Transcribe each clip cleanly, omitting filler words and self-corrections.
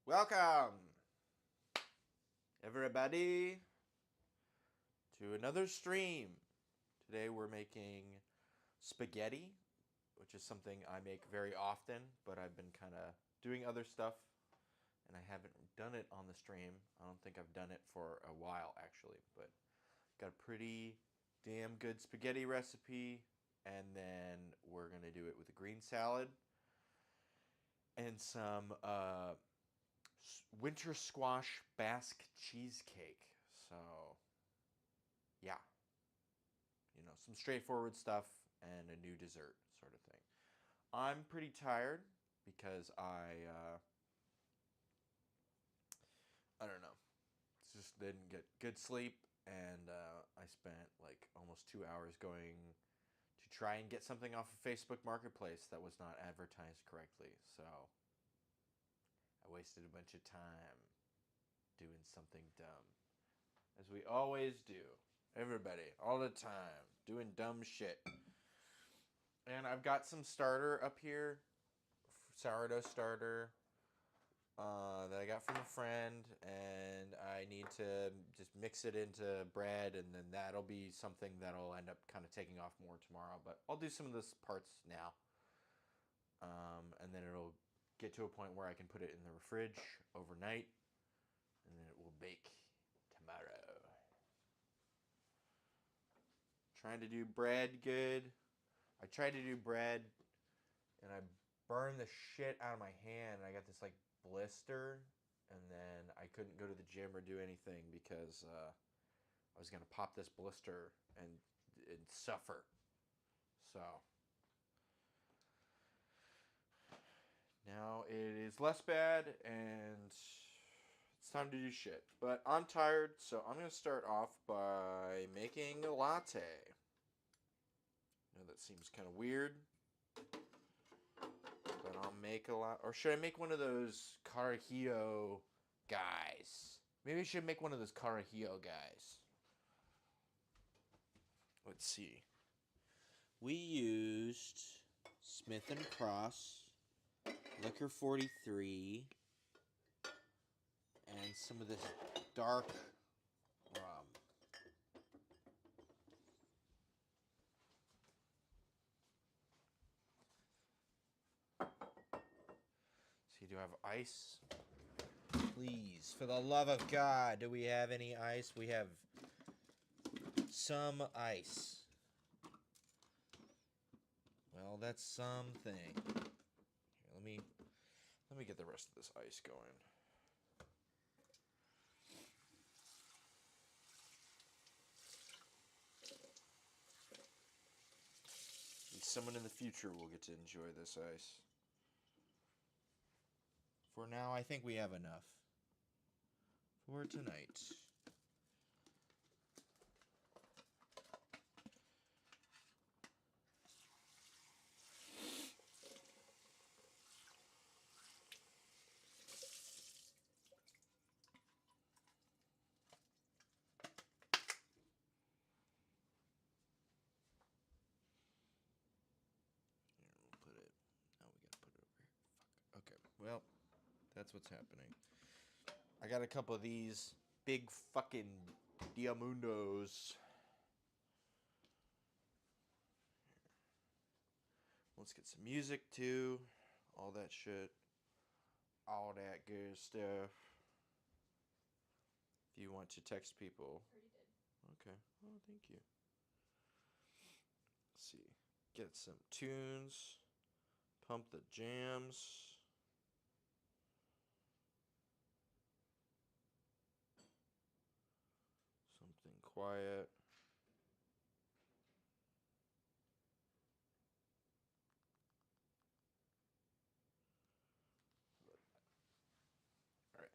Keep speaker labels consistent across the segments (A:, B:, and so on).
A: Welcome, everybody, to another stream. Today we're making spaghetti, which is something I make very often, but I've been kind of doing other stuff, and I haven't done it on the stream. I don't think I've done it for a while, actually, but got a pretty damn good spaghetti recipe, and then we're going to do it with a green salad and some winter squash basque cheesecake. So, yeah, some straightforward stuff and a new dessert sort of thing. I'm pretty tired because I don't know, just didn't get good sleep, and I spent like almost 2 hours going to try and get something off of Facebook Marketplace that was not advertised correctly. So I wasted a bunch of time doing something dumb. As we always do. Everybody, all the time, doing dumb shit. And I've got some starter up here, sourdough starter, that I got from a friend, and I need to just mix it into bread, and then that'll be something that'll end up kind of taking off more tomorrow. But I'll do some of those parts now. And then it'll get to a point where I can put it in the fridge overnight, and then it will bake tomorrow. Trying to do bread good. I tried to do bread, and I burned the shit out of my hand, and I got this like blister, and then I couldn't go to the gym or do anything because I was gonna pop this blister and suffer. So now it is less bad, and it's time to do shit. But I'm tired, so I'm gonna start off by making a latte. I know that seems kind of weird, but I'll make a lot. Or should I make one of those Carajillo guys? Maybe I should make one of those Carajillo guys. Let's see. We used Smith & Cross, Liquor 43, and some of this dark rum. So you do have ice. Please, for the love of God, do we have any ice? We have some ice. Well, that's something. Here, let me get the rest of this ice going. And someone in the future will get to enjoy this ice. For now, I think we have enough for tonight. Here, we'll put it. Oh, we gotta put it over here. Fuck. Okay, well, that's what's happening. I got a couple of these big fucking Diamundos. Let's get some music too. All that shit. All that good stuff. If you want to text people.
B: Already did.
A: Okay. Oh, thank you. Let's see. Get some tunes. Pump the jams. Something quiet. All right.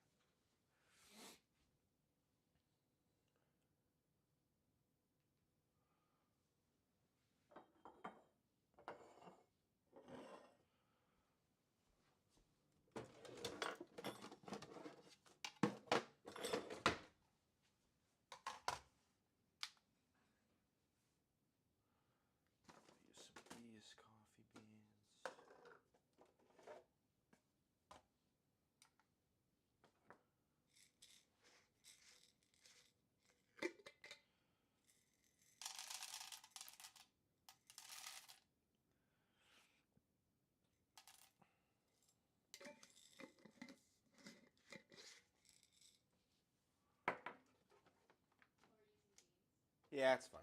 A: Yeah, it's fine.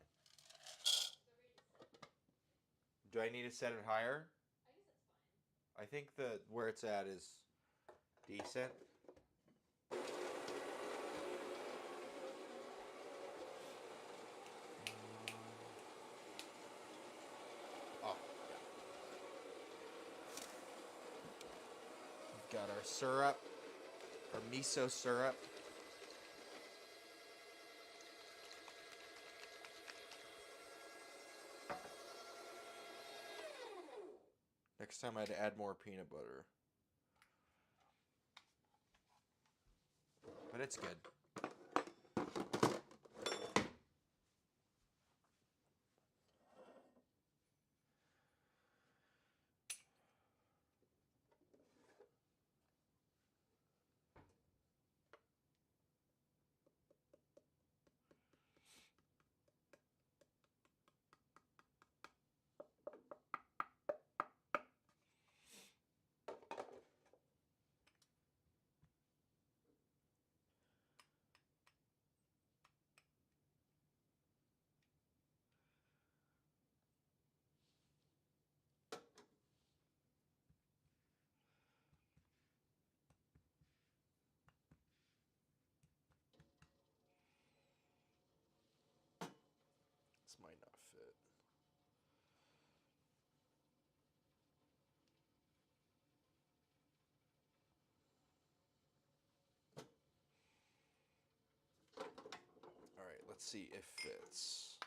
A: Do I need to set it higher? I think the where it's at is decent. Oh, yeah. We've got our syrup, our miso syrup. Next time I'd add more peanut butter. But it's good. This might not fit. All right, let's see if it fits.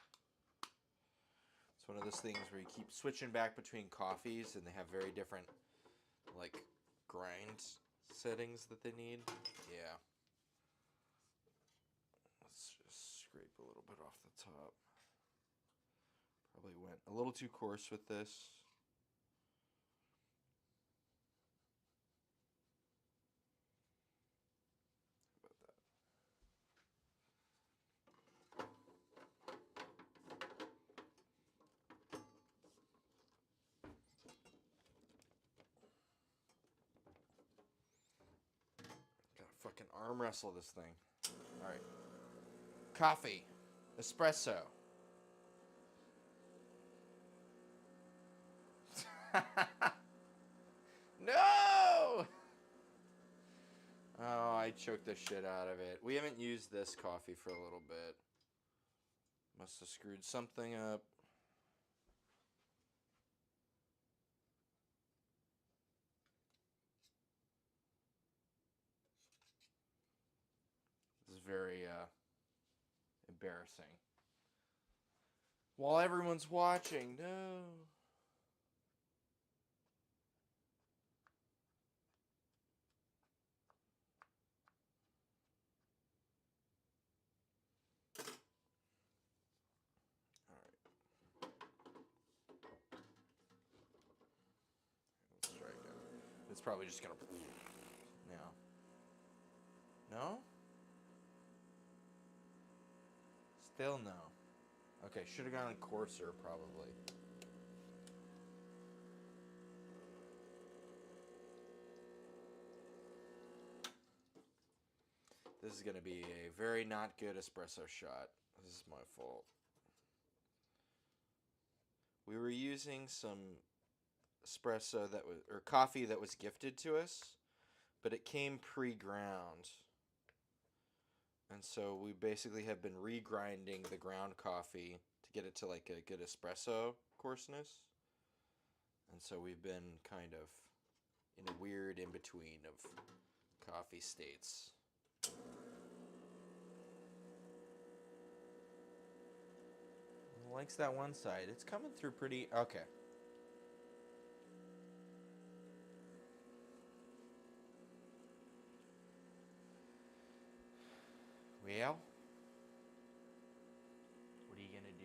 A: It's one of those things where you keep switching back between coffees and they have very different like grind settings that they need. Yeah. Let's just scrape a little bit off the top. Probably went a little too coarse with this. How about that? Gotta fucking arm wrestle this thing. Alright. Coffee. Espresso. No! Oh, I choked the shit out of it. We haven't used this coffee for a little bit. Must have screwed something up. This is very embarrassing. While everyone's watching, no. Let's try again. It's probably just gonna now. No? Still no. Okay, should have gone coarser probably. This is gonna be a very not good espresso shot. This is my fault. We were using some espresso that was, or coffee that was gifted to us, but it came pre-ground. And so we basically have been regrinding the ground coffee to get it to like a good espresso coarseness. And so we've been kind of in a weird in-between of coffee states. Likes that one side. It's coming through pretty... Okay. Well, what are you gonna do?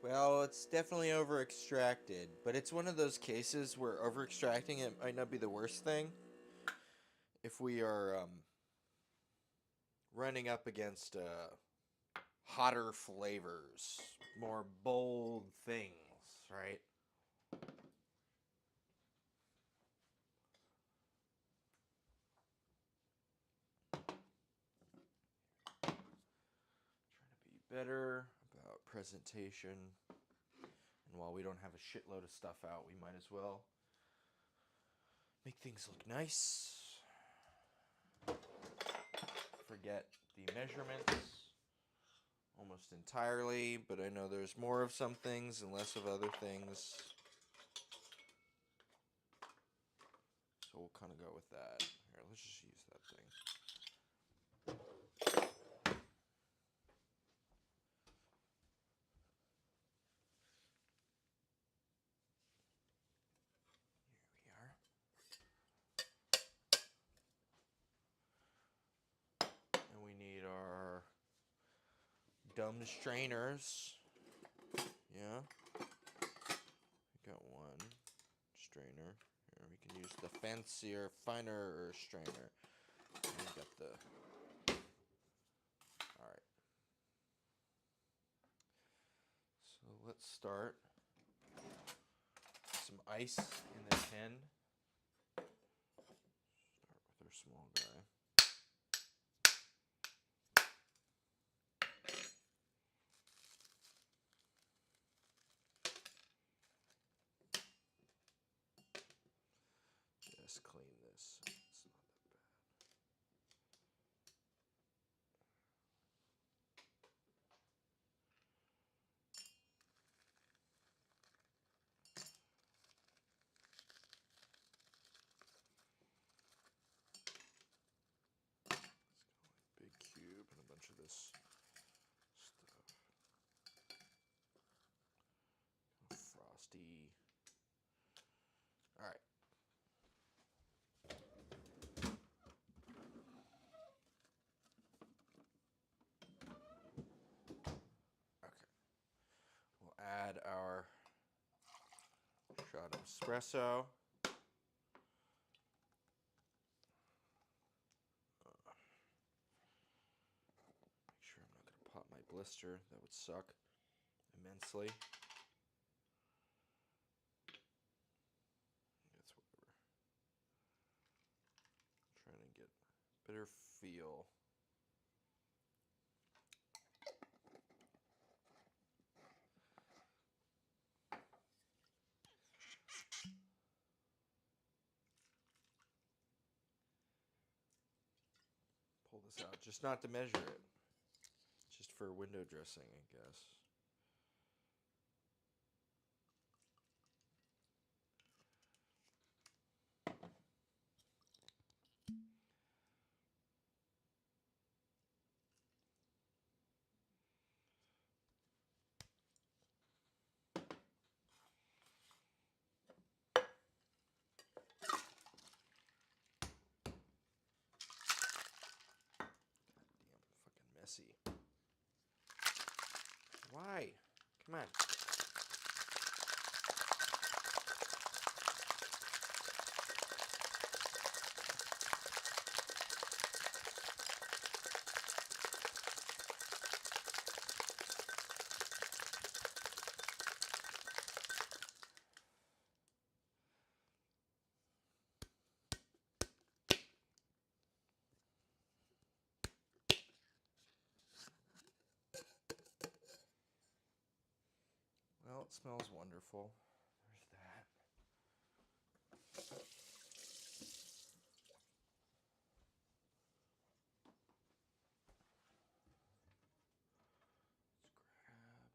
A: Well, it's definitely over extracted, but it's one of those cases where over extracting it might not be the worst thing if we are running up against hotter flavors, more bold things, right? Trying to be better about presentation. And while we don't have a shitload of stuff out, we might as well make things look nice. Forget the measurements almost entirely, but I know there's more of some things and less of other things. So we'll kind of go with that. Here, let's just use that thing. Here we are. And we need our dumb strainers. Yeah. We got one strainer. Here, we can use the fancier, finer strainer. And we got the... Alright. So let's start. Some ice in the tin. Start with our small guy. Just clean this. It's not that bad. Big cube and a bunch of this stuff. Frosty. All right. Okay. We'll add our shot of espresso. Make sure I'm not going to pop my blister. That would suck immensely. It's whatever. Trying to get better feel. Pull this out, just not to measure it. Just for window dressing, I guess. Messy. Why? Come on. Well, it smells wonderful. There's that.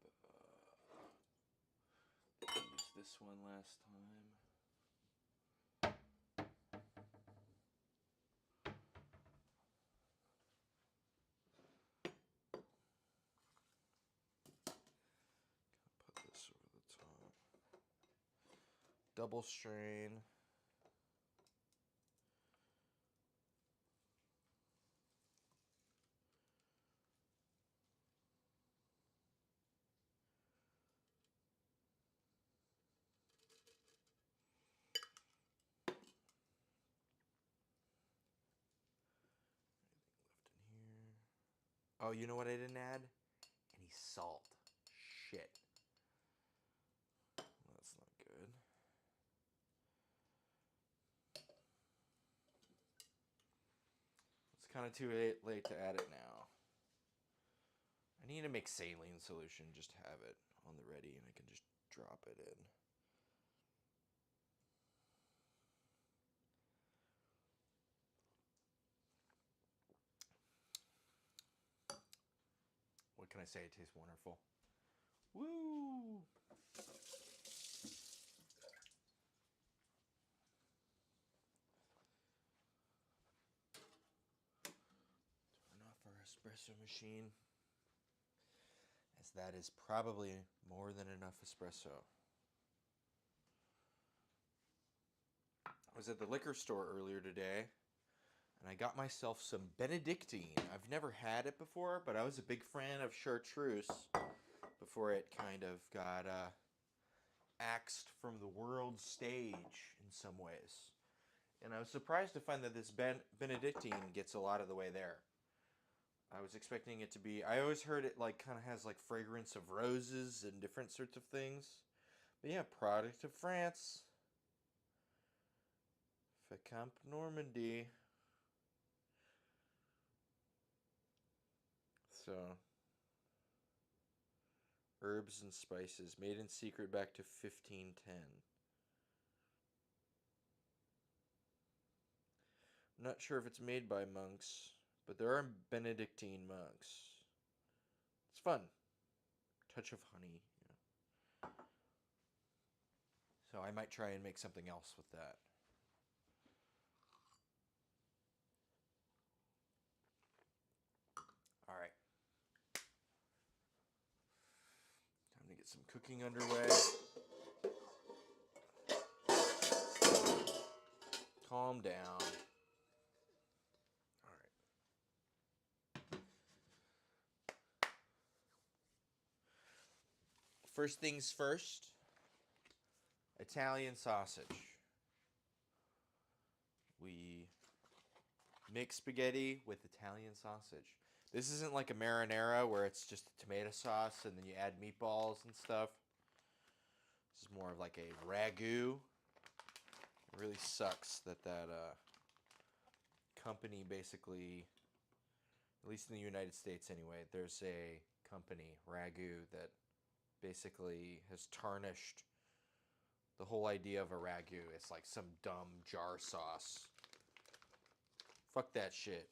A: Let's grab. Used this one last time. Put this over the top. Double strain. Oh, you know what I didn't add? Any salt. Shit. That's not good. It's kind of too late to add it now. I need to make saline solution, just have it on the ready, and I can just drop it in. What can I say? It tastes wonderful. Woo! Turn off our espresso machine, as that is probably more than enough espresso. I was at the liquor store earlier today, and I got myself some Benedictine. I've never had it before, but I was a big fan of chartreuse before it kind of got axed from the world stage in some ways. And I was surprised to find that this Benedictine gets a lot of the way there. I was expecting it to be... I always heard it like kind of has like fragrance of roses and different sorts of things. But yeah, product of France. Camp Normandy. So, herbs and spices, made in secret back to 1510. I'm not sure if it's made by monks, but there are Benedictine monks. It's fun. Touch of honey. Yeah. So I might try and make something else with that. All right. Time to get some cooking underway. Calm down. All right. First things first, Italian sausage. We mix spaghetti with Italian sausage. This isn't like a marinara where it's just tomato sauce and then you add meatballs and stuff. This is more of like a ragu. It really sucks that company basically, at least in the United States anyway, there's a company, ragu, that basically has tarnished the whole idea of a ragu. It's like some dumb jar sauce. Fuck that shit.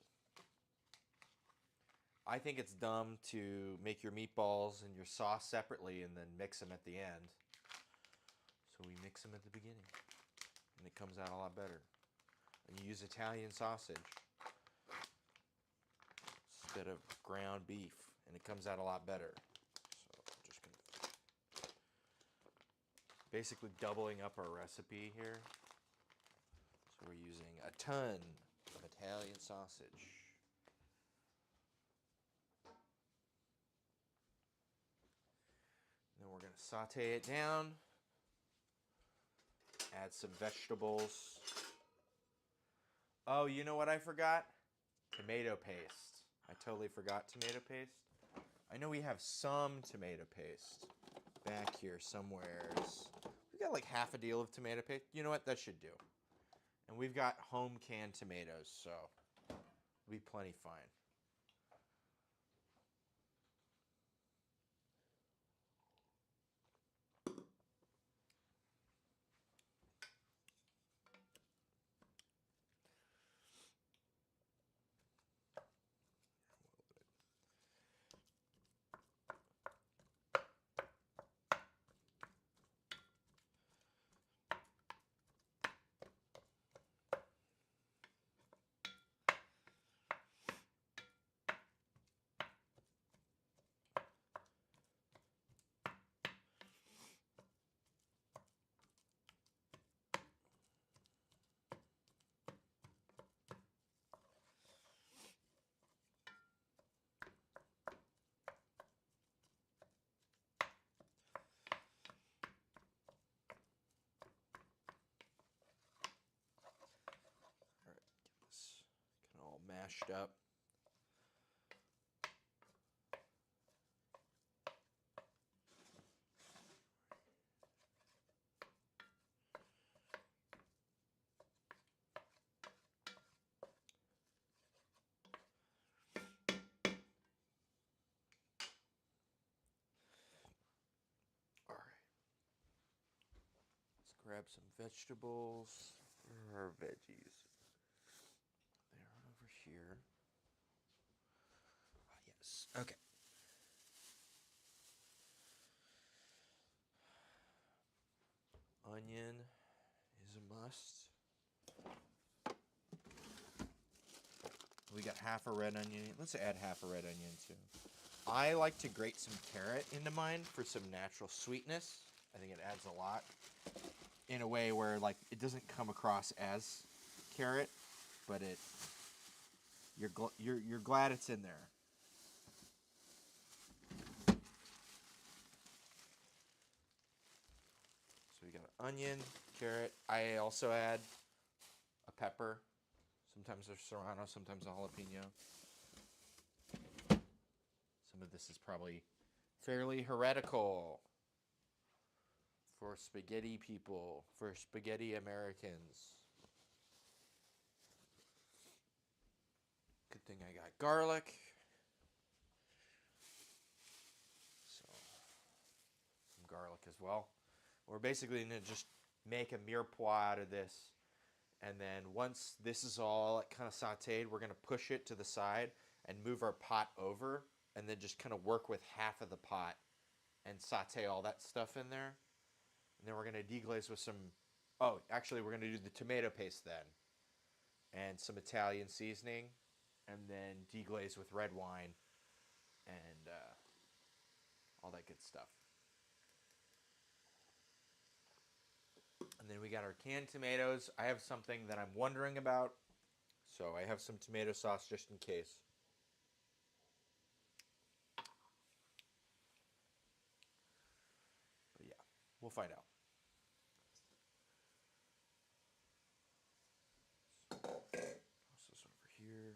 A: I think it's dumb to make your meatballs and your sauce separately and then mix them at the end. So we mix them at the beginning. And it comes out a lot better. And you use Italian sausage instead of ground beef. And it comes out a lot better. So I'm just going to basically doubling up our recipe here. So we're using a ton of Italian sausage. Then we're going to saute it down. Add some vegetables. Oh, you know what I forgot? Tomato paste. I totally forgot tomato paste. I know we have some tomato paste back here somewhere. We got like half a deal of tomato paste. You know what? That should do. And we've got home canned tomatoes, so it'll be plenty fine. All right, get this kind of all mashed up. Grab some vegetables or veggies. They're over here. Ah, yes. Okay. Onion is a must. We got half a red onion. Let's add half a red onion too. I like to grate some carrot into mine for some natural sweetness. I think it adds a lot in a way where like it doesn't come across as carrot, but you're glad it's in there. So we got an onion, carrot. I also add a pepper. Sometimes there's serrano, sometimes a jalapeno. Some of this is probably fairly heretical for spaghetti people, for spaghetti Americans. Good thing I got garlic. So, some garlic as well. We're basically going to just make a mirepoix out of this. And then once this is all kind of sauteed, we're going to push it to the side and move our pot over. And then just kind of work with half of the pot and saute all that stuff in there. And then we're going to deglaze with some... Oh, actually, we're going to do the tomato paste then. And some Italian seasoning. And then deglaze with red wine. And all that good stuff. And then we got our canned tomatoes. I have something that I'm wondering about. So I have some tomato sauce just in case. But yeah, we'll find out. Toss this over here.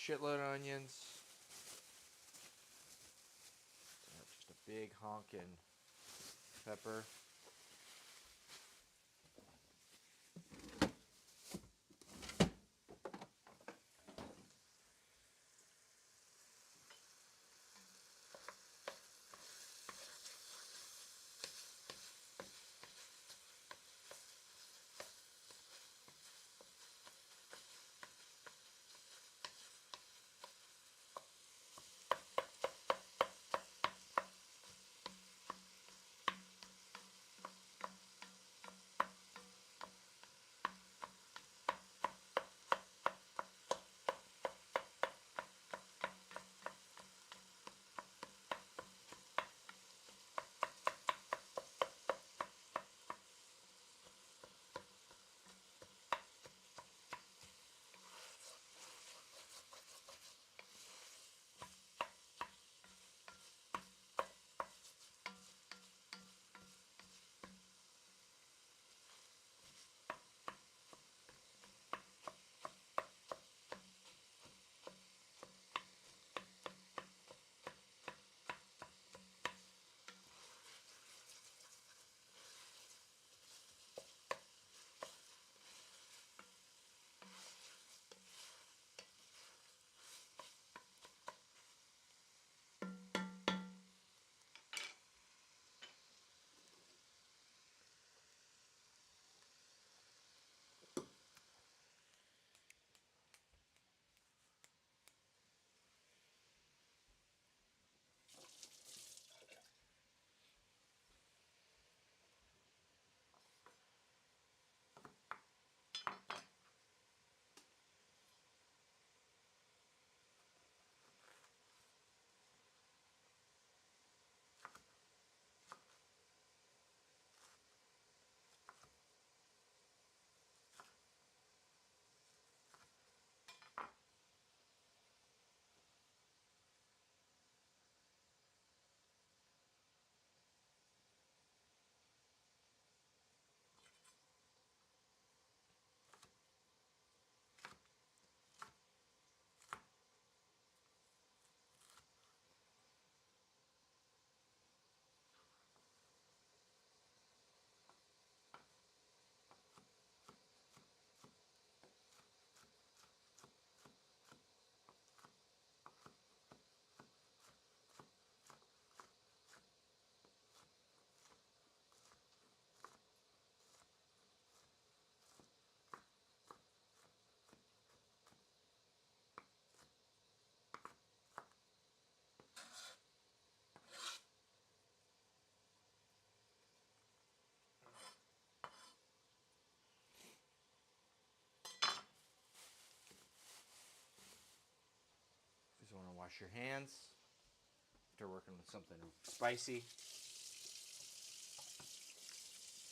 A: shitload of onions. Just a big honkin' pepper. Just want to wash your hands after working with something spicy.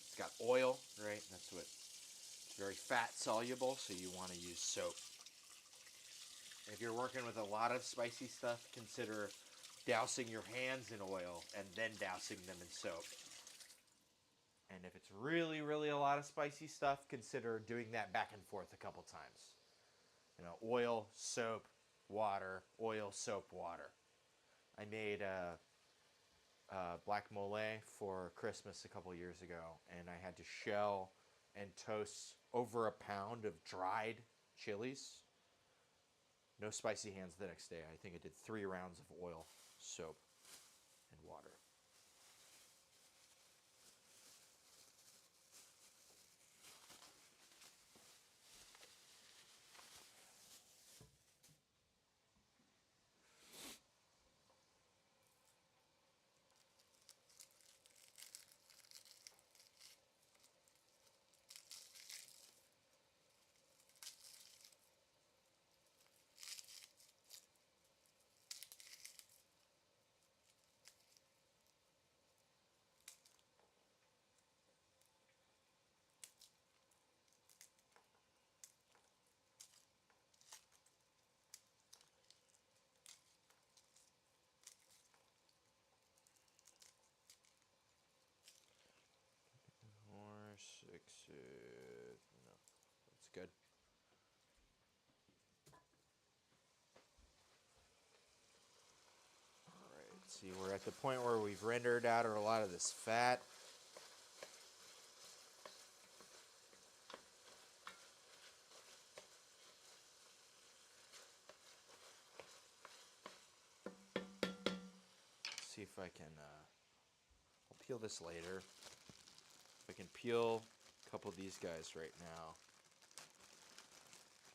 A: It's got oil, right? That's what. It's very fat soluble, so you want to use soap. If you're working with a lot of spicy stuff, consider dousing your hands in oil and then dousing them in soap. And if it's really, really a lot of spicy stuff, consider doing that back and forth a couple times. You know, oil, soap, water, oil, soap, water. I made black mole for Christmas a couple years ago, and I had to shell and toast over a pound of dried chilies. No spicy hands the next day. I think I did 3 rounds of oil, soap, and water. Or 6, no, that's good. the point where we've rendered out a lot of this fat. See if I can, I'll peel this later. If I can peel a couple of these guys right now.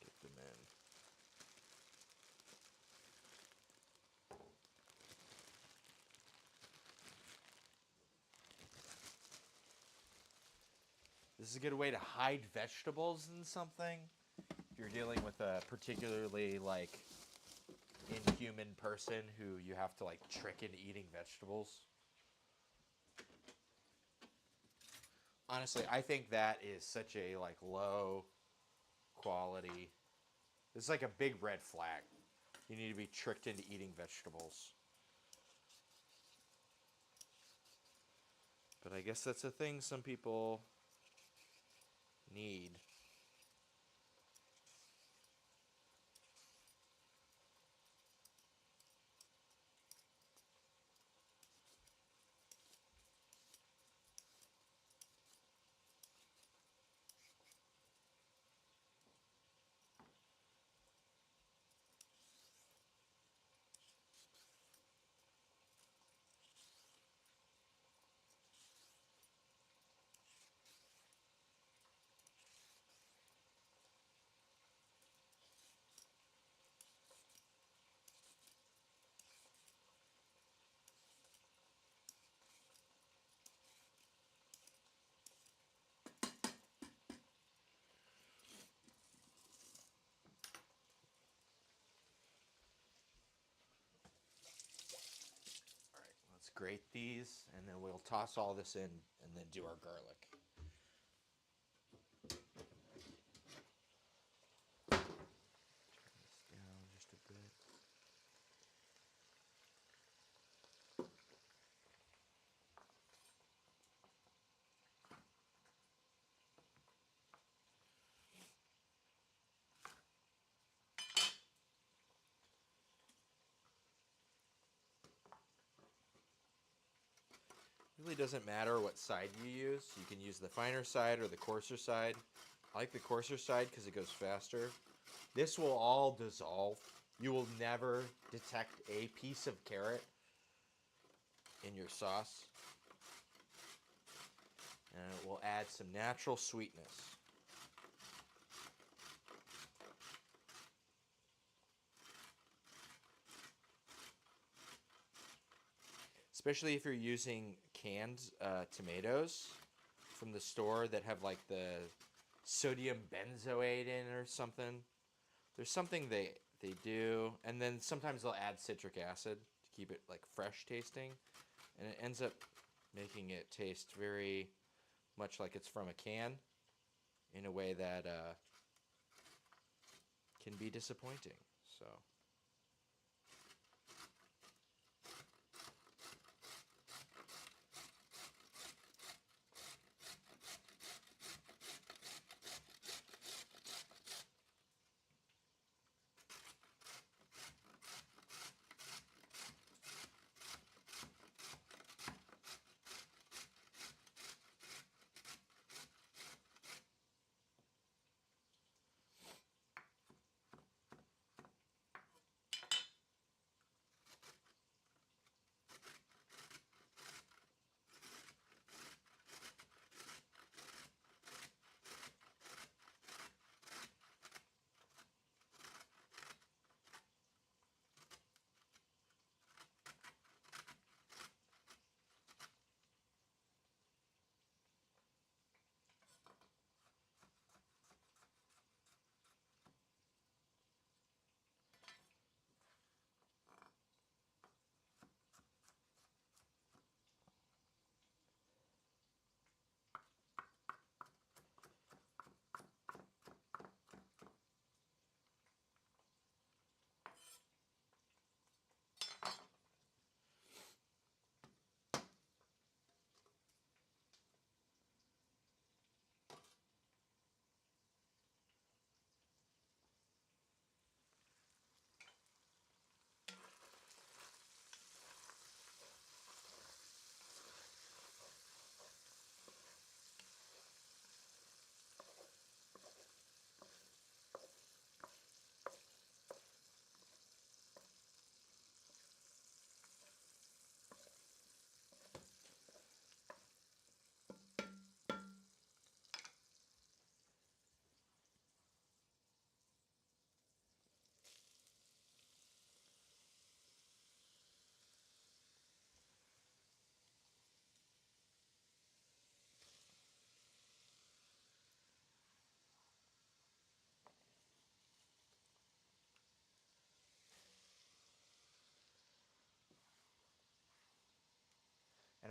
A: Get them in. This is a good way to hide vegetables in something. If you're dealing with a particularly, like, inhuman person who you have to, like, trick into eating vegetables. Honestly, I think that is such a, like, low quality. It's like a big red flag. You need to be tricked into eating vegetables. But I guess that's a thing some people need. Let's grate these, and then we'll toss all this in and then do our garlic. Turn this down just a bit. It really doesn't matter what side you use. You can use the finer side or the coarser side. I like the coarser side because it goes faster. This will all dissolve. You will never detect a piece of carrot in your sauce. And it will add some natural sweetness. Especially if you're using canned tomatoes from the store that have like the sodium benzoate in or something. There's something they do, and then sometimes they'll add citric acid to keep it like fresh tasting, and it ends up making it taste very much like it's from a can in a way that can be disappointing. So.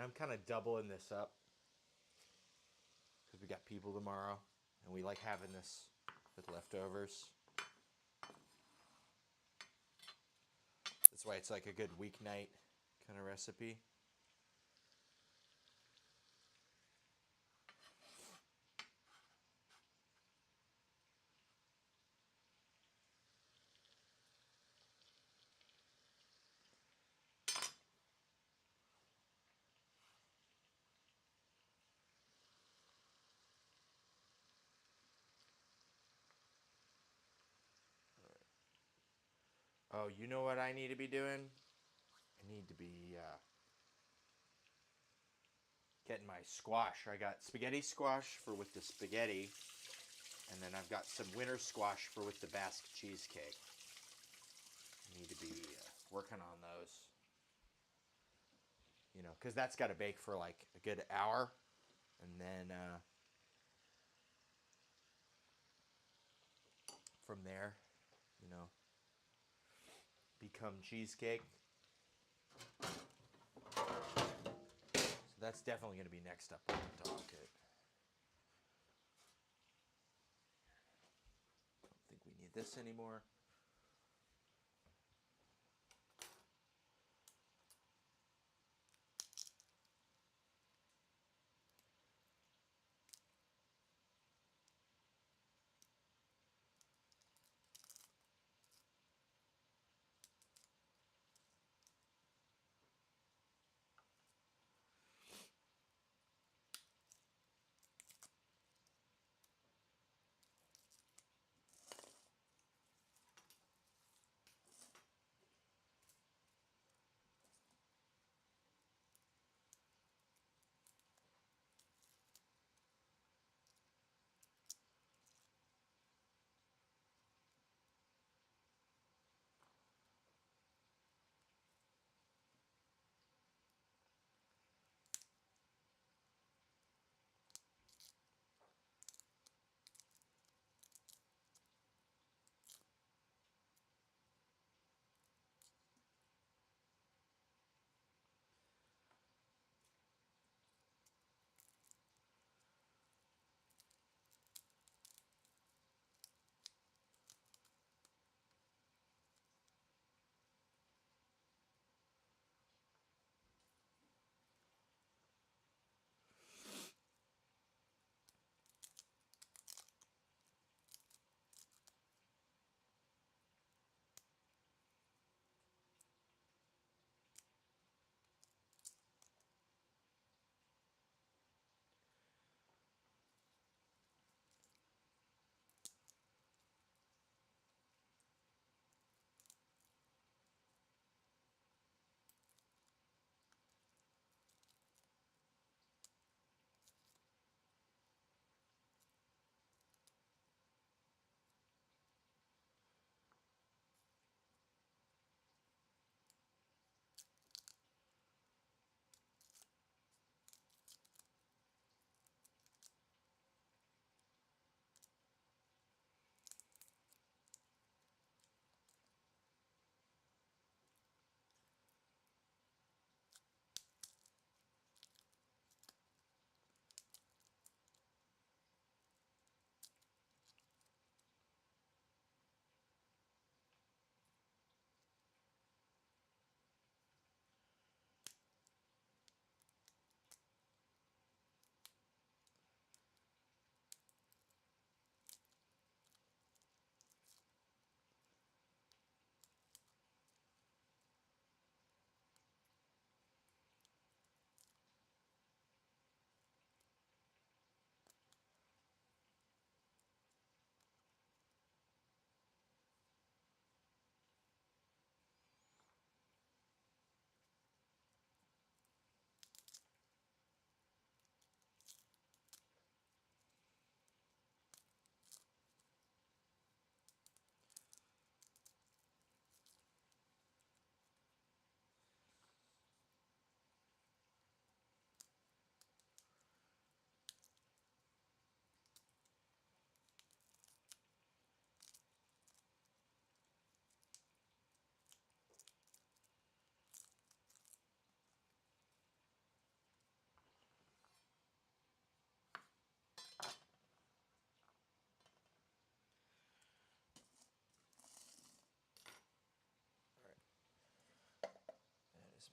A: And I'm kind of doubling this up because we got people tomorrow, and we like having this with leftovers. That's why it's like a good weeknight kind of recipe. Oh, you know what I need to be doing? I need to be getting my squash. I got spaghetti squash for with the spaghetti, and then I've got some winter squash for with the basque cheesecake. I need to be working on those. You know, because that's got to bake for like a good hour, and then from there, you know, become cheesecake. So that's definitely going to be next up on the docket. Don't think we need this anymore.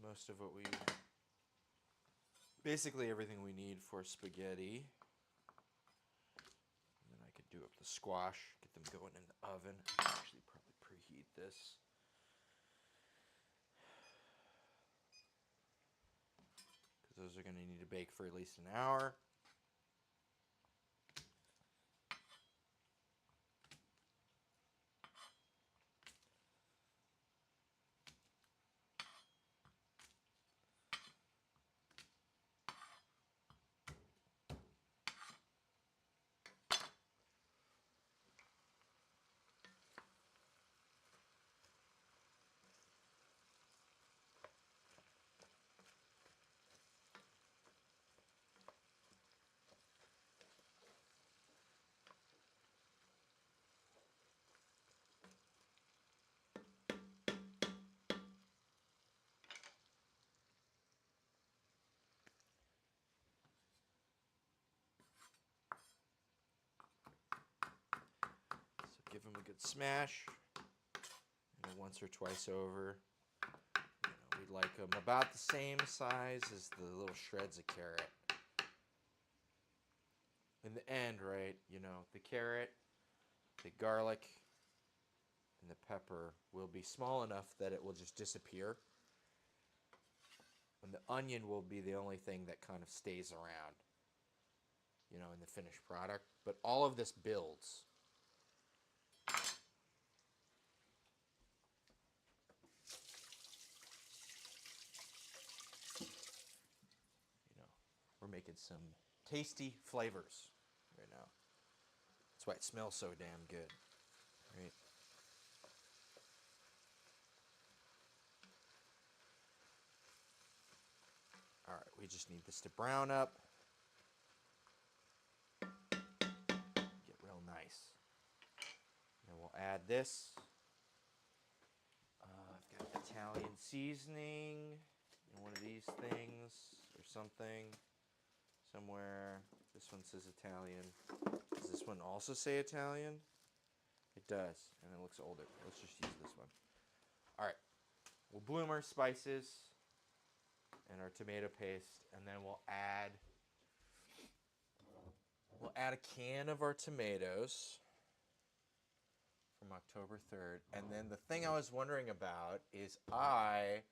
A: most of what we... Basically everything we need for spaghetti. And then I could do up the squash, get them going in the oven. I'll actually probably preheat this. Because those are going to need to bake for at least an hour. Give them a good smash, once or twice over. We'd like them about the same size as the little shreds of carrot. In the end, right, the carrot, the garlic, and the pepper will be small enough that it will just disappear. And the onion will be the only thing that kind of stays around, in the finished product. But all of this builds. We're making some tasty flavors right now. That's why it smells so damn good, right? All right, we just need this to brown up. Get real nice. Then we'll add this. I've got Italian seasoning in one of these things or something. Somewhere. This one says Italian. Does this one also say Italian? It does, and it looks older. Let's just use this one. All right. We'll bloom our spices and our tomato paste, and then we'll add a can of our tomatoes from October 3rd. And then the thing I was wondering about is I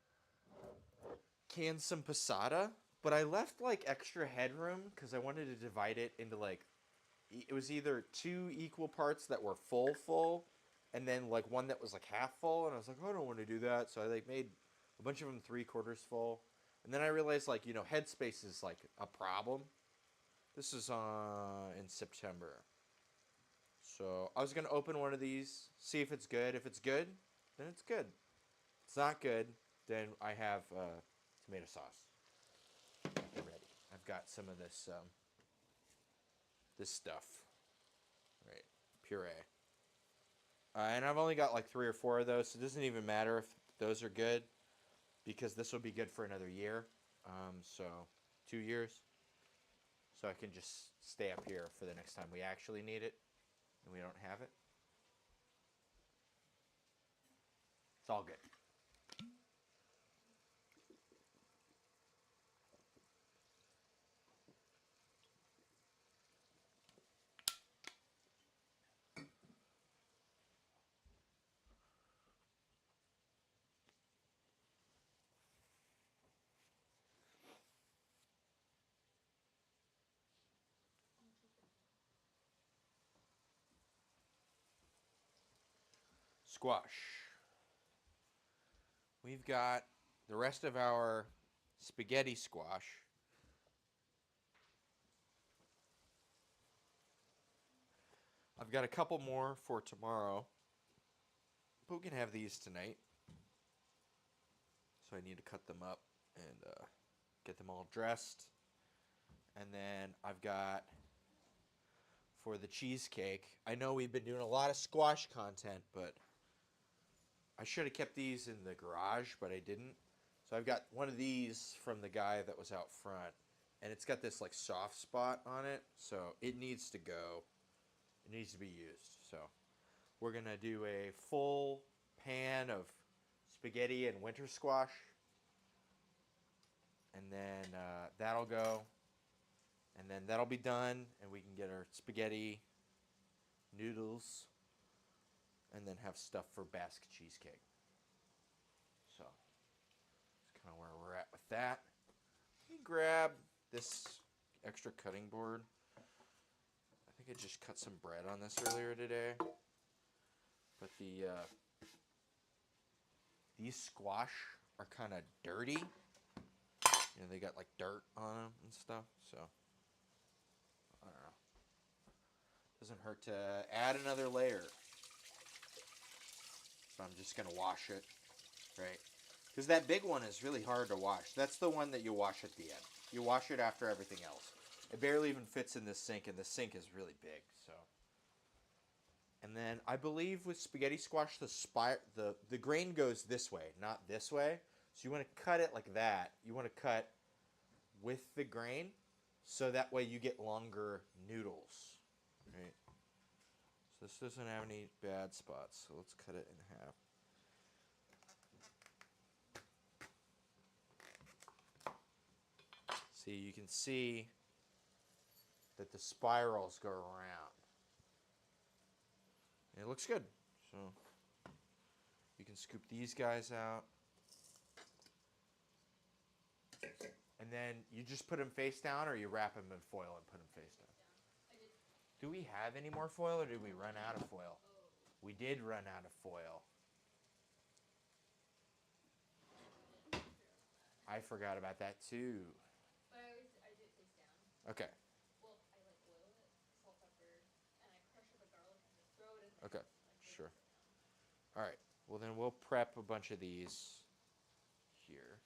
A: canned some passata, but I left like extra headroom because I wanted to divide it into it was either 2 equal parts that were full, and then like one that was like half full, and I was like, oh, I don't want to do that, so I made a bunch of them 3/4 full, and then I realized headspace is like a problem. This is in September, so I was gonna open one of these, see if it's good. If it's good, then it's good. If it's not good, then I have tomato sauce. Ready. I've got some of this this stuff, right? Puree. And I've only got like 3 or 4 of those, so it doesn't even matter if those are good, because this will be good for another year. So 2 years. So I can just stay up here for the next time we actually need it and we don't have it. It's all good. Squash. We've got the rest of our spaghetti squash. I've got a couple more for tomorrow, but we can have these tonight. So I need to cut them up and get them all dressed. And then I've got, for the cheesecake, I know we've been doing a lot of squash content, but I should have kept these in the garage, but I didn't. So I've got one of these from the guy that was out front, and it's got this like soft spot on it, so it needs to go. It needs to be used. So we're going to do a full pan of spaghetti and winter squash and then that'll go, and then that'll be done, and we can get our spaghetti, noodles, and then have stuff for basque cheesecake. So that's kind of where we're at with that. Let me grab this extra cutting board. I think I just cut some bread on this earlier today. But these squash are kind of dirty. You know, they got like dirt on them and stuff. So I don't know. Doesn't hurt to add another layer. So I'm just gonna wash it, right? Because that big one is really hard to wash. That's the one that you wash at the end. You wash it after everything else. It barely even fits in this sink, and the sink is really big. So, and then I believe with spaghetti squash, the grain goes this way, not this way. So you want to cut it like that. You want to cut with the grain, so that way you get longer noodles, right? So this doesn't have any bad spots. So let's cut it in half. See, you can see that the spirals go around. And it looks good. So you can scoop these guys out. And then you just put them face down, or you wrap them in foil and put them face down? Do we have any more foil, or did we run out of foil? We did run out of foil. I forgot about that too.
B: But I do it face down.
A: Okay.
B: Well, I like oil it, salt, pepper, and I crush up a garlic and just throw it in there.
A: Okay.
B: Like
A: Sure. All right. Well, then we'll prep a bunch of these here.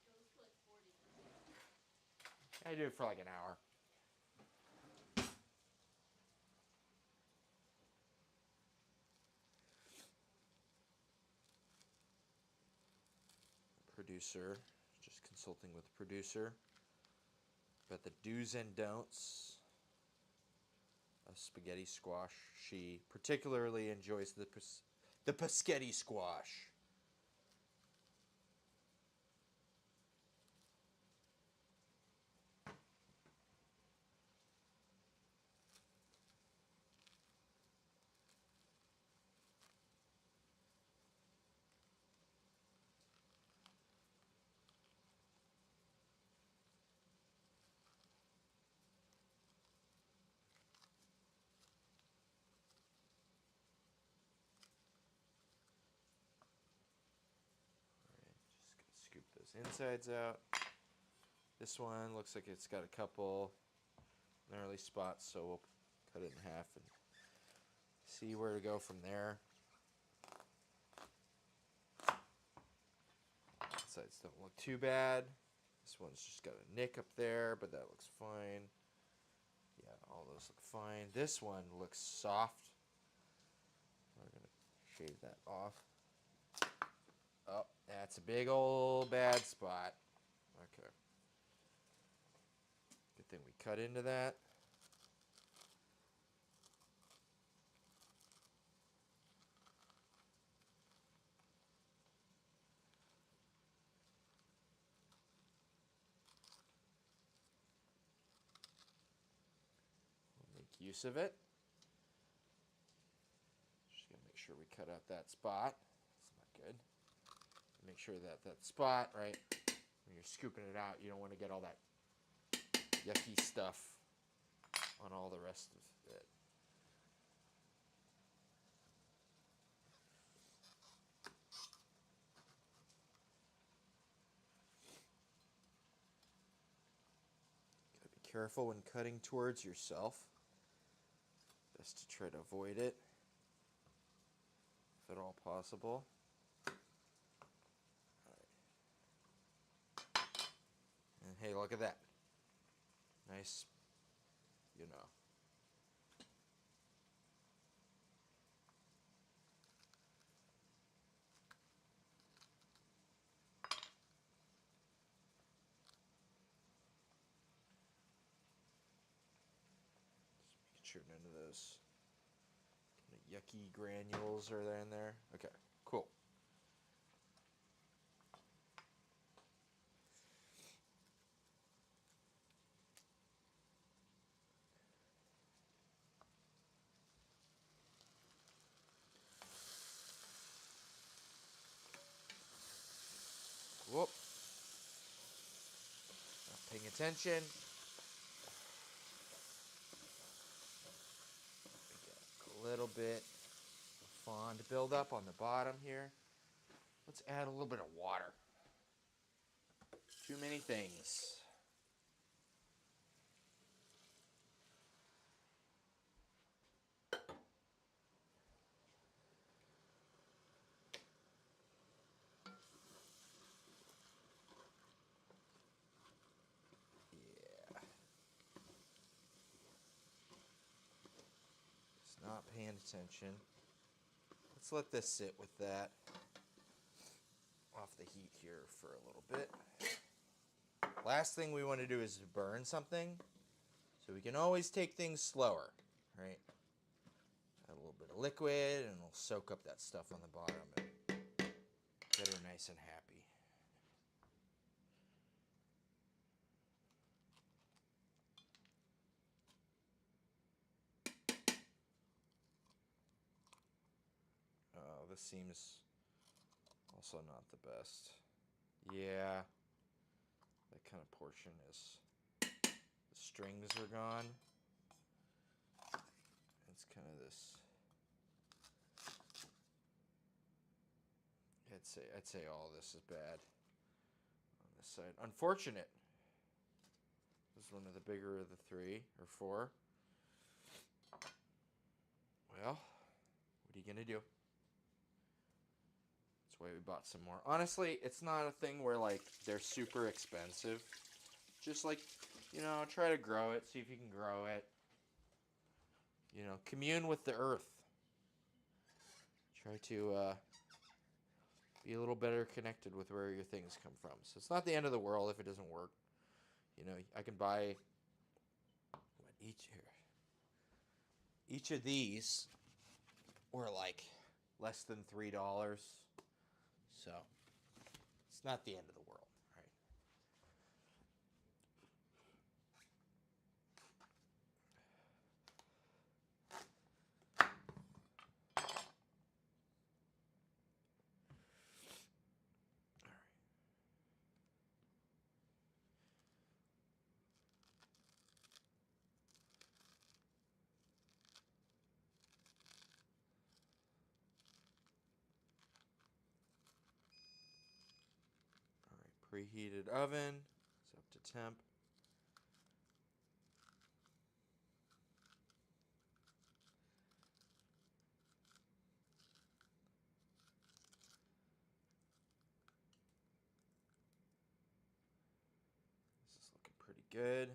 B: And it goes for like 40 minutes.
A: I do it for like an hour. Producer, just consulting with the producer about the do's and don'ts of spaghetti squash. She particularly enjoys the paschetti squash. Just gonna scoop those insides out. This one looks like it's got a couple gnarly spots, so we'll cut it in half and see where to go from there. Insides don't look too bad. This one's just got a nick up there, but that looks fine. Yeah, all those look fine. This one looks soft. We're going to shave that off. Oh, that's a big old bad spot. Okay. Good thing we cut into that. We'll make use of it. Just going to make sure we cut out that spot. It's not good. Make sure that spot, right, when you're scooping it out, you don't want to get all that yucky stuff on all the rest of it. Gotta be careful when cutting towards yourself. Best to try to avoid it, if at all possible. And hey, look at that. Nice, you know. Just making sure none of those kind of yucky granules are there in there. Okay, cool. attention. A little bit of fond buildup on the bottom here. Let's add a little bit of water. Too many things. Yeah. It's not paying attention. Let's let this sit with that off the heat here for a little bit. Last thing we want to do is burn something. So we can always take things slower, right? Add a little bit of liquid and we'll soak up that stuff on the bottom and get her nice and happy. Oh, this seems also not the best. Yeah, that kind of portion is, the strings are gone. It's kind of this, I'd say all this is bad on this side. Unfortunate. This is one of the bigger of the 3 or 4. Well, what are you gonna do? That's why we bought some more. Honestly, it's not a thing where like they're super expensive. Just like, you know, try to grow it, see if you can grow it. You know, commune with the earth. Try to be a little better connected with where your things come from. So it's not the end of the world if it doesn't work. You know, I can buy each of these were like less than $3. So it's not the end of the world, right? Preheated oven. It's up to temp. This is looking pretty good.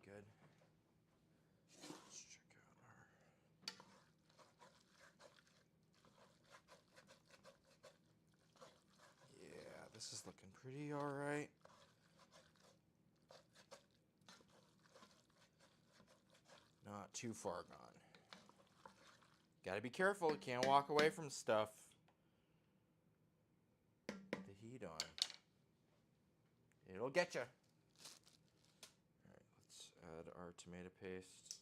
A: Good. Let's check out our. Yeah, this is looking pretty alright. Not too far gone. Gotta be careful, you can't walk away from stuff. The heat on. It'll get you. Alright, let's add our tomato paste.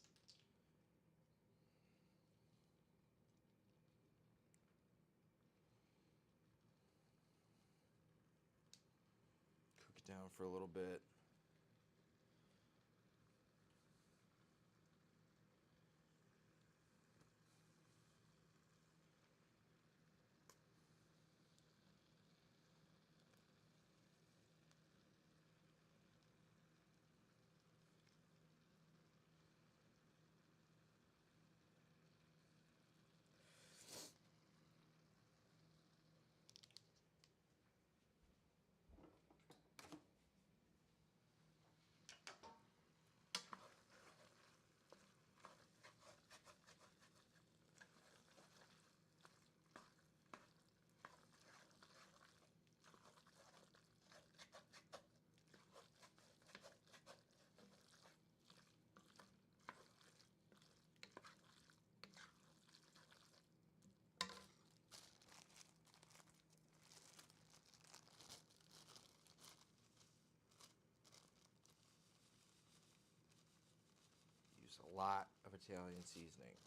A: Cook it down for a little bit. use a lot of Italian seasoning.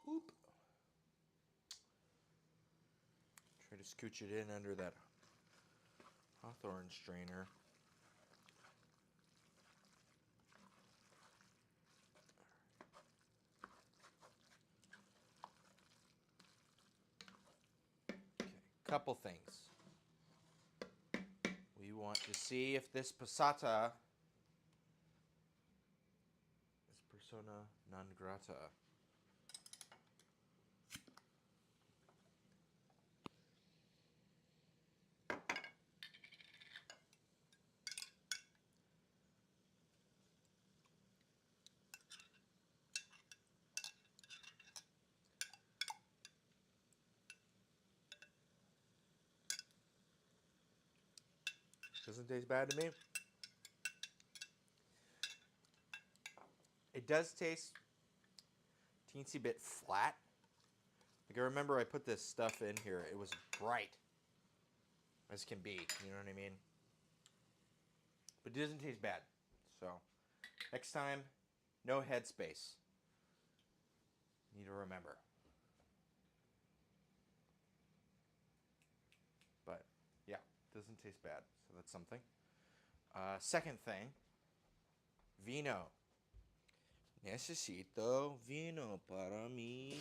A: Oop. Try to scooch it in under that Hawthorne strainer. Okay, couple things. We want to see if this passata is persona non grata. Doesn't taste bad to me. It does taste teensy bit flat. Like I remember I put this stuff in here. It was bright as can be. You know what I mean? But it doesn't taste bad. So next time, no headspace. Need to remember. But yeah, doesn't taste bad. So that's something. Second thing, vino. Necesito vino para mí.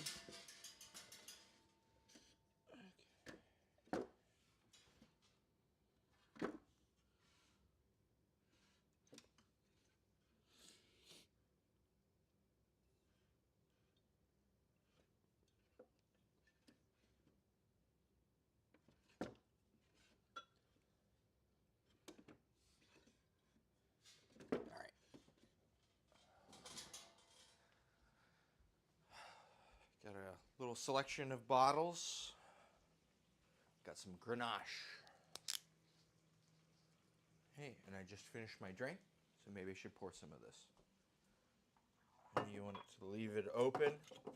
A: Got a little selection of bottles. Got some Grenache. Hey, and I just finished my drink, so maybe I should pour some of this. And you want it to leave it open, but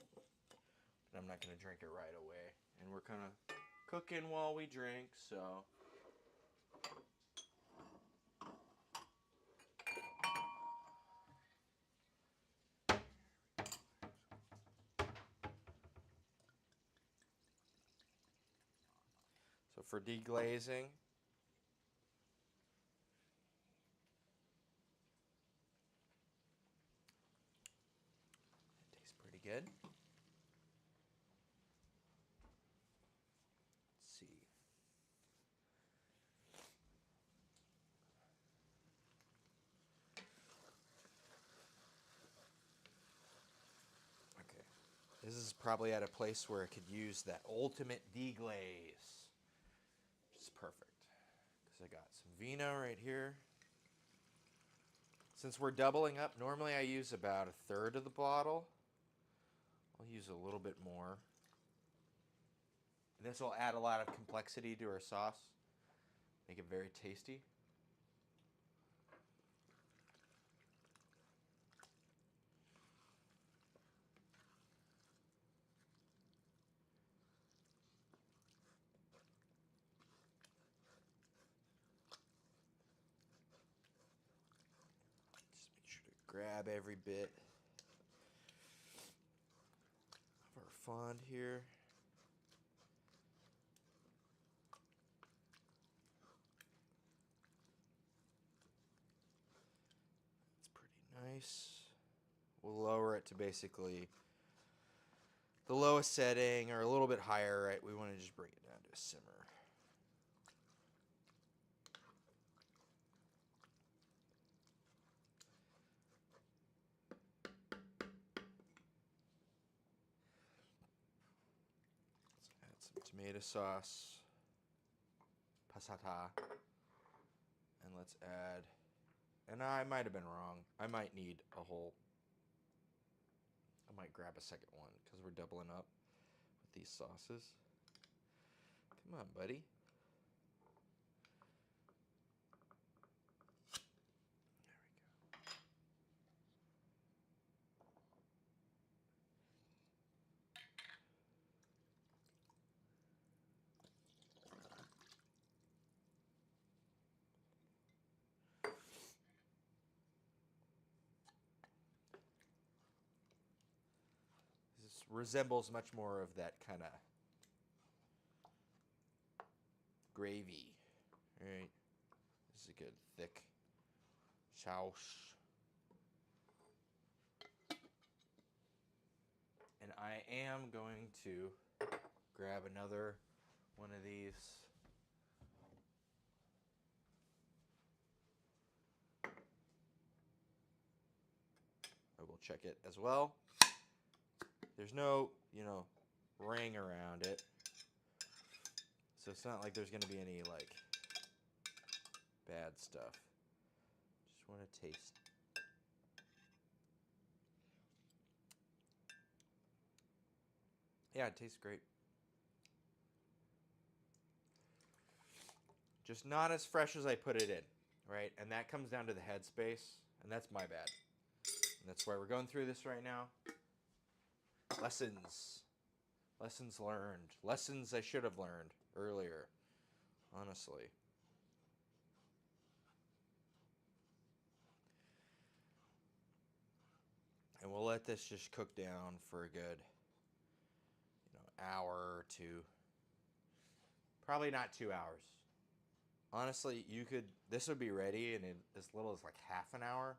A: I'm not going to drink it right away. And we're kind of cooking while we drink, so. So for deglazing, it tastes pretty good. Let's see. Okay. This is probably at a place where it could use that ultimate deglaze. Which is perfect. Because I got some vino right here. Since we're doubling up, normally I use about a third of the bottle. I'll use a little bit more. And this will add a lot of complexity to our sauce. Make it very tasty. Just make sure to grab every bit of our fond here. It's pretty nice. We'll lower it to basically the lowest setting or a little bit higher, right? We want to just bring it down to a simmer. Let's add some tomato sauce, passata, and let's add, and I might have been wrong. I might need a whole, I might grab a second one because we're doubling up with these sauces. Come on, buddy. There we go. resembles much more of that kind of gravy. All right. This is a good thick sauce. And I am going to grab another one of these. I will check it as well. There's no, ring around it. So it's not like there's going to be any, like, bad stuff. Just want to taste. Yeah, it tastes great. Just not as fresh as I put it in, right? And that comes down to the headspace, and that's my bad. And that's why we're going through this right now. Lessons learned. Lessons I should have learned earlier, honestly. And we'll let this just cook down for a good, hour or two. Probably not 2 hours. Honestly, this would be ready in as little as like half an hour.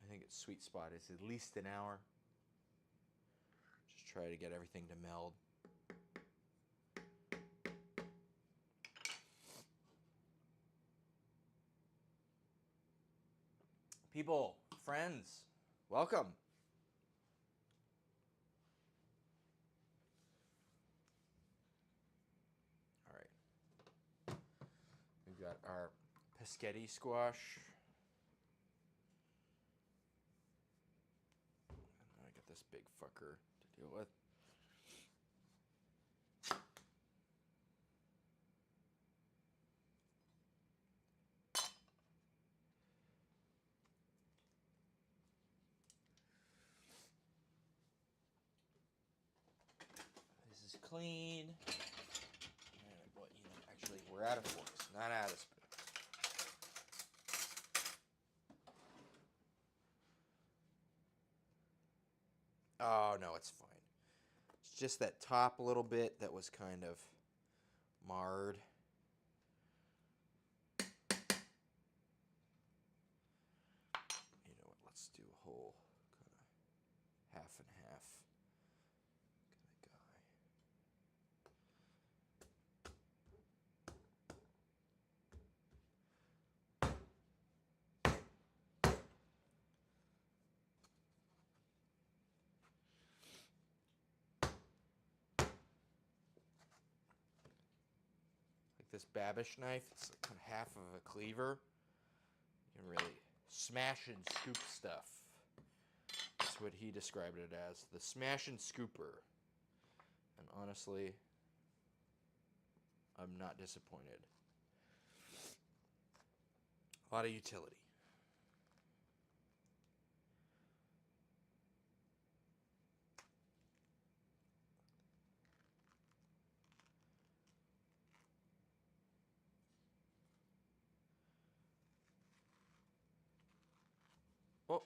A: I think its sweet spot is at least an hour. Just try to get everything to meld. People, friends, welcome. All right. We've got our pescetti squash. And I got this big fucker to deal with. This is clean. Well, actually, we're out of forks, not out of spoons. Oh, no, it's fine. It's just that top little bit that was kind of marred. You know what? Let's do a whole kind of half and half kind of guy. This Babish knife, it's like kind of half of a cleaver. You can really smash and scoop stuff. That's what he described it as, the smash and scooper. And honestly, I'm not disappointed. A lot of utility. Oh.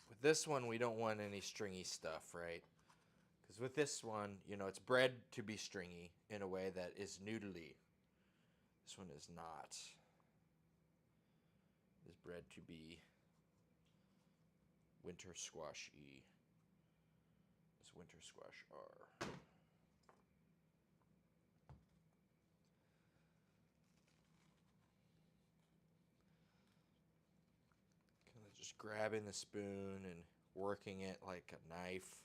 A: With this one, we don't want any stringy stuff, right? Because with this one, it's bred to be stringy in a way that is noodly. This one is not. It is bred to be winter squash-y, as winter squash are. Kind of just grabbing the spoon and working it like a knife.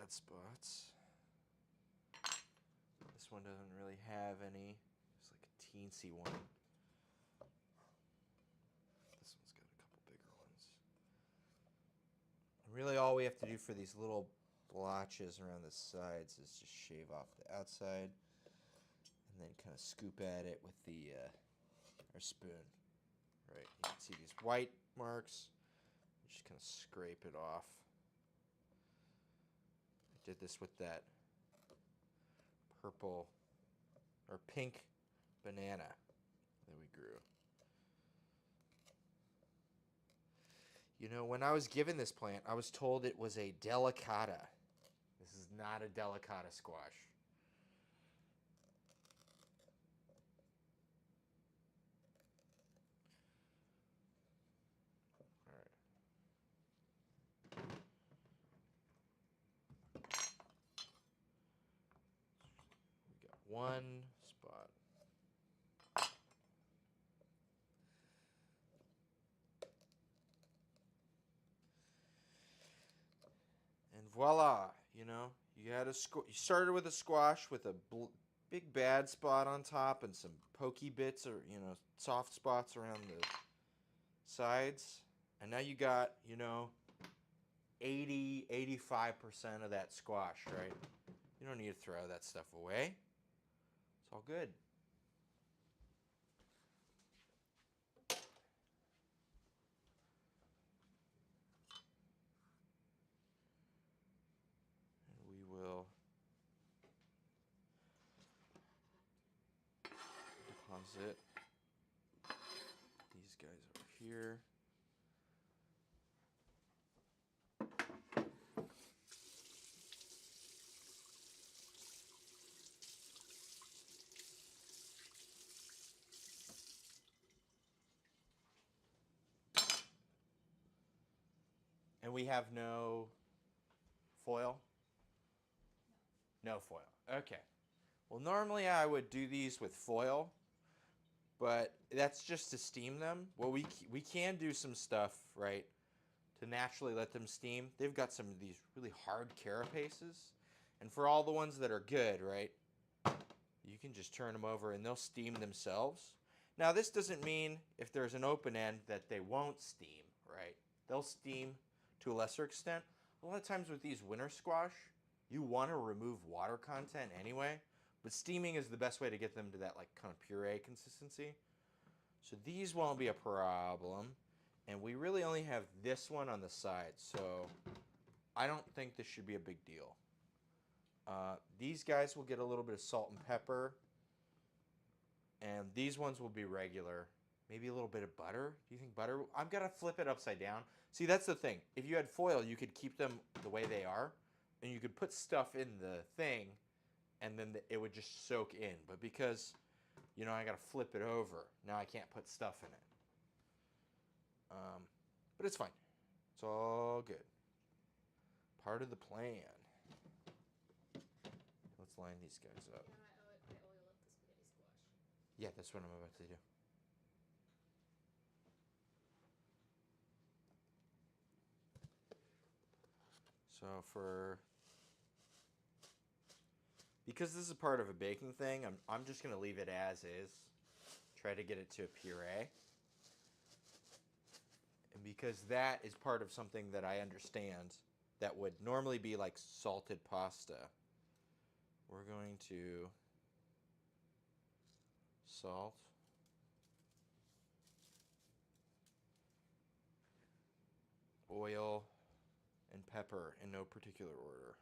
A: bad spots. This one doesn't really have any. It's like a teensy one. This one's got a couple bigger ones. Really all we have to do for these little blotches around the sides is just shave off the outside and then kind of scoop at it with the our spoon. Right, you can see these white marks. Just kind of scrape it off. I did this with that purple or pink banana that we grew. You know, when I was given this plant, I was told it was a delicata. This is not a delicata squash. All right. We got one spot. And voila, you know, you started with a squash with a big bad spot on top and some pokey bits or, you know, soft spots around the sides. And now you got, you know, 85% of that squash, right? You don't need to throw that stuff away. It's all good. And we will deposit these guys over here. And we have no foil? No foil. Okay. Well, normally I would do these with foil, but that's just to steam them. Well, we can do some stuff, right, to naturally let them steam. They've got some of these really hard carapaces. And for all the ones that are good, right, you can just turn them over and they'll steam themselves. Now, this doesn't mean if there's an open end that they won't steam, right? They'll steam to a lesser extent. A lot of times with these winter squash, you want to remove water content anyway, but steaming is the best way to get them to that like kind of puree consistency. So these won't be a problem. And we really only have this one on the side, so I don't think this should be a big deal. These guys will get a little bit of salt and pepper, and these ones will be regular. Maybe a little bit of butter. Do you think butter? I'm going to flip it upside down. See, that's the thing. If you had foil, you could keep them the way they are, and you could put stuff in the thing, and then it would just soak in. But because, you know, I got to flip it over, now I can't put stuff in it. But it's fine. It's all good. Part of the plan. Let's line these guys up.
B: And I oil up the spaghetti squash.
A: Yeah, that's what I'm about to do. So because this is part of a baking thing, I'm just going to leave it as is. Try to get it to a puree. And because that is part of something that I understand that would normally be like salted pasta, we're going to salt, oil, and pepper in no particular order.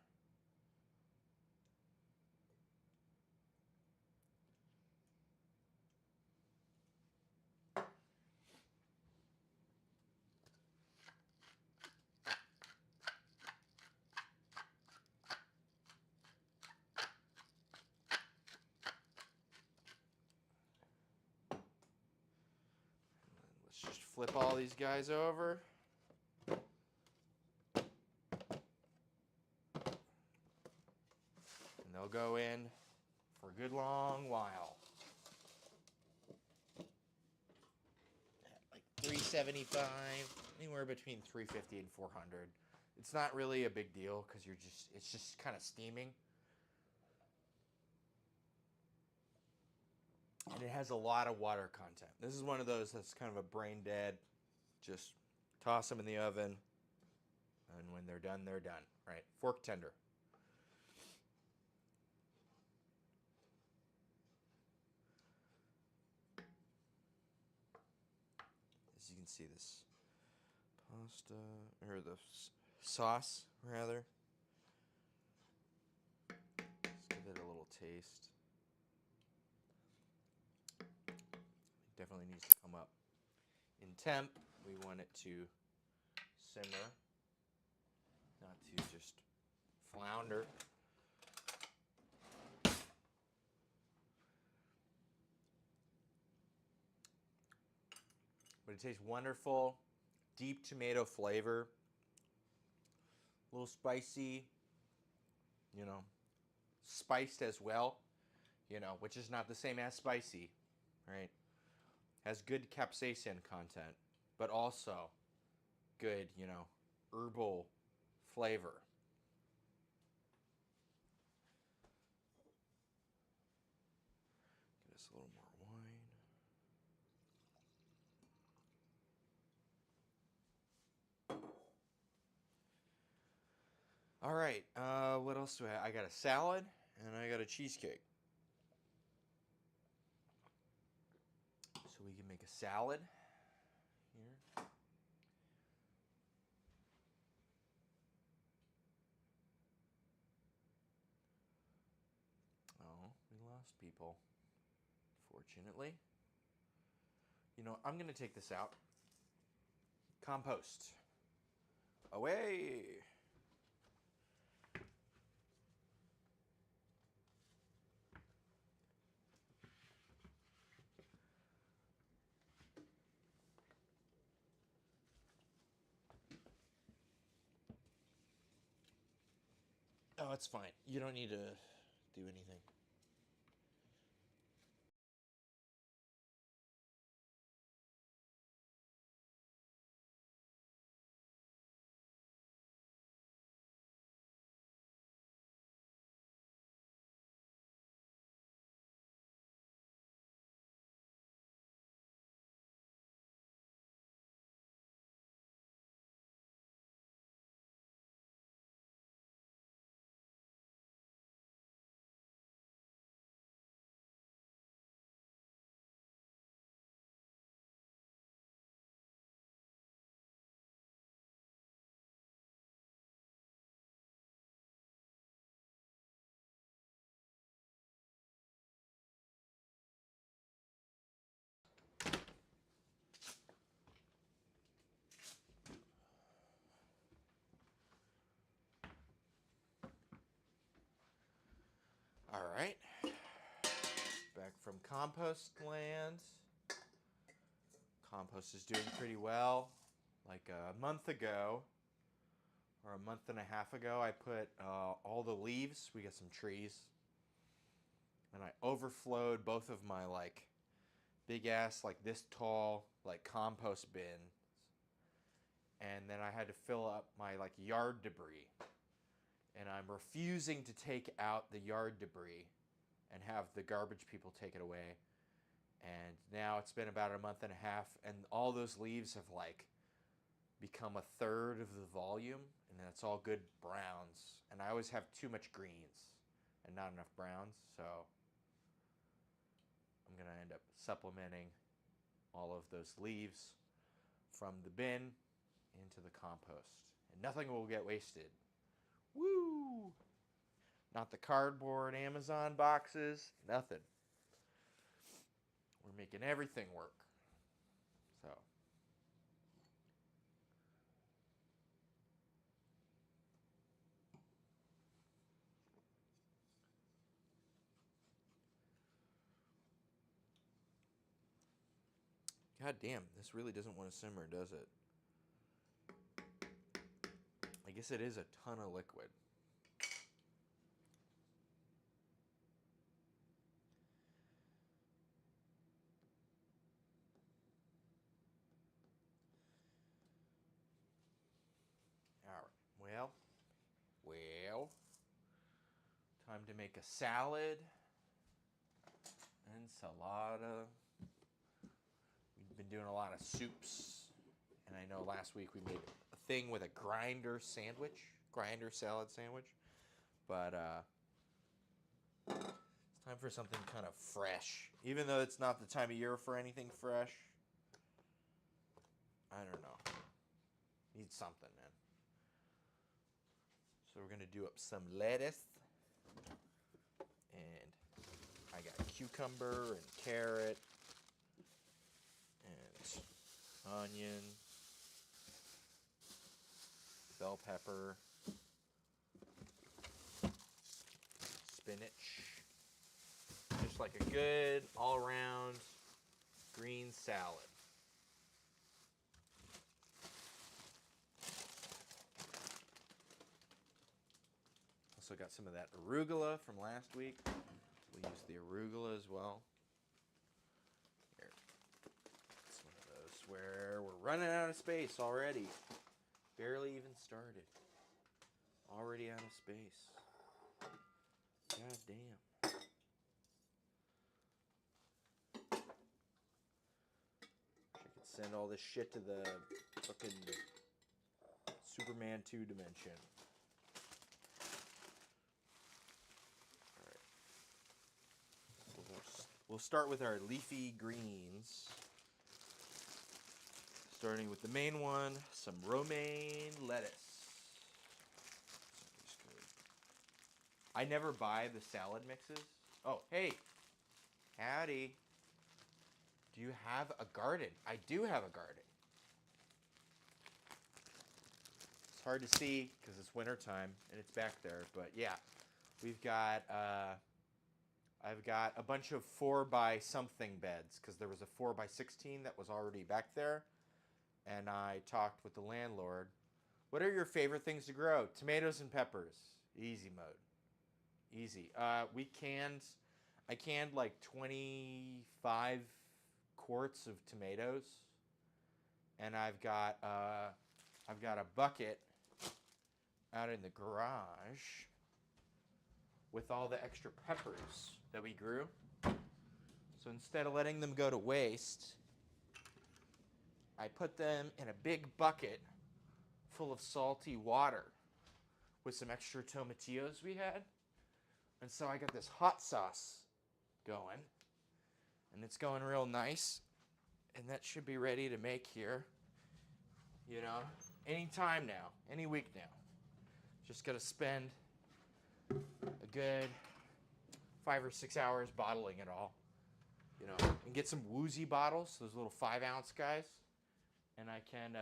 A: Let's just flip all these guys over. And they'll go in for a good long while. Like 375, anywhere between 350 and 400. It's not really a big deal because it's just kind of steaming. And it has a lot of water content. This is one of those that's kind of a brain dead. Just toss them in the oven, and when they're done, they're done. Right? Fork tender. As you can see, this pasta or the sauce rather. Let's give it a little taste. It definitely needs to come up in temp. We want it to simmer, not to just flounder. But it tastes wonderful. Deep tomato flavor. A little spicy, you know, spiced as well, which is not the same as spicy, right? Has good capsaicin content, but also good, herbal flavor. Get us a little more wine. All right, what else do I have? I got a salad and I got a cheesecake. So we can make a salad here. Oh, we lost people, fortunately. I'm going to take this out. Compost. Away. Oh, it's fine. You don't need to do anything. All right. Back from compost land. Compost is doing pretty well. Like a month ago, or a month and a half ago, I put all the leaves. We got some trees. And I overflowed both of my big ass, this tall, compost bins. And then I had to fill up my yard debris. And I'm refusing to take out the yard debris and have the garbage people take it away. And now it's been about a month and a half, and all those leaves have become a third of the volume, and that's all good browns. And I always have too much greens and not enough browns, so I'm gonna end up supplementing all of those leaves from the bin into the compost, and nothing will get wasted. Woo! Not the cardboard Amazon boxes, nothing. We're making everything work. So. God damn, this really doesn't want to simmer, does it? I guess it is a ton of liquid. All right, Time to make a salad. Ensalada. We've been doing a lot of soups. And I know last week we made a thing with a grinder salad sandwich. But it's time for something kind of fresh. Even though it's not the time of year for anything fresh. I don't know. Need something, man. So we're going to do up some lettuce. And I got cucumber and carrot and onion, bell pepper, spinach. Just like a good all-around green salad. Also got some of that arugula from last week. We'll use the arugula as well. Here. It's one of those where we're running out of space already. Barely even started. Already out of space. God damn. I could send all this shit to the fucking Superman 2 dimension. We'll start with our leafy greens. Starting with the main one, some romaine lettuce. I never buy the salad mixes. Oh, hey. Howdy. Do you have a garden? I do have a garden. It's hard to see because it's wintertime and it's back there. But yeah, we've got... I've got a bunch of 4x something beds because there was a 4x16 that was already back there. And I talked with the landlord. What are your favorite things to grow? Tomatoes and peppers. Easy mode. Easy. I canned like 25 quarts of tomatoes. And I've got a bucket out in the garage with all the extra peppers that we grew. So instead of letting them go to waste, I put them in a big bucket full of salty water with some extra tomatillos we had. And so I got this hot sauce going. And it's going real nice. And that should be ready to make here. You know, any time now, any week now. Just got to spend a good 5 or 6 hours bottling it all, you know, and get some woozy bottles, those little 5-ounce guys, and I can,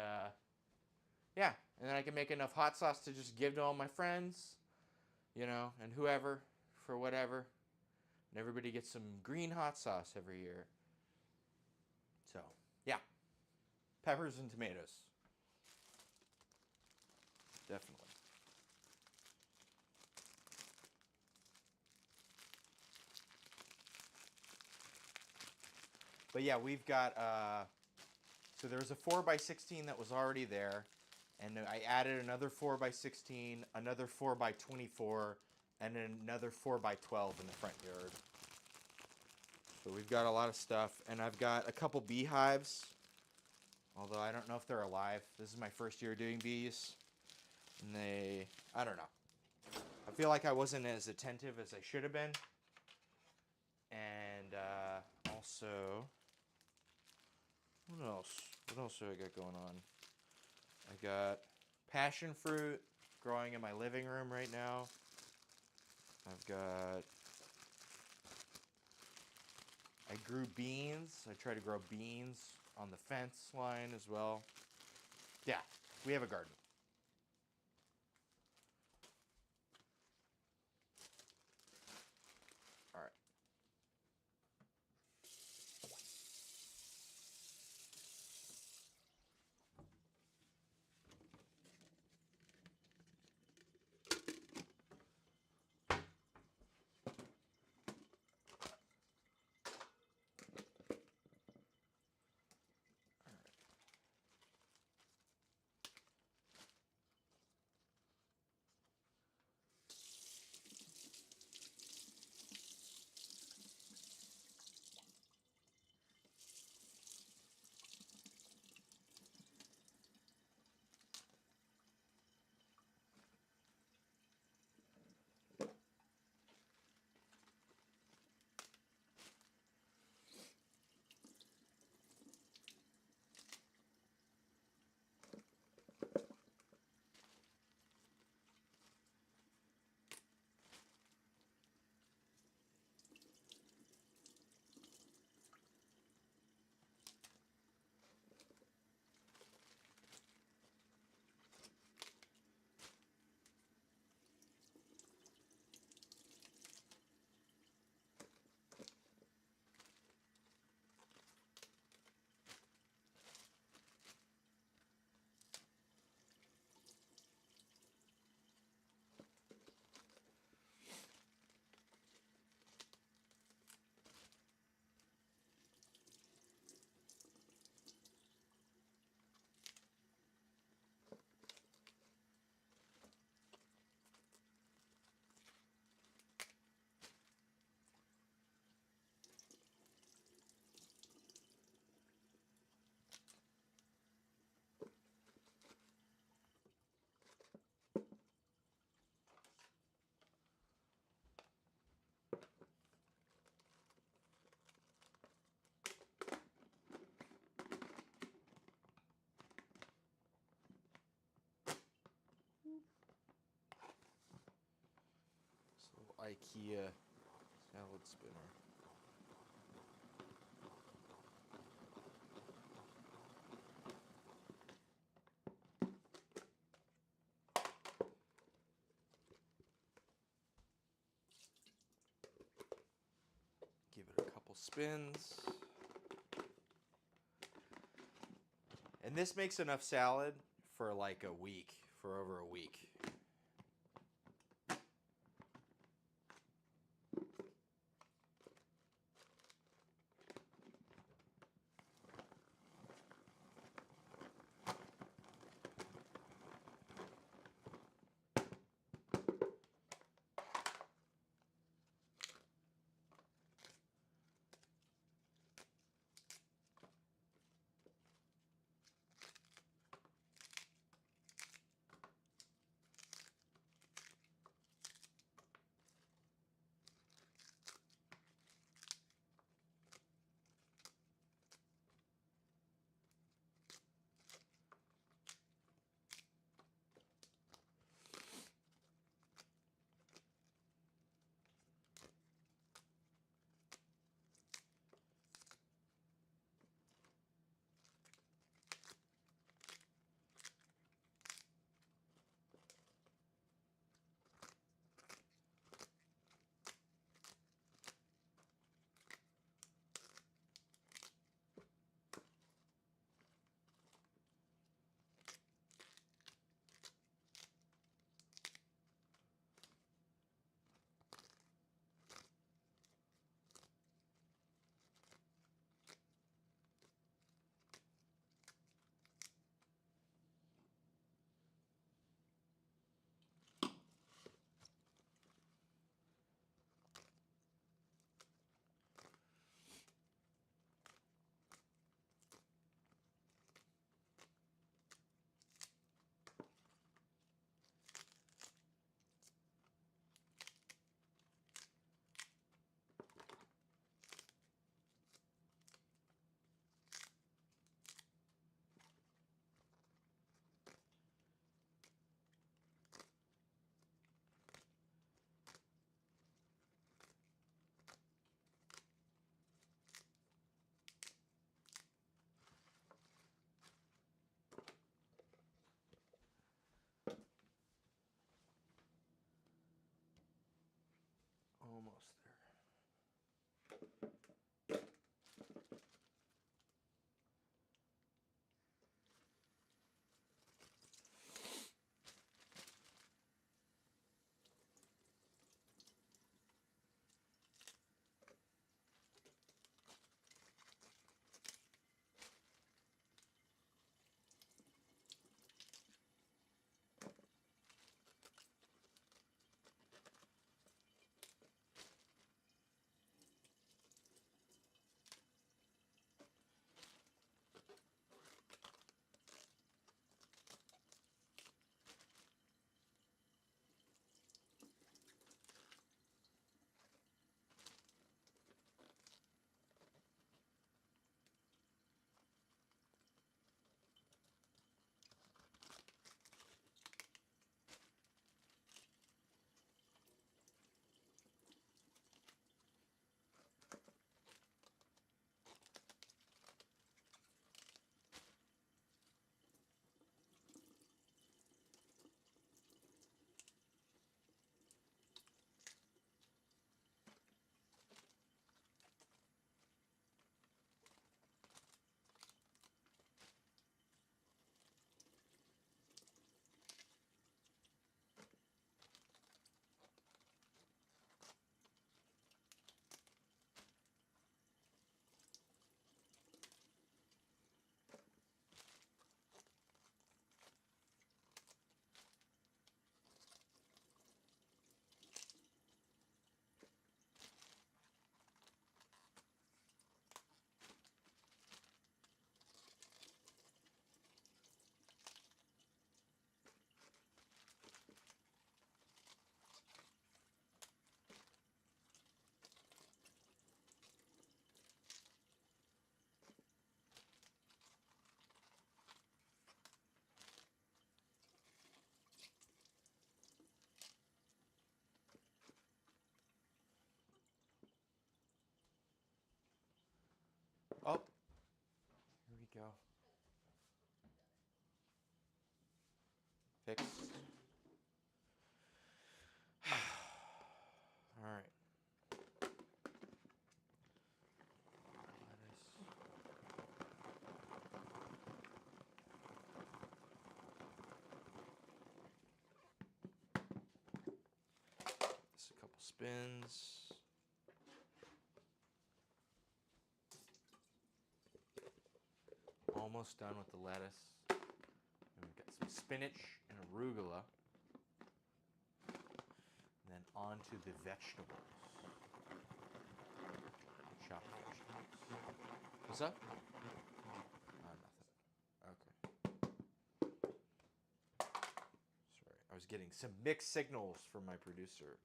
A: and then I can make enough hot sauce to just give to all my friends, you know, and whoever, for whatever, and everybody gets some green hot sauce every year. So, yeah, peppers and tomatoes, definitely. But yeah, we've got, so there was a 4x16 that was already there, and I added another 4x16, another 4x24, and another 4x12 in the front yard. So we've got a lot of stuff, and I've got a couple beehives, although I don't know if they're alive. This is my first year doing bees, and I don't know. I feel like I wasn't as attentive as I should have been, and also... What else do I got going on? I got passion fruit growing in my living room right now. I grew beans. I try to grow beans on the fence line as well. Yeah, we have a garden. All right. IKEA salad spinner. Give it a couple spins. And this makes enough salad for like a week, for over a week. spins. Almost done with the lettuce. And we've got some spinach and arugula. And then on to the vegetables. Chopped vegetables. What's up? Nothing. Okay. Sorry, I was getting some mixed signals from my producer.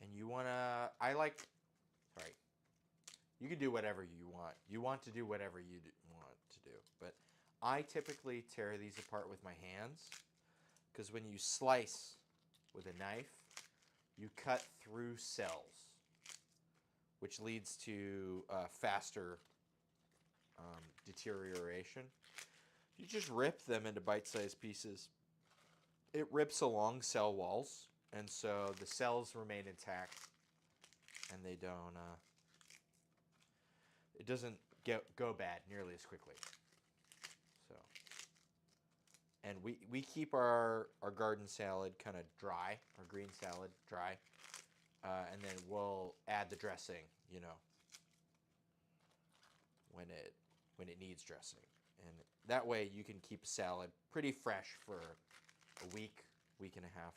A: And you wanna, sorry, you can do whatever you want. You want to do whatever you want to do. But I typically tear these apart with my hands because when you slice with a knife, you cut through cells, which leads to faster deterioration. If you just rip them into bite-sized pieces, it rips along cell walls, and so the cells remain intact, and they don't. It doesn't go bad nearly as quickly. So, and we keep our garden salad kind of dry, our green salad dry, and then we'll add the dressing, when it needs dressing, and that way you can keep a salad pretty fresh for a week and a half.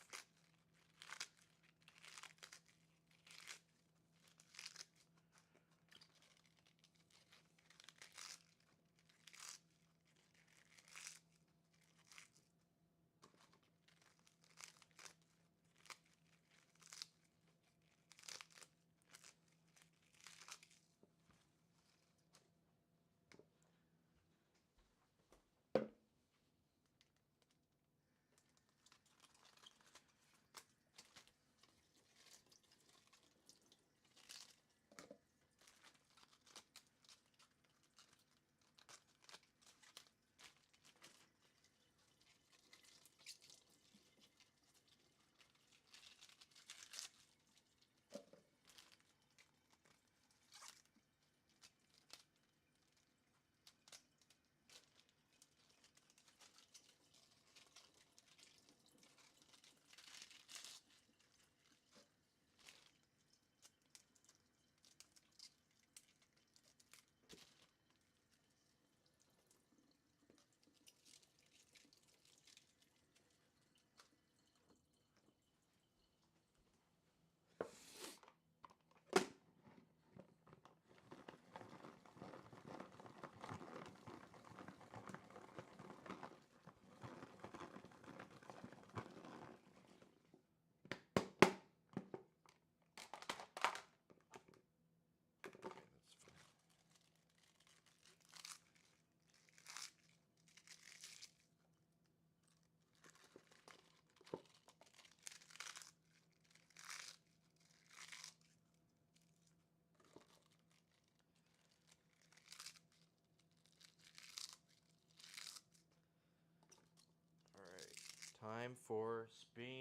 A: Time for spinach.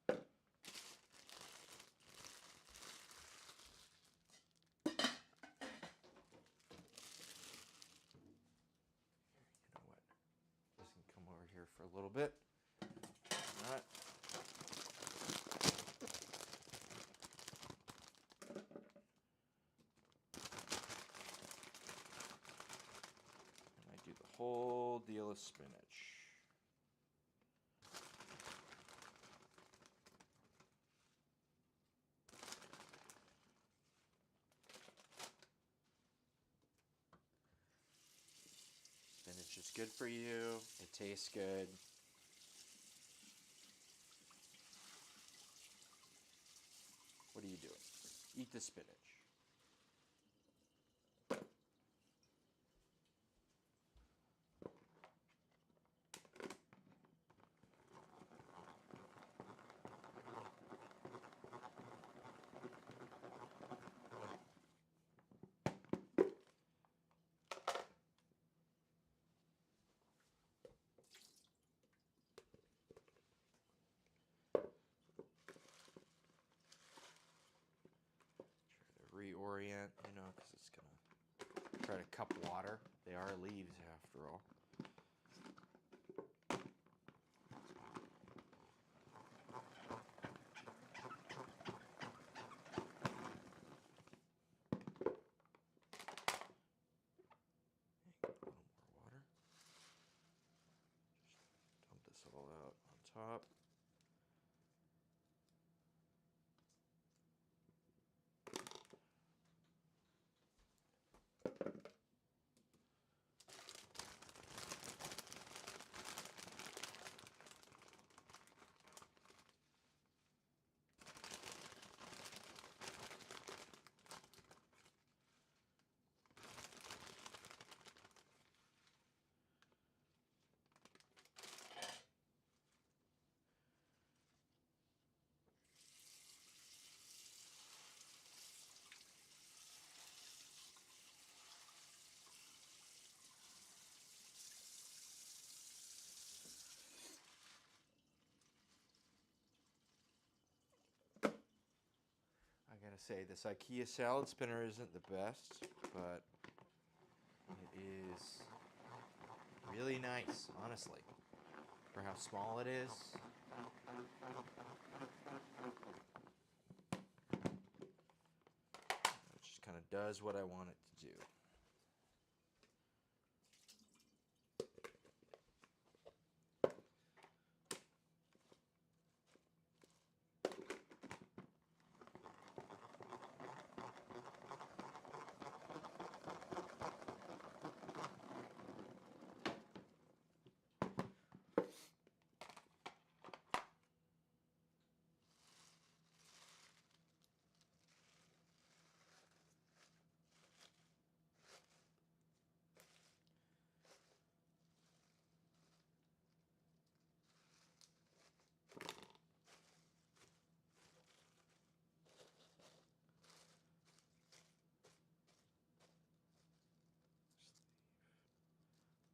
A: You know what? This can come over here for a little bit. Not. And I do the whole deal of spinach. Spinach is good for you. It tastes good. What are you doing? Eat the spinach. Reorient, because it's gonna try to cup water. They are leaves after all. A little more water. Just dump this all out on top. I gotta say, this IKEA salad spinner isn't the best, but it is really nice, honestly, for how small it is. It just kind of does what I want it to do.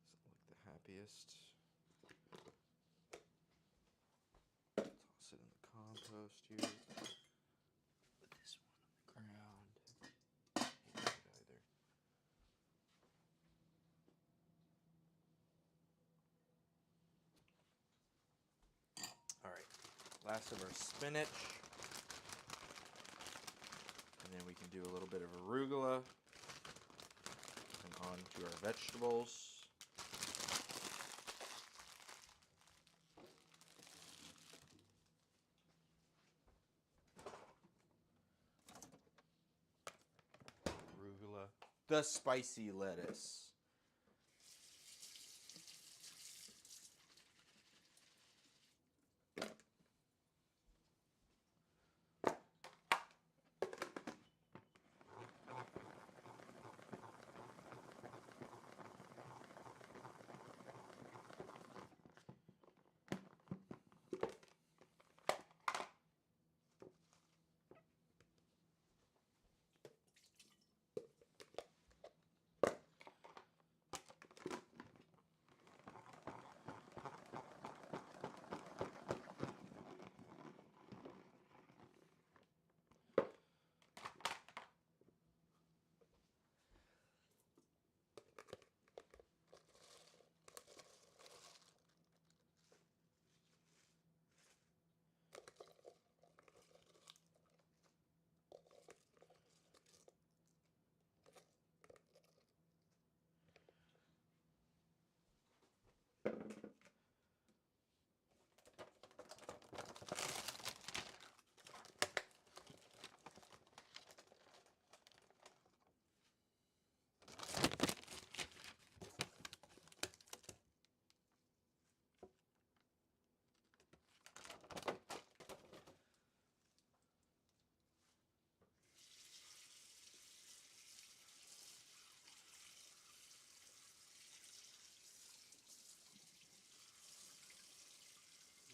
A: Doesn't look the happiest. Toss it in the compost here. Put this one on the ground. Hate it either. All right, last of our spinach. And then we can do a little bit of arugula. And on to our vegetables. Arugula. The spicy lettuce.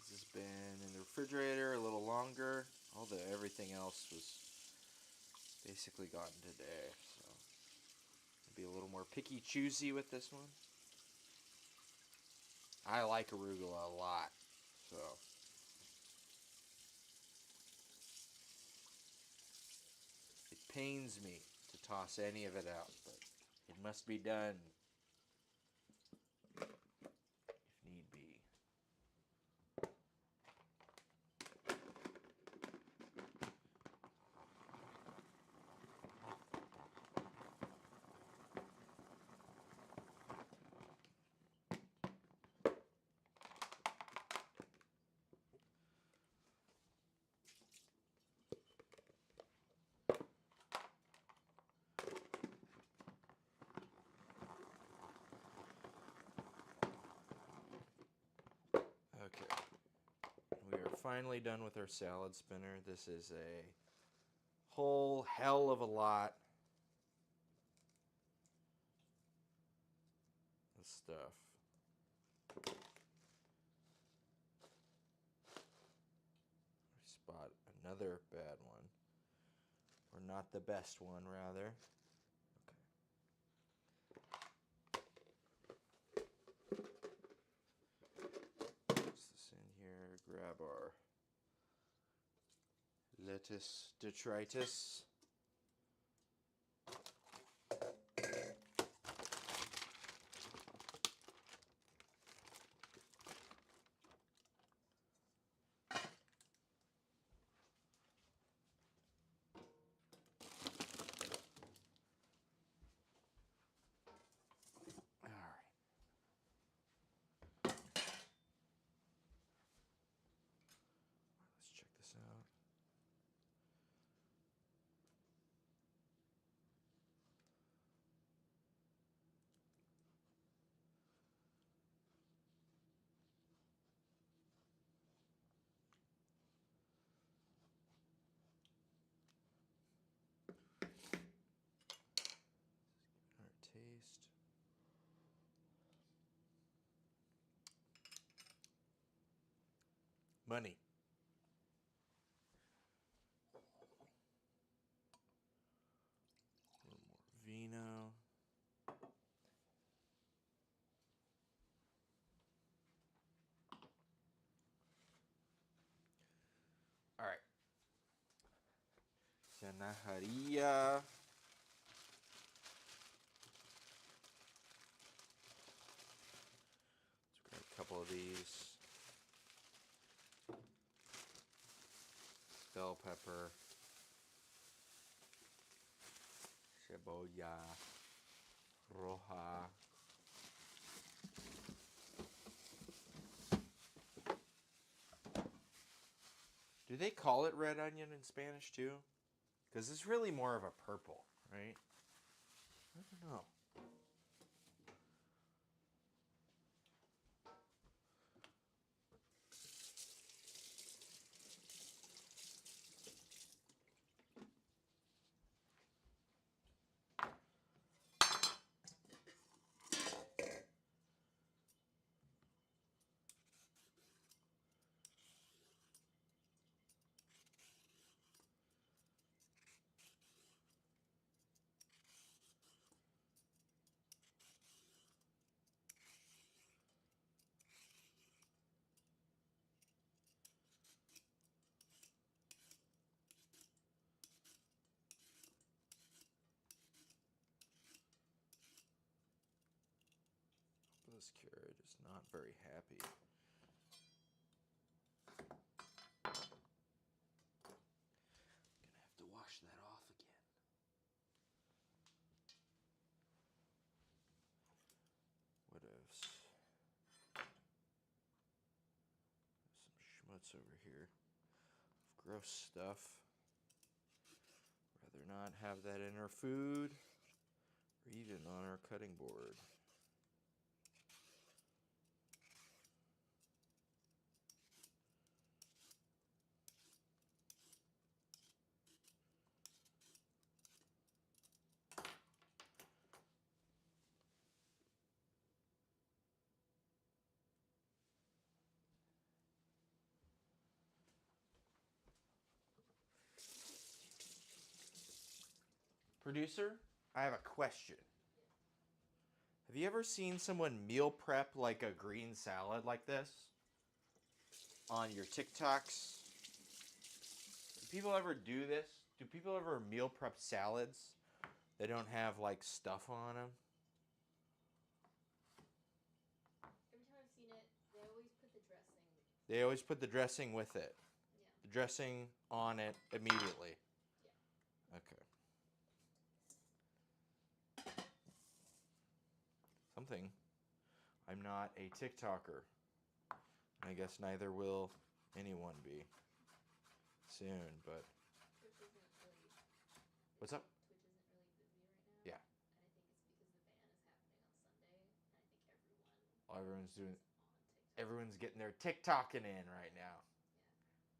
A: This has been in the refrigerator a little longer. Everything else was basically gotten today, so I'll be a little more picky choosy with this one. I like arugula a lot, so it pains me to toss any of it out, but It must be done. If need be. Okay. We are finally done with our salad spinner. This is a whole hell of a lot of stuff. We spot another bad one. Or not the best one, rather. Put this in here. Grab our lettuce detritus. Let's check this out. Our taste. Money. A little more vino. All right. Zanahoria. Let's grab a couple of these. Bell pepper. Cebolla. Roja. Do they call it red onion in Spanish too? Because it's really more of a purple, right? I don't know. This carrot is not very happy. Gonna have to wash that off again. What else? Some schmutz over here. Gross stuff. Rather not have that in our food or even on our cutting board. Producer, I have a question. Have you ever seen someone meal prep like a green salad like this on your TikToks? Do people ever do this? Do people ever meal prep salads They don't have like stuff on them.
B: Every time I've seen it, they always put the dressing.
A: They always put the dressing with it.
B: Yeah.
A: The dressing on it immediately.
B: Yeah.
A: Okay. Something. I'm not a TikToker. I guess neither will anyone be soon, but
B: Twitch isn't really.
A: what's up?
B: Twitch isn't really busy right now.
A: Yeah.
B: And I think it's because the ban is happening on Sunday, and I think
A: Everyone's doing
B: is on TikTok.
A: everyone's getting their TikToking in right now.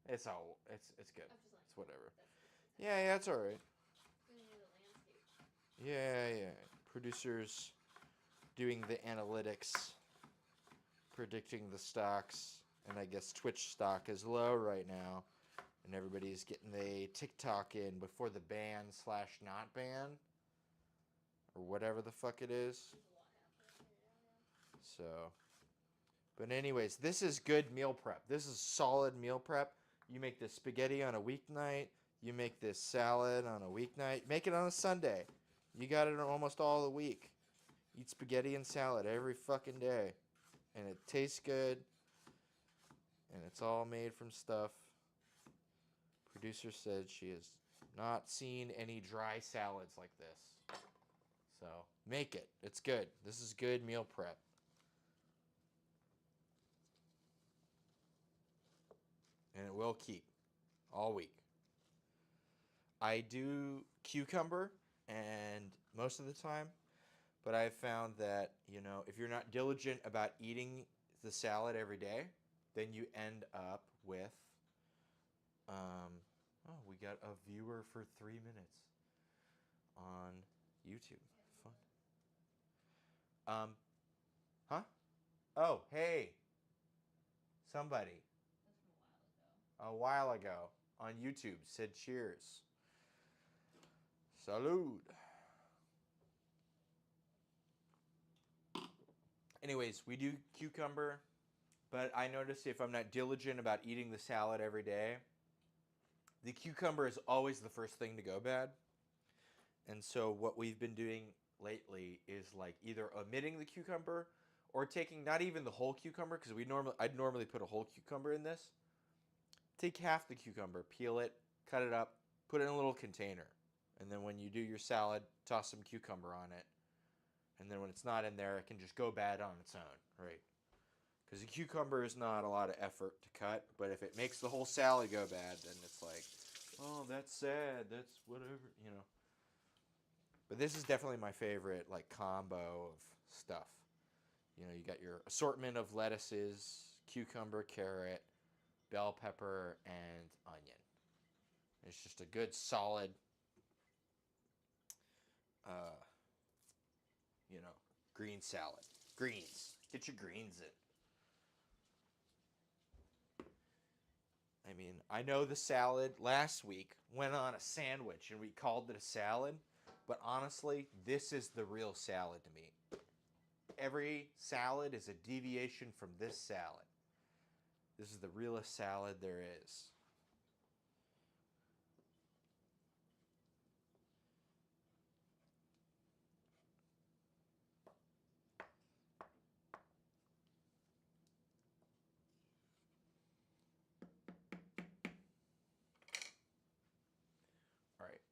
B: Yeah.
A: It's all it's good.
B: I'm just like,
A: It's whatever.
B: that's the TikTok.
A: Yeah, it's all right.
B: Doing the landscape.
A: Yeah. Producers doing the analytics, predicting the stocks, and I guess Twitch stock is low right now, and everybody's getting the TikTok in before the ban/not ban, or whatever the fuck it is.
B: There's a lot happening right now, yeah.
A: So, but anyways, this is good meal prep. This is solid meal prep. You make this spaghetti on a weeknight. You make this salad on a weeknight. Make it on a Sunday. You got it almost all the week. Eat spaghetti and salad every fucking day. And it tastes good. And it's all made from stuff. Producer said she has not seen any dry salads like this. So, make it. It's good. This is good meal prep. And it will keep all week. I do cucumber and most of the time, but I've found that, if you're not diligent about eating the salad every day, then you end up with we got a viewer for 3 minutes on YouTube. Fun. Huh? Oh, hey. Somebody
B: That's from
A: a while ago on YouTube said cheers. Salud. Anyways, we do cucumber, but I notice if I'm not diligent about eating the salad every day, the cucumber is always the first thing to go bad. And so what we've been doing lately is like either omitting the cucumber or taking not even the whole cucumber, because I'd normally put a whole cucumber in this. Take half the cucumber, peel it, cut it up, put it in a little container. And then when you do your salad, toss some cucumber on it. And then when it's not in there, it can just go bad on its own, right? Because the cucumber is not a lot of effort to cut, but if it makes the whole salad go bad, then it's like, oh, that's sad, that's whatever. But this is definitely my favorite, like, combo of stuff. You got your assortment of lettuces, cucumber, carrot, bell pepper, and onion. It's just a good, solid, green salad. Greens. Get your greens in. I mean, I know the salad last week went on a sandwich and we called it a salad, but honestly, this is the real salad to me. Every salad is a deviation from this salad. This is the realest salad there is.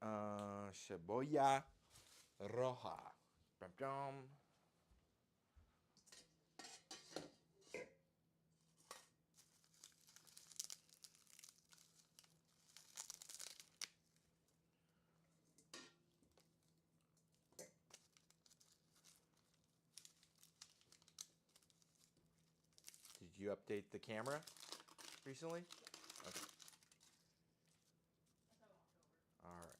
A: All right, cebolla roja. Bum-bum. Did you update the camera recently? Okay.
B: That's how I walked over.
A: All right.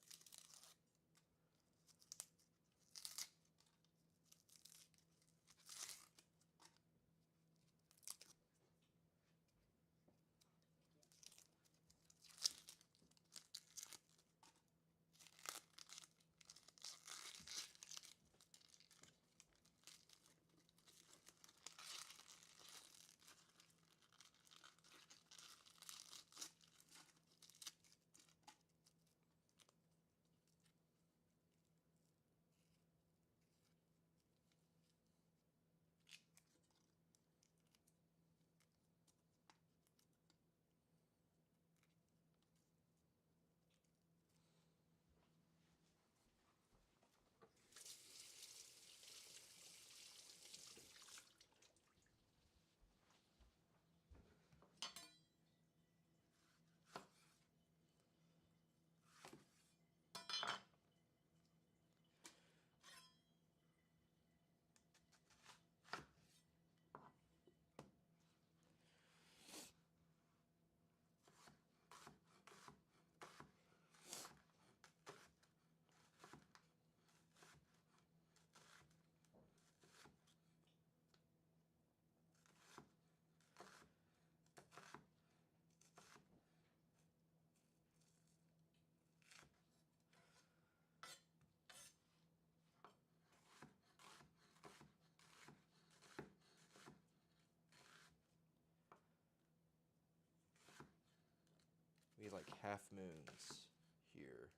A: like half moons here.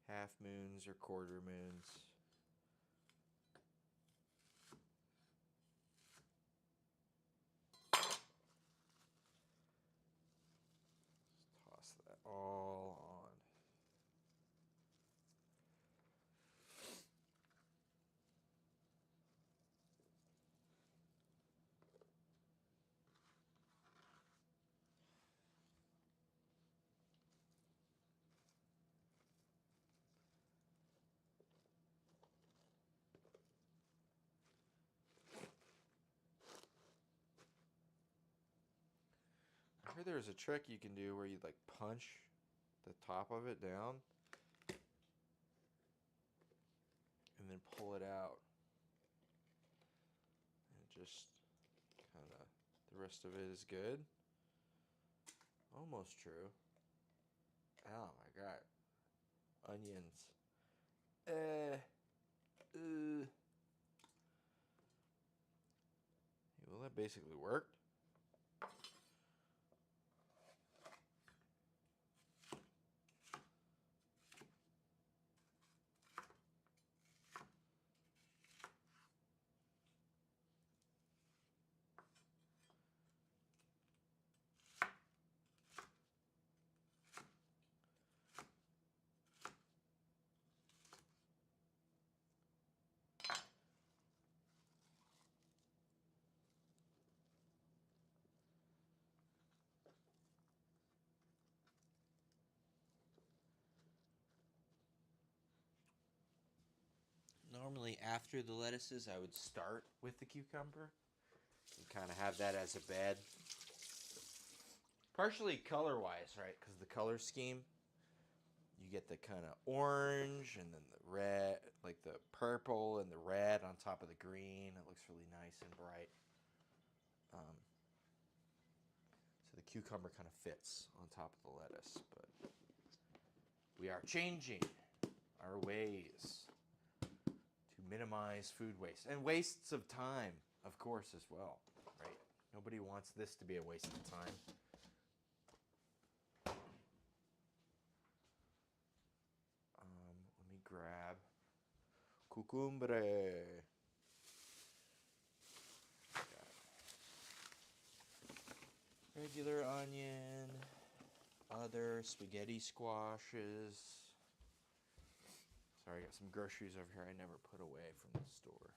A: Half moons or quarter moons. Toss that all on. I heard there's a trick you can do where you like punch the top of it down and then pull it out. And just kind of, the rest of it is good. Almost true. Oh my god. Onions. Well, that basically worked. Normally after the lettuces, I would start with the cucumber and kind of have that as a bed. Partially color-wise, right? Because the color scheme, you get the kind of orange and then the red, like the purple and the red on top of the green. It looks really nice and bright. So the cucumber kind of fits on top of the lettuce, but we are changing our ways to minimize food waste and wastes of time, of course, as well, right? Nobody wants this to be a waste of time. Let me grab cucumber. Regular onion, other spaghetti squashes. Sorry, I got some groceries over here I never put away from the store.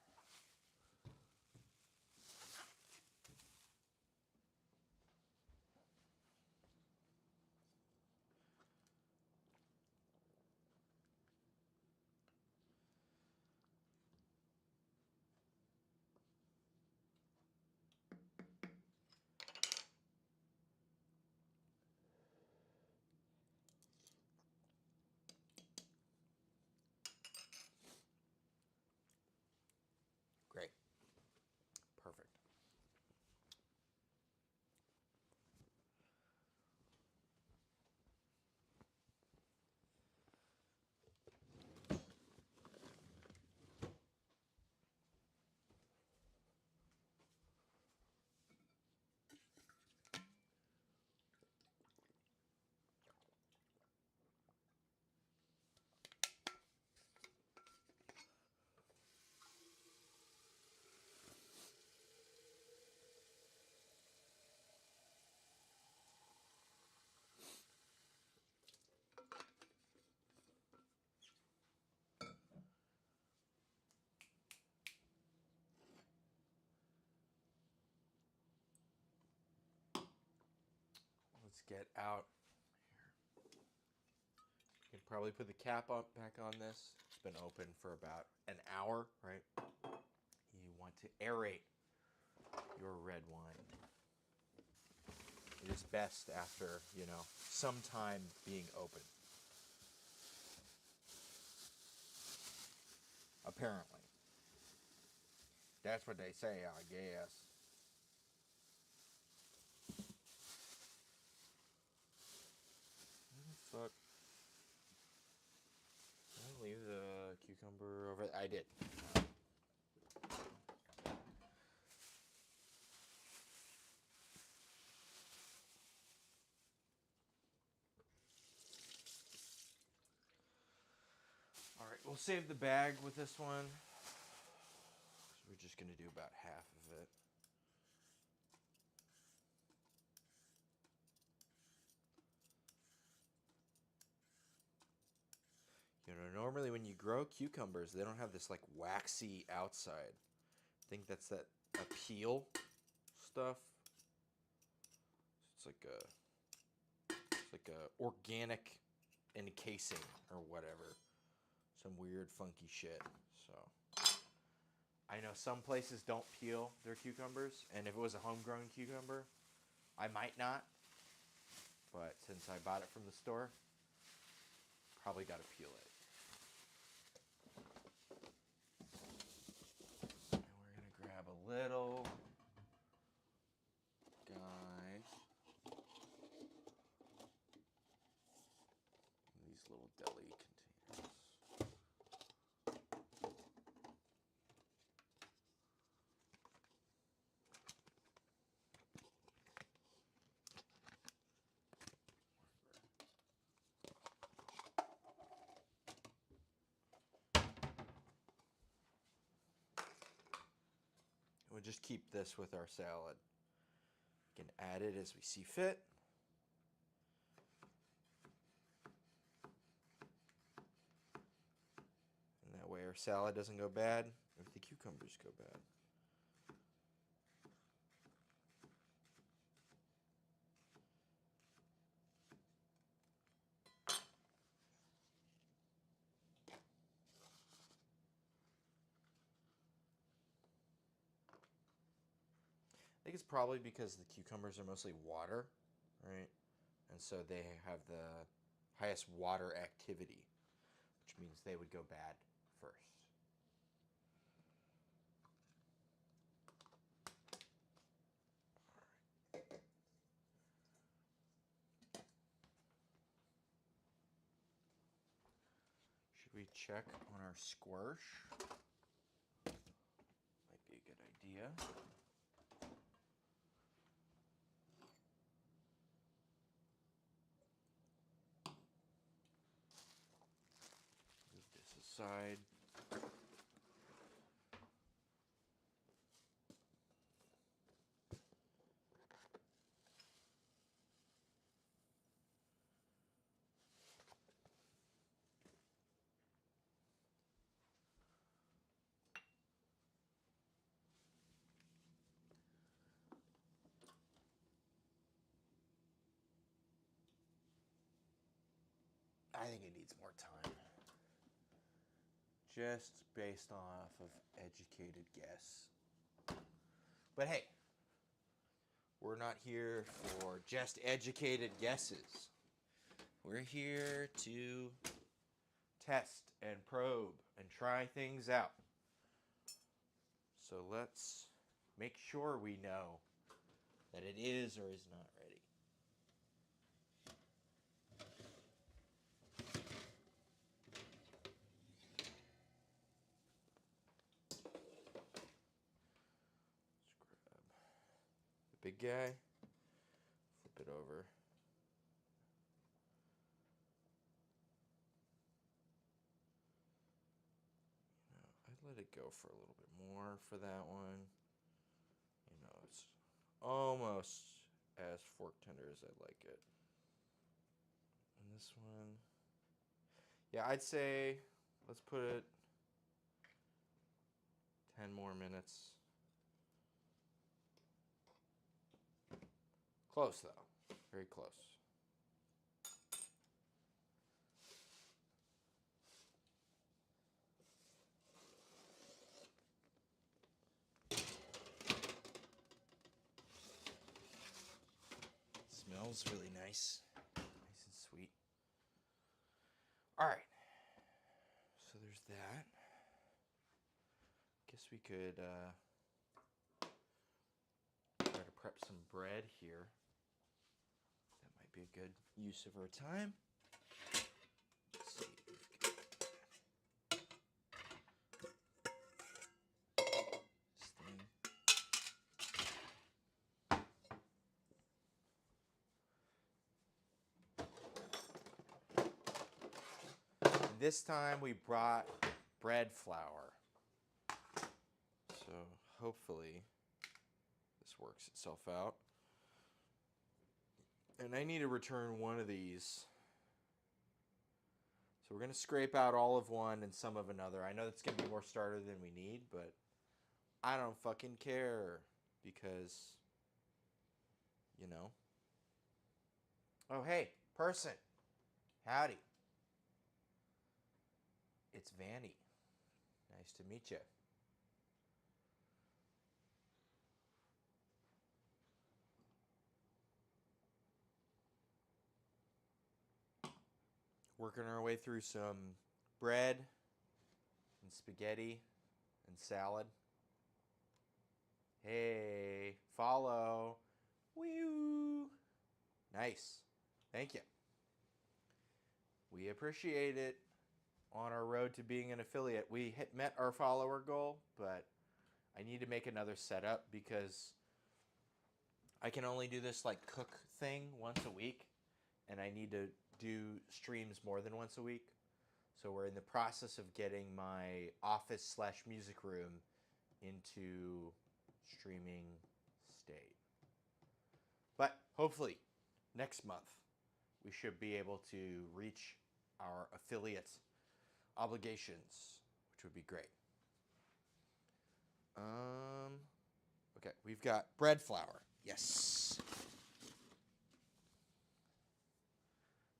A: Great. Perfect. Let's get out here. You can probably put the cap back on this. It's been open for about an hour, right? You want to aerate your red wine. It is best after, some time being open. Apparently. That's what they say, I guess. Fuck. Did I leave the cucumber over? I did. we'll save the bag with this one. We're just going to do about half of it. You know, normally when you grow cucumbers, they don't have this like waxy outside. I think that's that peel stuff. It's like a organic encasing or whatever. Some weird funky shit. So I know some places don't peel their cucumbers, and if it was a homegrown cucumber, I might not. But since I bought it from the store, probably got to peel it. And we're going to grab a little guy. These little deli containers. We'll just keep this with our salad. We can add it as we see fit. And that way our salad doesn't go bad if the cucumbers go bad. I think it's probably because the cucumbers are mostly water, right? And so they have the highest water activity, which means they would go bad first. Should we check on our squash? Might be a good idea. Move this aside. I think it needs more time. Just based off of educated guess. But hey, we're not here for just educated guesses. We're here to test and probe and try things out. So let's make sure we know that it is or is not ready. Big guy, flip it over. I'd let it go for a little bit more for that one. You know, it's almost as fork tender as I like it. And this one, yeah, I'd say let's put it 10 more minutes. Close though, very close. Smells really nice. Nice and sweet. All right. So there's that. Guess we could try to prep some bread here. That might be a good use of our time. Let's see. This thing. this time we brought bread flour. So hopefully this works itself out. And I need to return one of these. So we're going to scrape out all of one and some of another. I know that's going to be more starter than we need, but I don't fucking care because, you know. Oh, hey, person. Howdy. It's Vanny. Nice to meet you. Working our way through some bread and spaghetti and salad. Hey, follow. Woo. Nice. Thank you. We appreciate it. On our road to being an affiliate, we met our follower goal, but I need to make another setup because I can only do this like cook thing once a week, and I need to do streams more than once a week. So we're in the process of getting my office/music room into streaming state. But hopefully next month we should be able to reach our affiliate obligations, which would be great. Okay, we've got bread flour. Yes.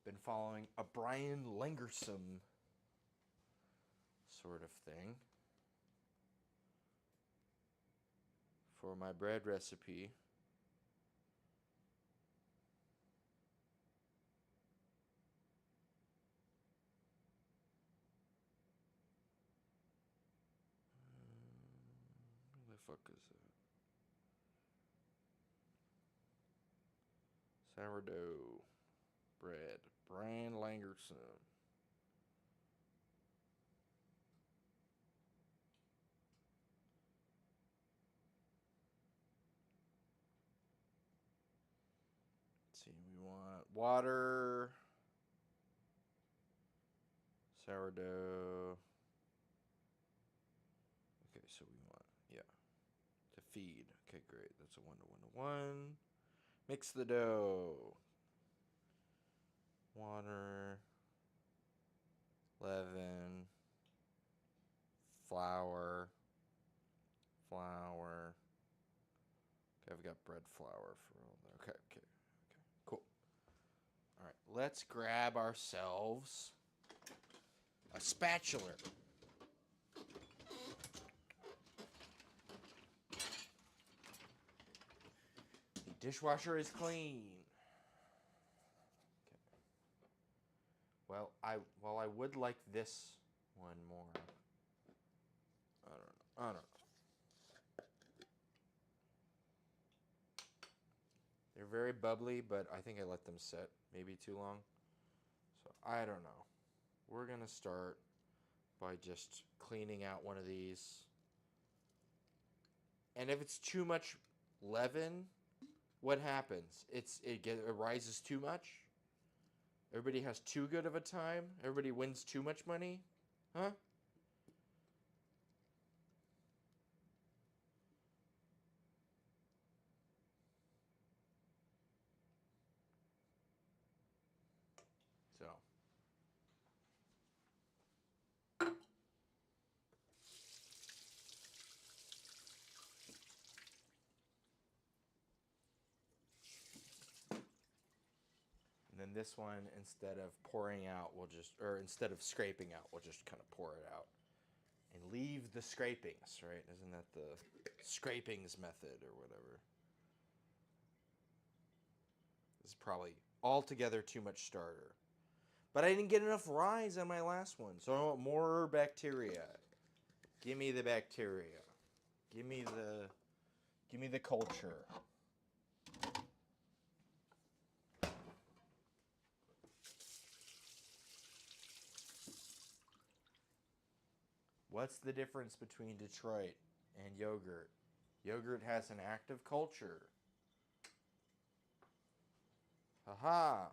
A: Been following a Brian Langersome sort of thing for my bread recipe. Where the fuck is that? Sourdough bread. Brian Langersome. Let's see, we want water, sourdough. Okay, so we want, yeah, to feed. Okay, great. That's a 1:1:1. Mix the dough. Water, leaven, flour. Okay, I've got bread flour for all that. Okay, cool. All right, let's grab ourselves a spatula. The dishwasher is clean. Okay. Well, I would like this one more. I don't know. They're very bubbly, but I think I let them sit maybe too long. So I don't know. We're going to start by just cleaning out one of these. And if it's too much leaven, what happens? It rises too much? Everybody has too good of a time? Everybody wins too much money? Huh? So. And then this one, instead of pouring out, instead of scraping out, we'll just kind of pour it out. And leave the scrapings, right? Isn't that the scrapings method or whatever? This is probably altogether too much starter. But I didn't get enough rise on my last one, so I want more bacteria. Give me the bacteria. Give me the culture. What's the difference between Detroit and yogurt? Yogurt has an active culture. Haha.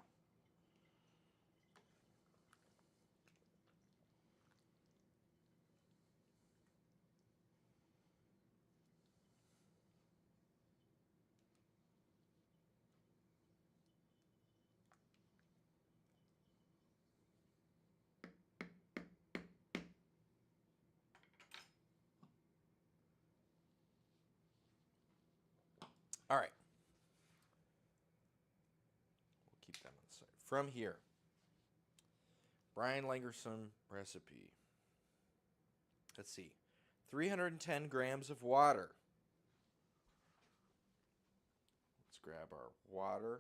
A: All right. We'll keep that on the side. From here, Brian Langerson recipe. Let's see. 310 grams of water. Let's grab our water.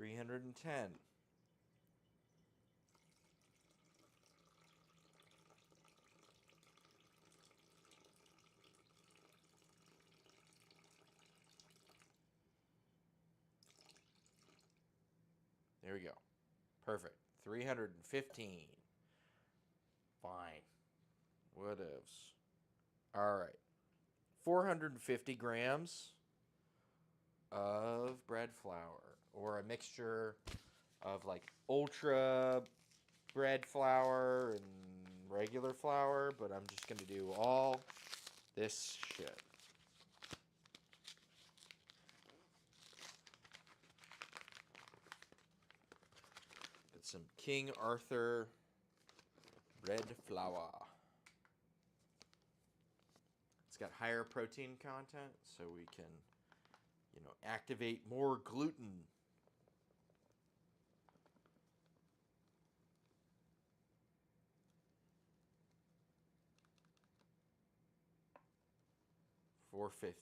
A: $310. There we go. Perfect. 315. Fine. Whatevs. All right. 450 grams of bread flour, or a mixture of like ultra bread flour and regular flour, but I'm just going to do all this shit. Get some King Arthur bread flour. It's got higher protein content, so we can, activate more gluten. $4.50. There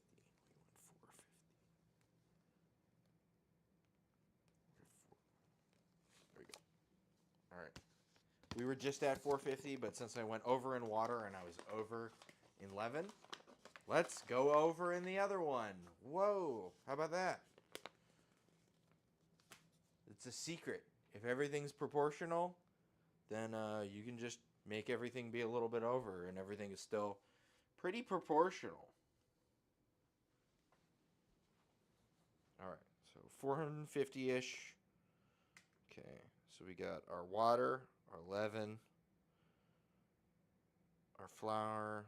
A: we go. All right. We were just at $4.50, but since I went over in water and I was over in leaven, let's go over in the other one. Whoa, how about that? It's a secret. If everything's proportional, then you can just make everything be a little bit over, and everything is still pretty proportional. All right, so 450-ish. Okay, so we got our water, our leaven, our flour.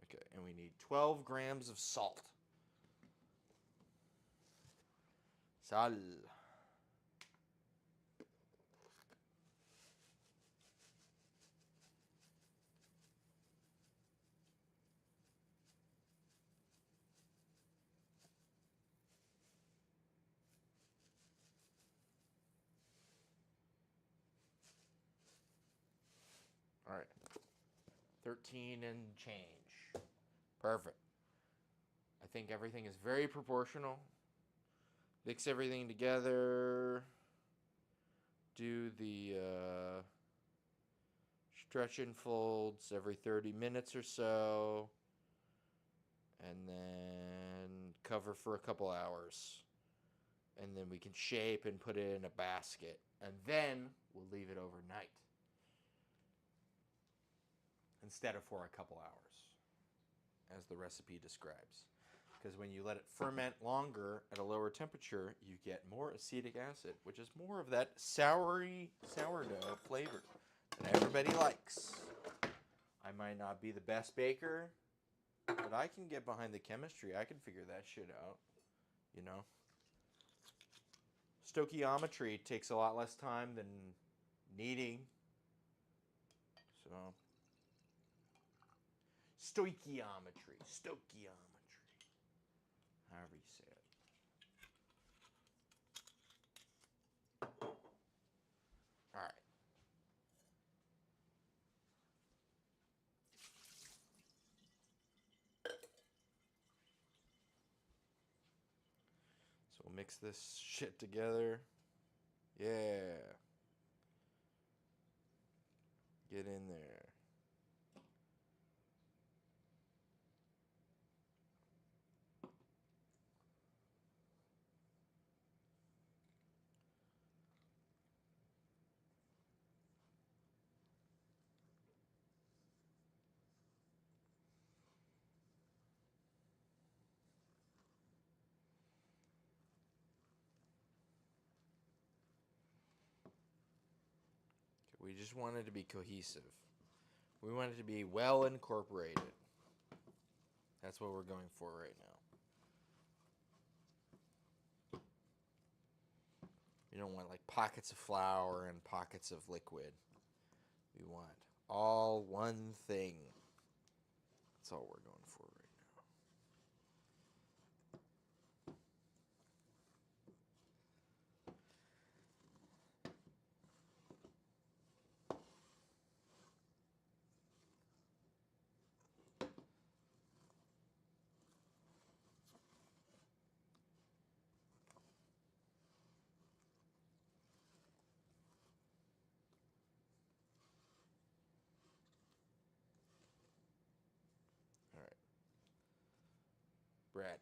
A: Okay, and we need 12 grams of salt. Sal. All right. 13 and change. Perfect. I think everything is very proportional. Mix everything together. Do the stretch and folds every 30 minutes or so. And then cover for a couple hours. And then we can shape and put it in a basket. And then we'll leave it overnight instead of for a couple hours, as the recipe describes. Because when you let it ferment longer at a lower temperature, you get more acetic acid, which is more of that soury sourdough flavor that everybody likes. I might not be the best baker, but I can get behind the chemistry. I can figure that shit out, Stoichiometry takes a lot less time than kneading. So, stoichiometry, however you say it. All right. So we'll mix this shit together. Yeah. Get in there. We just want it to be cohesive. We want it to be well incorporated. That's what we're going for right now. We don't want like pockets of flour and pockets of liquid. We want all one thing. That's all we're going for right now. All right. Bread.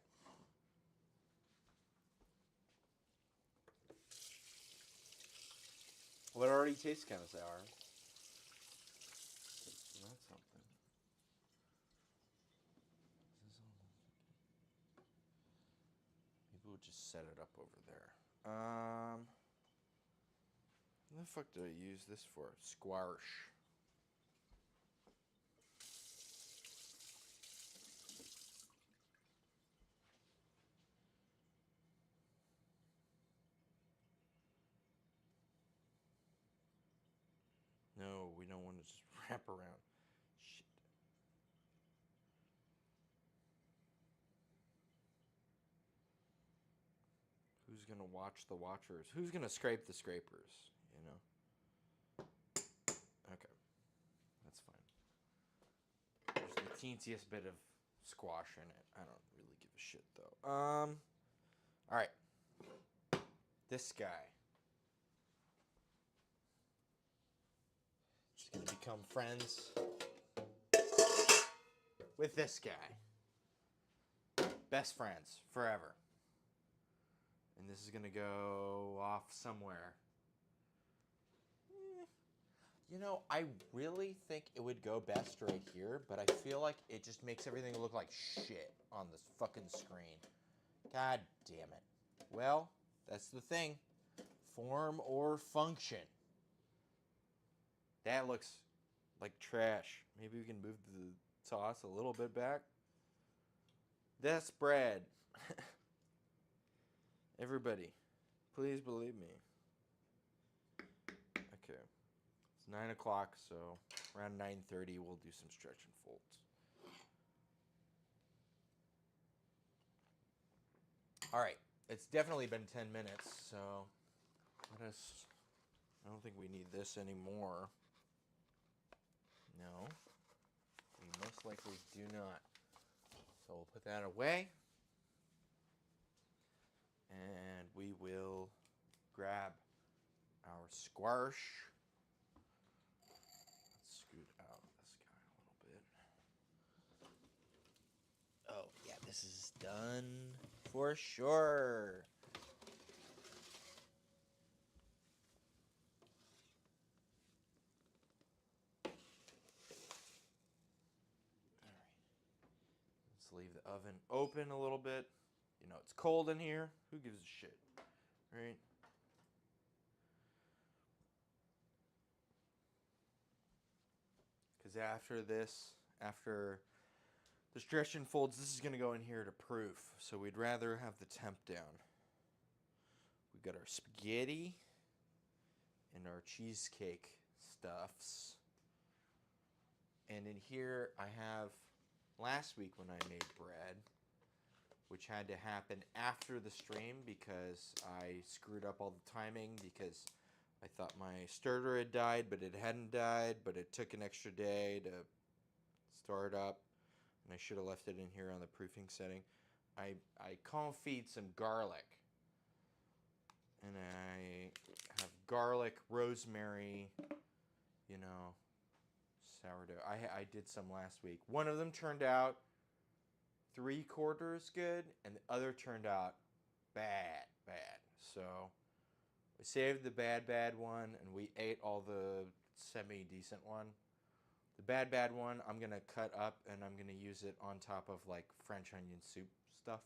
A: Well, it already tastes kind of sour. So that's something. Maybe we'll just set it up over there. What the fuck did I use this for? Squash. No, we don't want to just wrap around. Shit. Who's gonna watch the watchers? Who's gonna scrape the scrapers? You know? Okay. That's fine. There's the teensiest bit of squash in it. I don't really give a shit though. Alright. This guy. Just gonna become friends with this guy. Best friends forever. And this is gonna go off somewhere. You know, I really think it would go best right here, but I feel like it just makes everything look like shit on this fucking screen. God damn it. Well, that's the thing. Form or function. That looks like trash. Maybe we can move the sauce a little bit back. That's bread. Everybody, please believe me. Okay. It's 9 o'clock, so around 9:30 we'll do some stretch and folds. All right. It's definitely been 10 minutes, so let us... I don't think we need this anymore. No. We most likely do not. So we'll put that away. And we will grab our squash. Let's scoot out this guy a little bit. Oh, yeah, this is done for sure. Let's leave the oven open a little bit. You know, it's cold in here. Who gives a shit, right? Because after this, after the stretch and folds, this is going to go in here to proof. So we'd rather have the temp down. We've got our spaghetti and our cheesecake stuffs. And in here I have last week when I made bread, which had to happen after the stream because I screwed up all the timing because I thought my starter had died, but it hadn't died, but it took an extra day to start up, and I should have left it in here on the proofing setting. I confit some garlic, and I have garlic, rosemary, you know, sourdough. I did some last week. One of them turned out 3/4 good, and the other turned out bad. So we saved the bad one, and we ate all the semi-decent one. The bad one, I'm going to cut up, and I'm going to use it on top of, like, French onion soup stuff.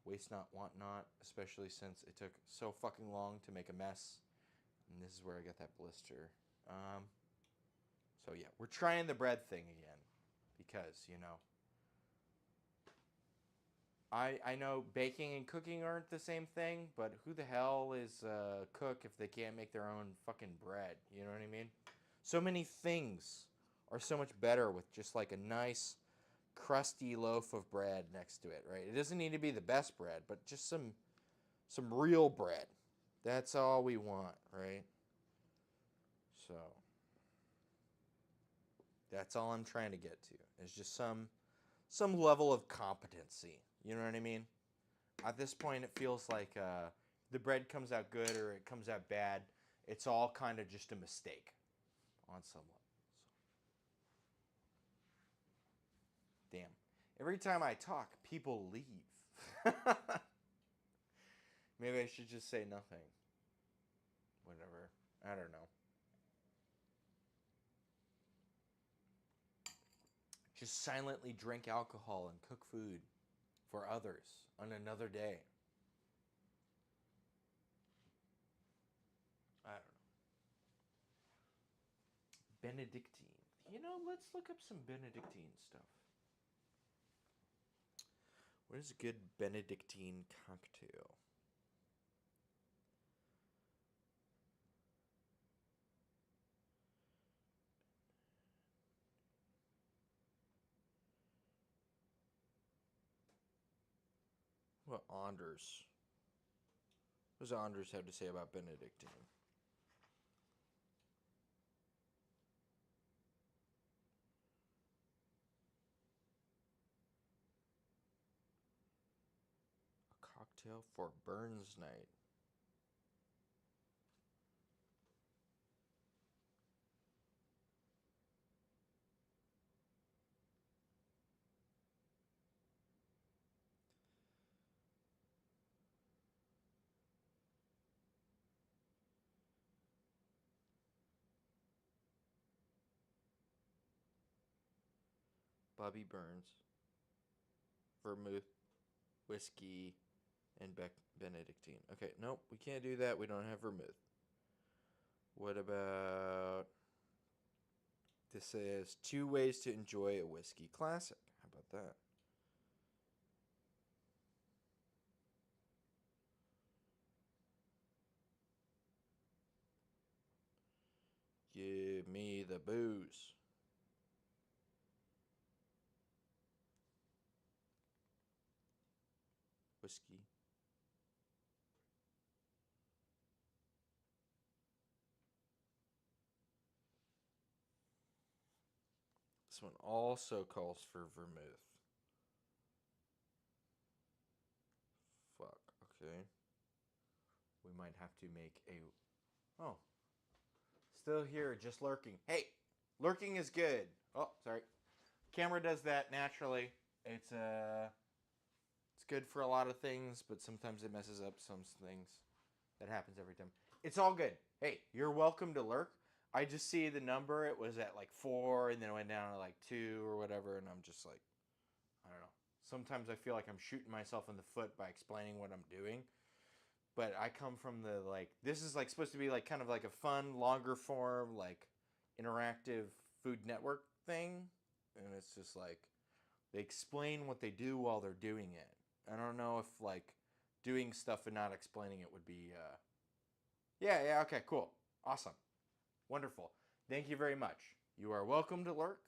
A: Waste not, want not, especially since it took so fucking long to make a mess. And this is where I got that blister. So, yeah, we're trying the bread thing again. Because, you know, I know baking and cooking aren't the same thing, but who the hell is a cook if they can't make their own fucking bread? You know what I mean? So many things are so much better with just like a nice crusty loaf of bread next to it, right? It doesn't need to be the best bread, but just some real bread. That's all we want, right? So that's all I'm trying to get to. Is just some level of competency. You know what I mean? At this point, it feels like the bread comes out good or it comes out bad. It's all kind of just a mistake on some level. So, damn. Every time I talk, people leave. Maybe I should just say nothing. Whatever. I don't know. Just silently drink alcohol and cook food for others on another day. I don't know. Benedictine. You know, let's look up some Benedictine stuff. What is a good Benedictine cocktail? What Anders? What does Anders have to say about Benedictine? A cocktail for Burns night. Bobby Burns. Vermouth, whiskey, and Benedictine. Okay, nope, we can't do that. We don't have vermouth. What about... This says 2 ways to enjoy a whiskey classic. How about that? Give me the booze. Whiskey. This one also calls for vermouth. Fuck, okay. We might have to make a... Oh. Still here, just lurking. Hey, lurking is good. Oh, sorry. Camera does that naturally. It's good for a lot of things, but sometimes it messes up some things. That happens every time. It's all good. Hey, you're welcome to lurk. I just see the number. It was at like 4, and then it went down to like 2 or whatever, and I'm just like, I don't know. Sometimes I feel like I'm shooting myself in the foot by explaining what I'm doing. But I come from the like, this is like supposed to be like kind of like a fun, longer form, like interactive Food Network thing. And it's just like, they explain what they do while they're doing it. I don't know if like doing stuff and not explaining it would be, yeah, okay, cool. Awesome. Wonderful. Thank you very much. You are welcome to lurk,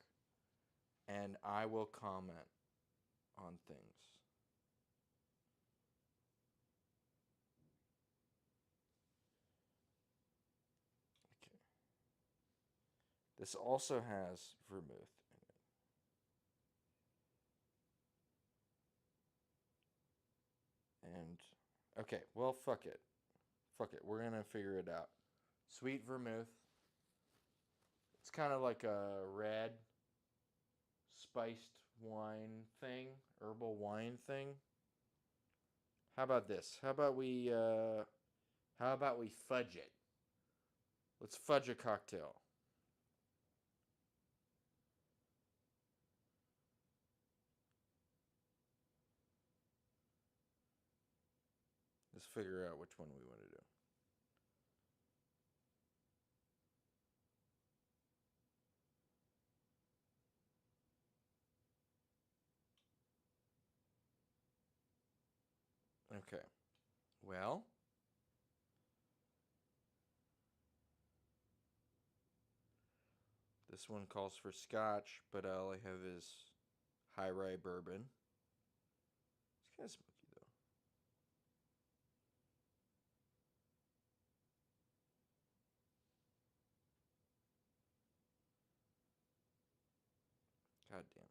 A: and I will comment on things. Okay. This also has vermouth in it. And, okay, well, fuck it. Fuck it. We're going to figure it out. Sweet vermouth. It's kind of like a red spiced wine thing, herbal wine thing. How about this? How about we fudge it? Let's fudge a cocktail. Let's figure out which one we want to do. Well, this one calls for scotch, but all I have is high rye bourbon. It's kind of smoky though. God damn.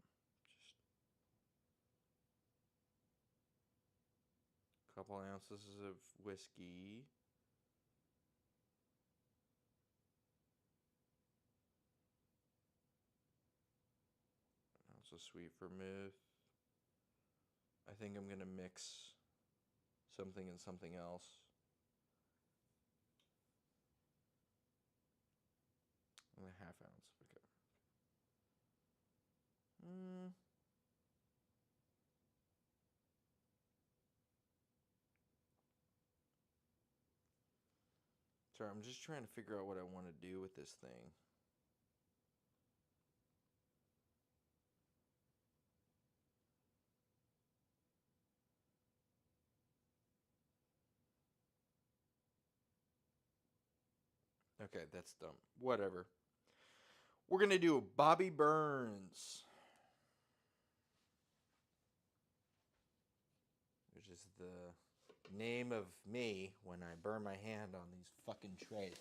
A: Just a couple ounces of whiskey. An ounce of sweet vermouth. I think I'm gonna mix something and something else. And a half ounce. Okay. Sorry, I'm just trying to figure out what I want to do with this thing. Okay, that's dumb. Whatever. We're going to do Bobby Burns, which is the name of me when I burn my hand on these fucking trays.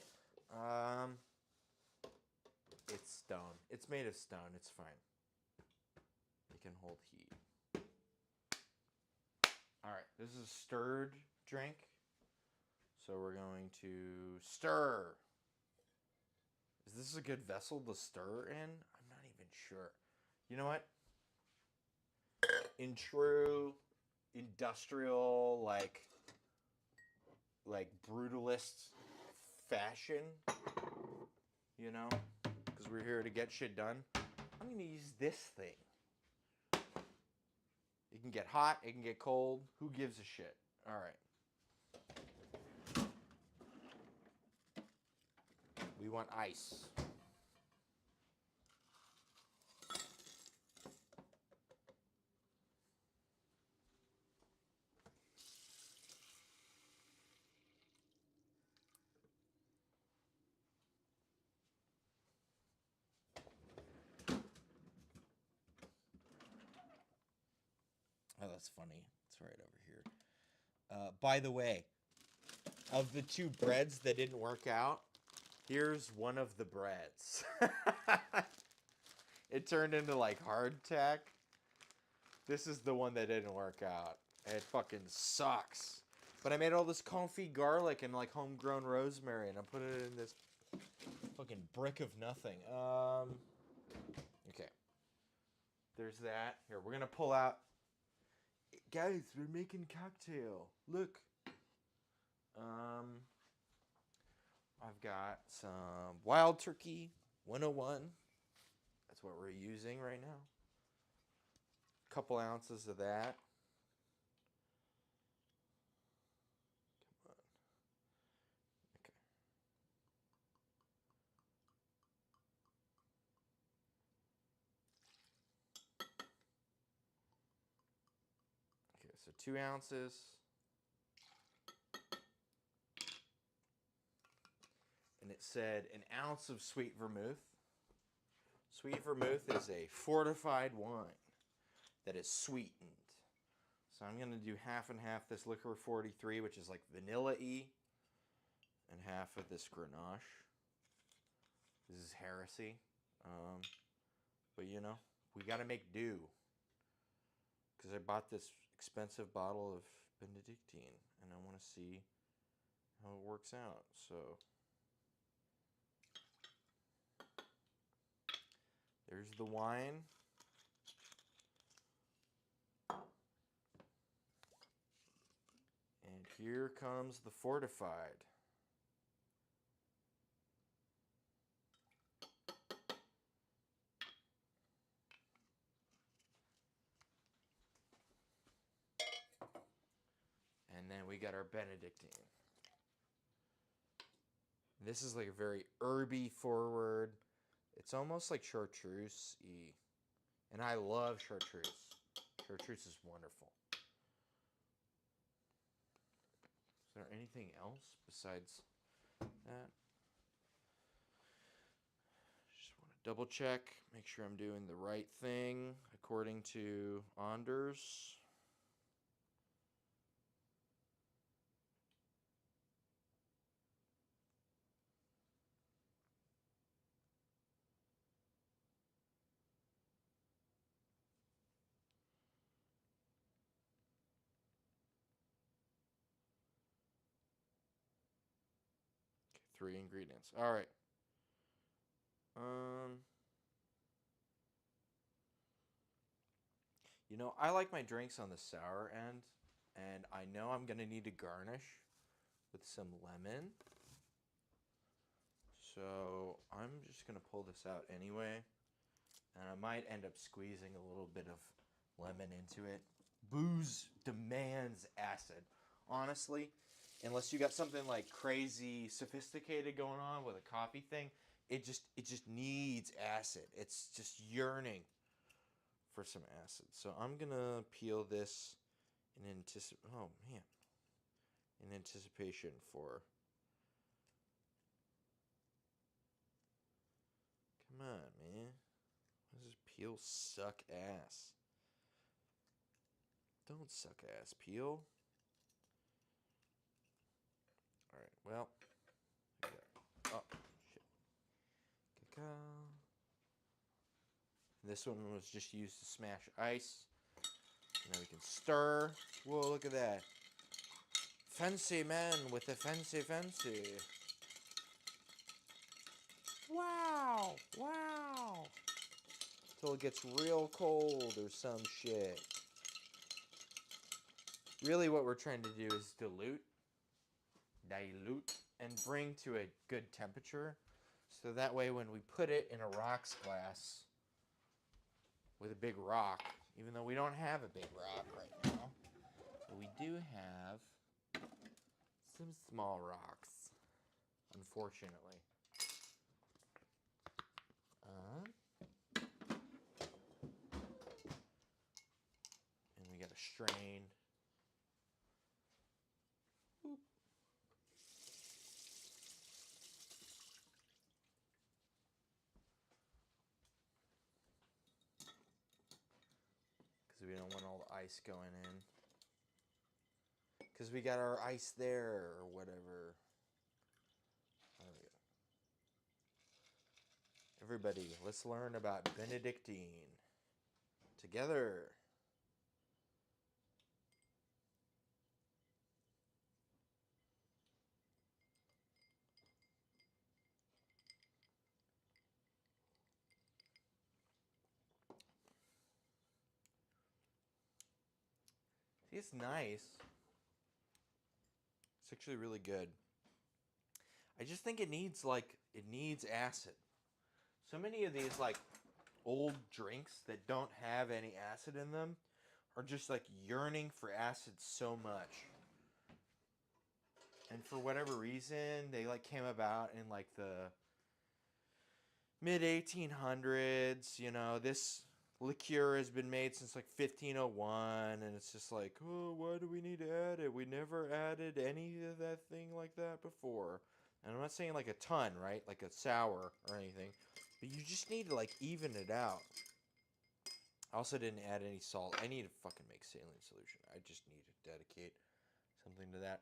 A: It's stone. It's made of stone. It's fine. It can hold heat. All right, this is a stirred drink. So we're going to stir. Is this a good vessel to stir in? I'm not even sure. You know what? In true industrial, like brutalist fashion, you know, because we're here to get shit done, I'm going to use this thing. It can get hot. It can get cold. Who gives a shit? All right. We want ice. Oh, that's funny. It's right over here. By the way, of the two breads that didn't work out, here's one of the breads. It turned into like hardtack. This is the one that didn't work out. It fucking sucks. But I made all this confit garlic and like homegrown rosemary, and I put it in this fucking brick of nothing. Okay. There's that. Here, we're gonna pull out. Guys, we're making cocktail. Look. I've got some Wild Turkey 101. That's what we're using right now. A couple ounces of that. Come on. Okay. Okay, so 2 ounces. And it said an ounce of sweet vermouth. Sweet vermouth is a fortified wine that is sweetened. So I'm going to do half and half this liquor 43, which is like vanilla-y, and half of this Grenache. This is heresy. But you know, we got to make do. Because I bought this expensive bottle of Benedictine, and I want to see how it works out. So there's the wine. And here comes the fortified. And then we got our Benedictine. This is like a very herby forward. It's almost like chartreuse-y. And I love chartreuse. Chartreuse is wonderful. anything else besides that? Just want to double check, make sure I'm doing the right thing according to Anders. Okay, 3 ingredients. All right. You know, I like my drinks on the sour end, and I know I'm gonna need to garnish with some lemon. So I'm just gonna pull this out anyway, and I might end up squeezing a little bit of lemon into it. Booze demands acid. Honestly, unless you got something like crazy sophisticated going on with a coffee thing, it just needs acid. It's just yearning for some acid. So I'm gonna peel this in anticipation for. Come on, man. Why does this peel suck ass? Don't suck ass, peel. All right. Well. Oh shit. Cacao. This one was just used to smash ice. And then we can stir. Whoa, look at that. Fancy man with a fancy. Wow. Wow. Till it gets real cold or some shit. Really what we're trying to do is dilute, and bring to a good temperature. So that way when we put it in a rocks glass with a big rock, even though we don't have a big rock right now, but we do have some small rocks, unfortunately. And we got to strain. Because we don't want all the ice going in. Because we got our ice there or whatever. There we go. Everybody, let's learn about Benedictine together. See, it's nice. It's actually really good. I just think it needs acid. So many of these like old drinks that don't have any acid in them are just like yearning for acid so much. And for whatever reason, they like came about in like the mid 1800s. You know, this liqueur has been made since like 1501, and it's just like, oh, why do we need to add it? We never added any of that thing like that before. And I'm not saying like a ton, right? Like a sour or anything. But you just need to like even it out. I also didn't add any salt. I need to fucking make saline solution. I just need to dedicate something to that.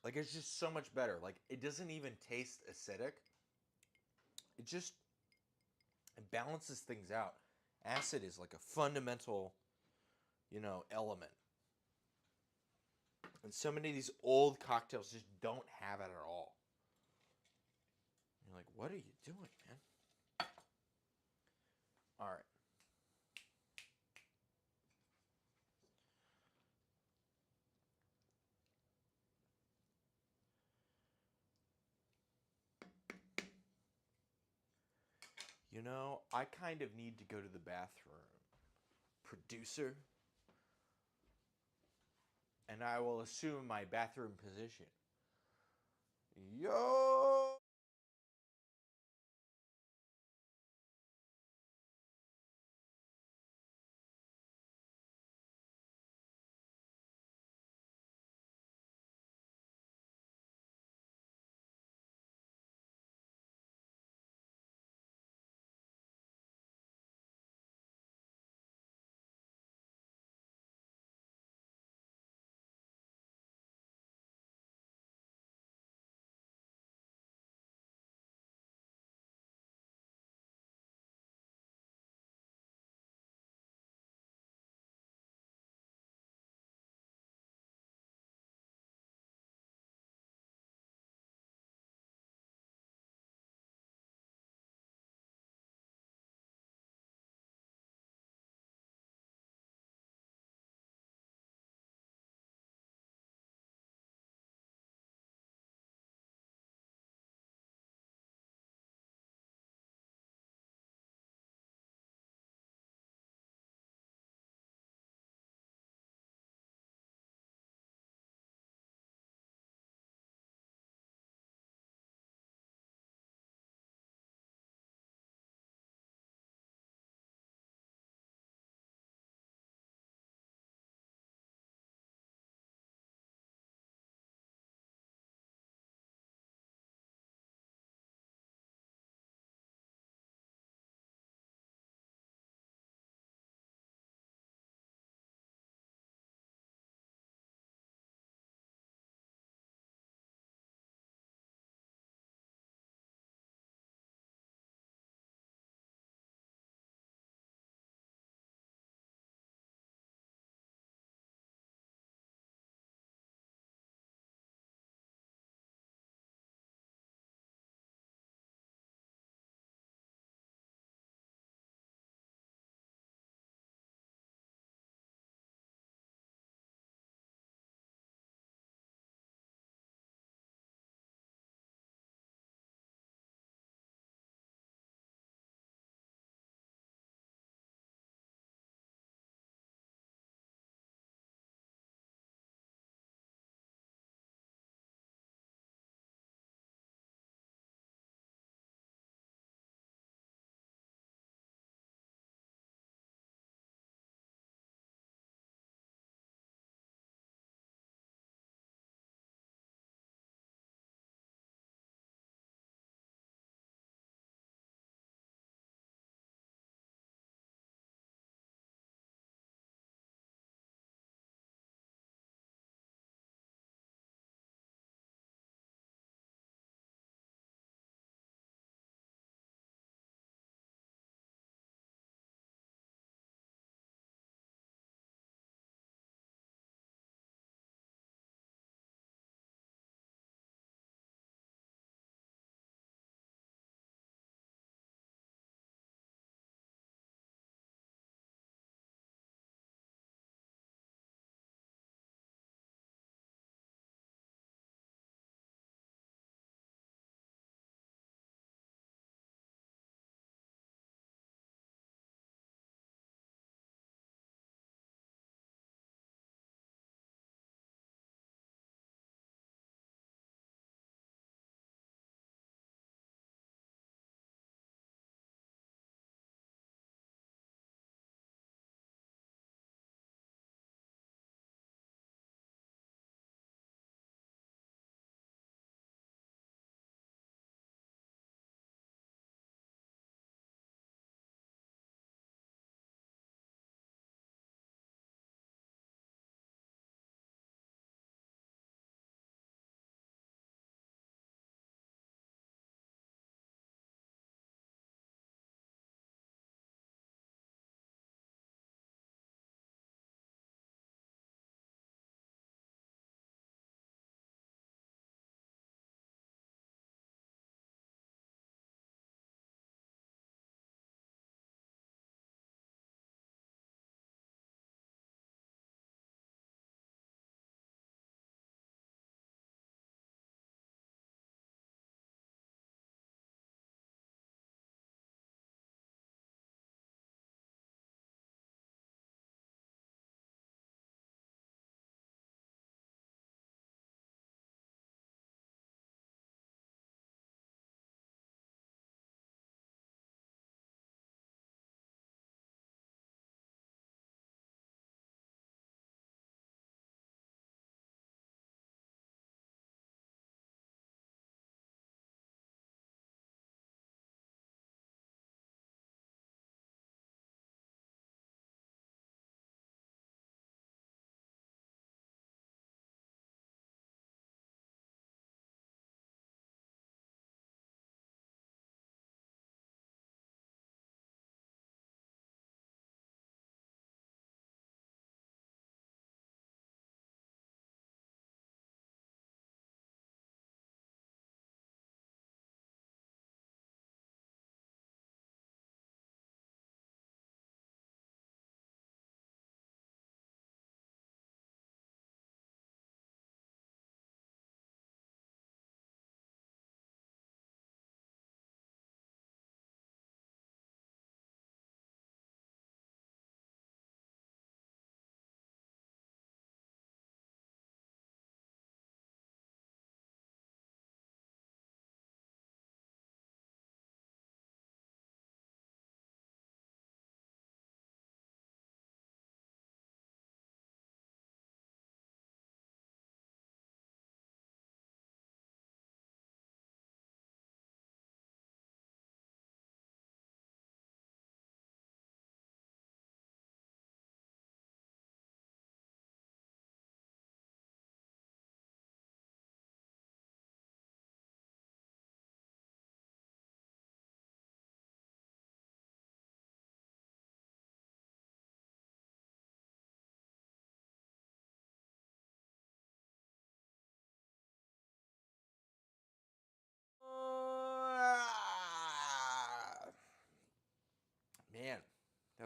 A: Like, it's just so much better. Like, it doesn't even taste acidic. It balances things out. Acid is like a fundamental, element. And so many of these old cocktails just don't have it at all. You're like, what are you doing, man? All right. I kind of need to go to the bathroom. Producer. And I will assume my bathroom position. Yo!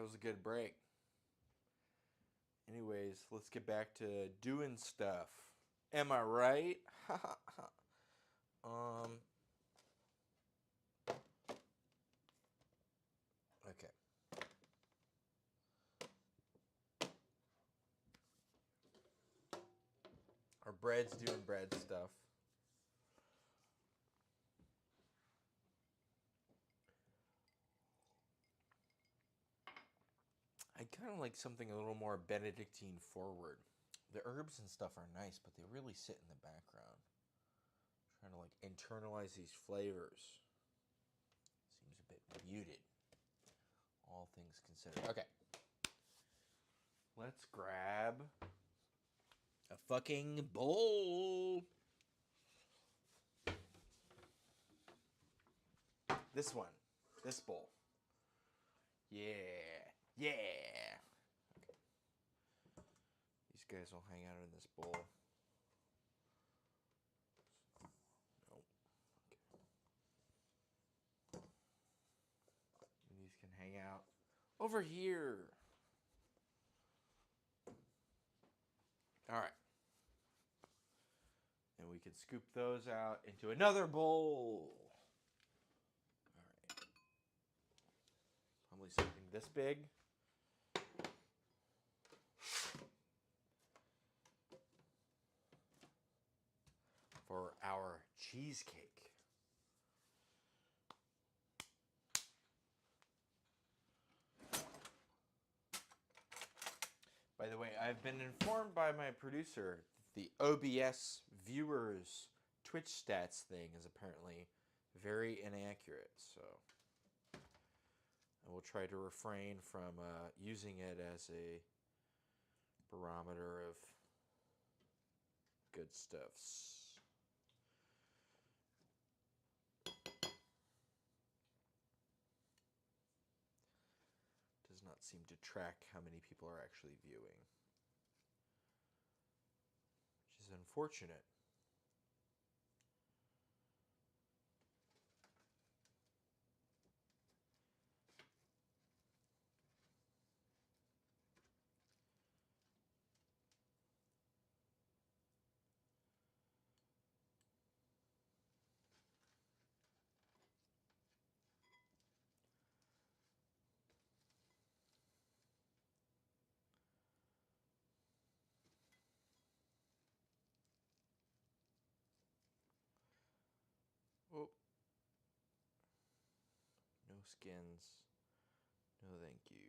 A: was a good break. Anyways, let's get back to doing stuff. Am I right? Okay. Our bread's doing bread stuff. I kind of like something a little more Benedictine forward. The herbs and stuff are nice, but they really sit in the background. I'm trying to like internalize these flavors. Seems a bit muted. All things considered. Okay. Let's grab a fucking bowl. This one. This bowl. Yeah. Yeah. Okay. These guys will hang out in this bowl. Nope. Okay. And these can hang out over here. All right. And we can scoop those out into another bowl. All right. Probably something this big. For our cheesecake. By the way, I've been informed by my producer that the OBS viewers Twitch stats thing is apparently very inaccurate, so I will try to refrain from using it as a barometer of good stuffs. Does not seem to track how many people are actually viewing, which is unfortunate. Oh. No skins. No thank you.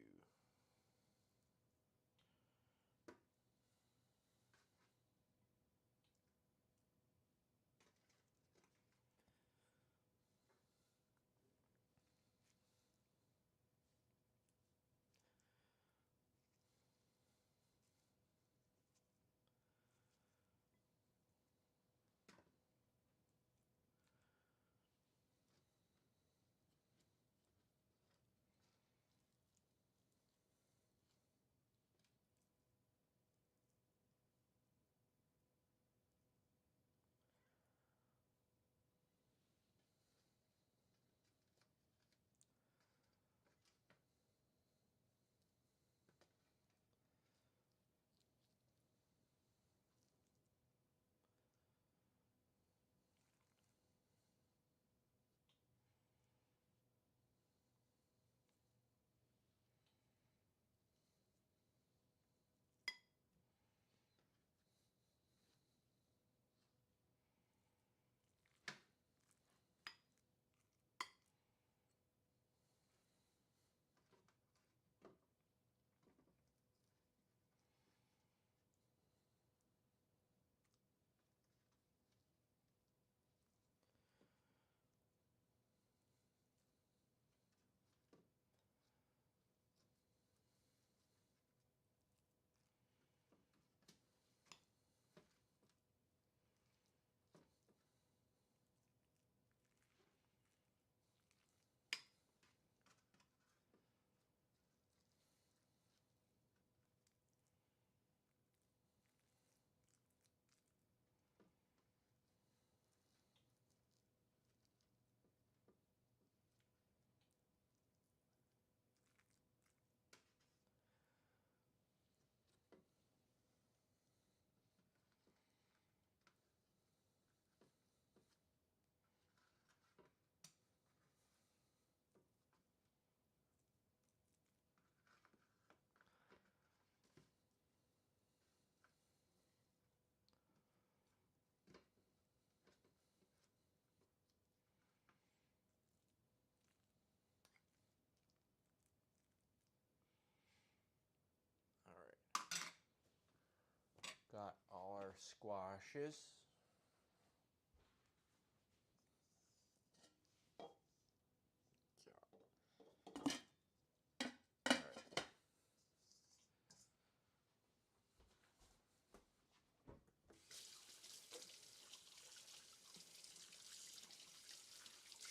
A: squashes.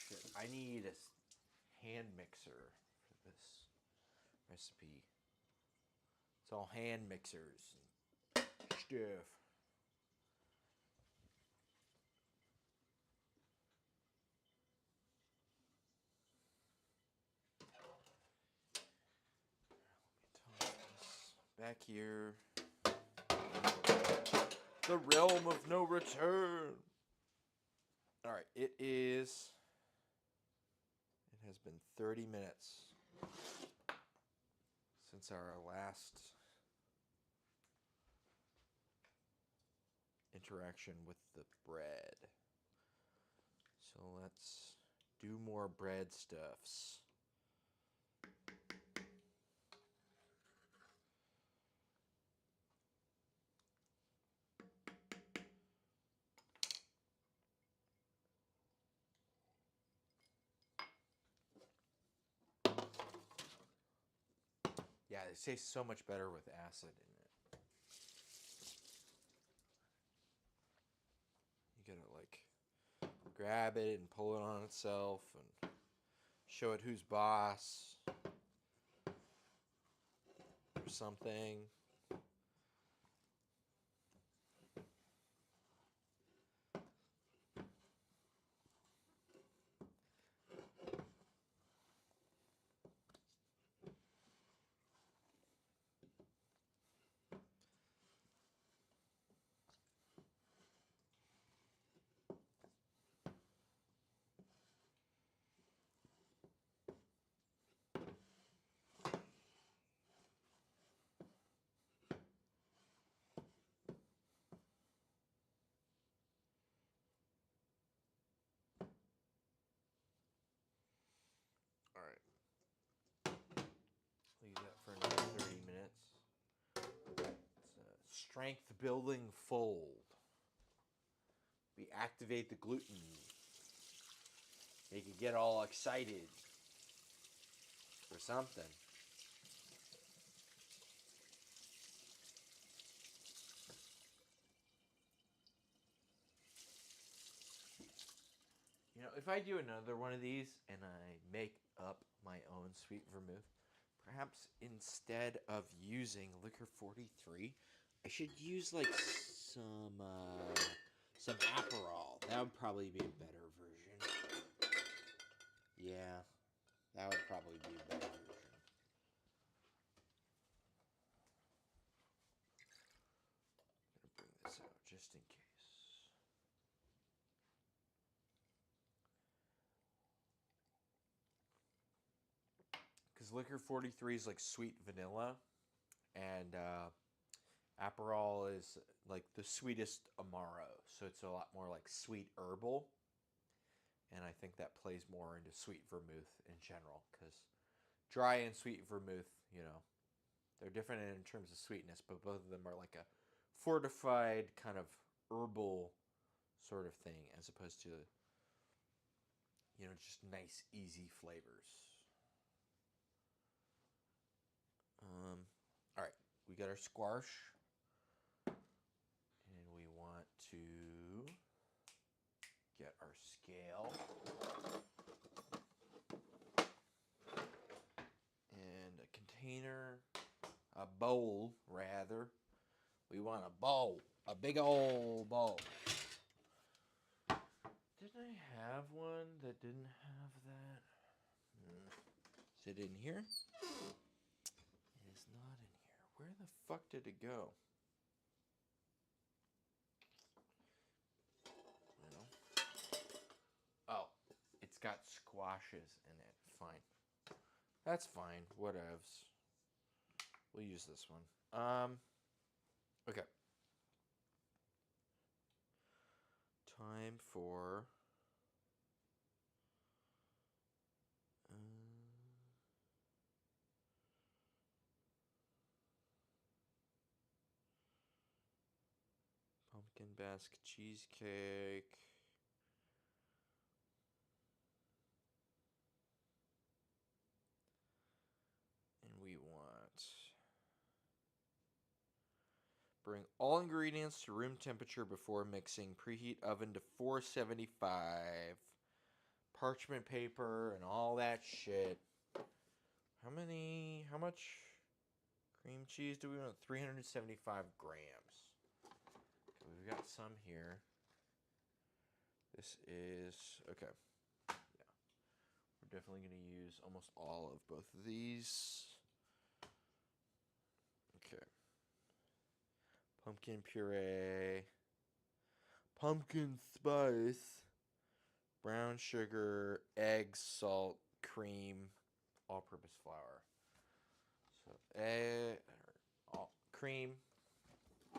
A: Shit, I need a hand mixer for this recipe. It's all hand mixers and stuff. Let me toss this back here. The realm of no return. All right, it has been 30 minutes since our last interaction with the bread. So let's do more bread stuffs. Yeah, it tastes so much better with acid in it. You gotta like grab it and pull it on itself and show it who's boss or something. All right. Leave that for another 30 minutes. It's a strength building fold. We activate the gluten. Make it get all excited for something. You know, if I do another one of these and I make up my own sweet vermouth, perhaps instead of using Liquor 43, I should use like some Aperol. That would probably be a better version. Yeah, that would probably be a better version. I'm gonna bring this out just in case. Because Liquor 43 is like sweet vanilla, and Aperol is like the sweetest Amaro, so it's a lot more like sweet herbal. And I think that plays more into sweet vermouth in general, because dry and sweet vermouth, you know, they're different in terms of sweetness, but both of them are like a fortified kind of herbal sort of thing, as opposed to, you know, just nice, easy flavors. All right, we got our squash, and we want to get our scale and a container, a bowl rather. We want a bowl, a big old bowl. Didn't I have one that didn't have that? Is it in here? It is not in here. Where the fuck did it go? Well, oh, it's got squashes in it. Fine. That's fine. Whatevs. We'll use this one. Okay. Time for Pumpkin basque cheesecake. And we want... Bring all ingredients to room temperature before mixing. Preheat oven to 475. Parchment paper and all that shit. How much cream cheese do we want? 375 grams. Okay, we've got some here. This is, okay. Yeah. We're definitely going to use almost all of both of these. Okay. Pumpkin puree. Pumpkin spice. Brown sugar, eggs, salt, cream, all-purpose flour. So, cream.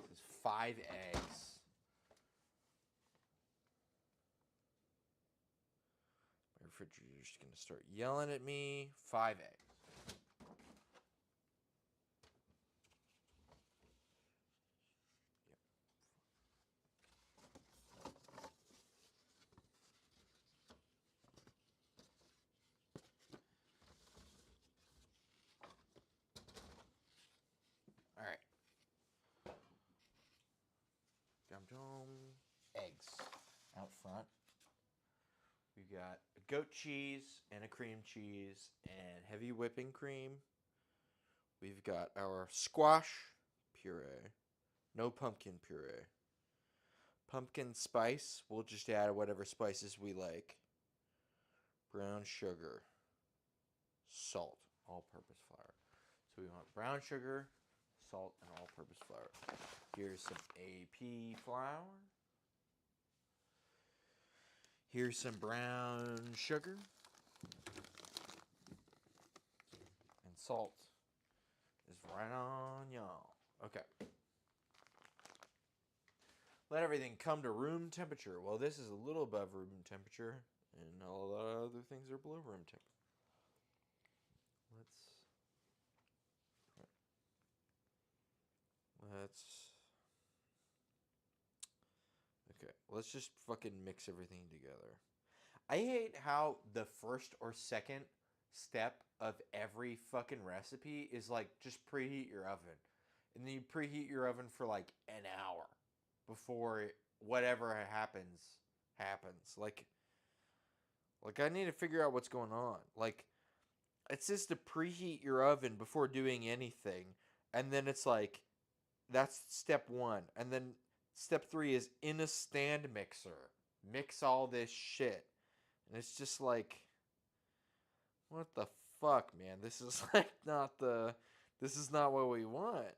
A: This is 5 eggs. My refrigerator's going to start yelling at me. 5 eggs. All right. Eggs out front. We've got a goat cheese and a cream cheese and heavy whipping cream. We've got our squash puree. No pumpkin puree. Pumpkin spice. We'll just add whatever spices we like. Brown sugar. Salt. All-purpose flour. So we want brown sugar, salt, and all-purpose flour. Here's some AP flour. Here's some brown sugar. And salt is right on y'all. Okay. Let everything come to room temperature. Well, this is a little above room temperature, and a lot of other things are below room temperature. Let's just fucking mix everything together. I hate how the first or second step of every fucking recipe is like just preheat your oven. And then you preheat your oven for like an hour before whatever happens. Like I need to figure out what's going on. Like, it says to preheat your oven before doing anything, and then it's like that's step 1, and then step 3 is in a stand mixer, mix all this shit, and it's just like, what the fuck, man? This is like this is not what we want.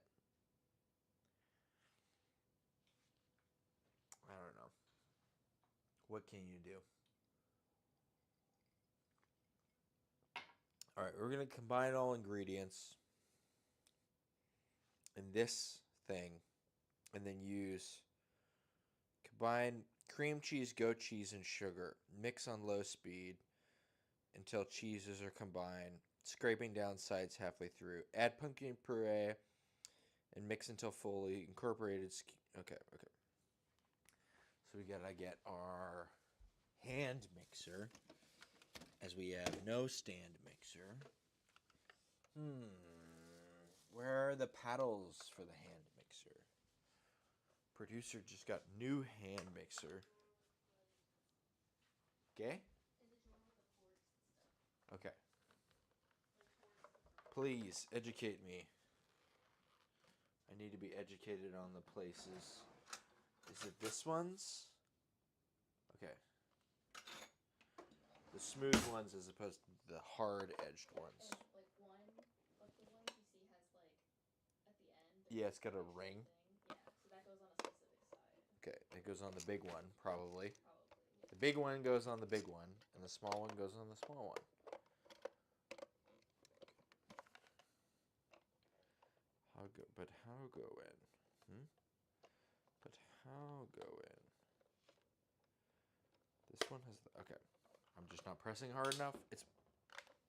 A: I don't know. What can you do? All right, we're going to combine all ingredients in this thing and then use combine cream cheese, goat cheese, and sugar. Mix on low speed until cheeses are combined, scraping down sides halfway through. Add pumpkin puree and mix until fully incorporated. Okay. So we gotta get our hand mixer, as we have no stand mixer. Where are the paddles for the hand mixer? Producer just got new hand mixer. Okay? Okay. Please educate me. I need to be educated on the places. Is it this one's? Okay. The smooth ones as opposed to the hard-edged ones.
B: And like the one you see has like at the end.
A: Yeah, it's got a ring.
B: Yeah, so that goes on a specific side.
A: Okay, it goes on the big one, probably.
B: Yeah.
A: The big one goes on the big one, and the small one goes on the small one. How go in? But how go in? This one has the, okay. I'm just not pressing hard enough.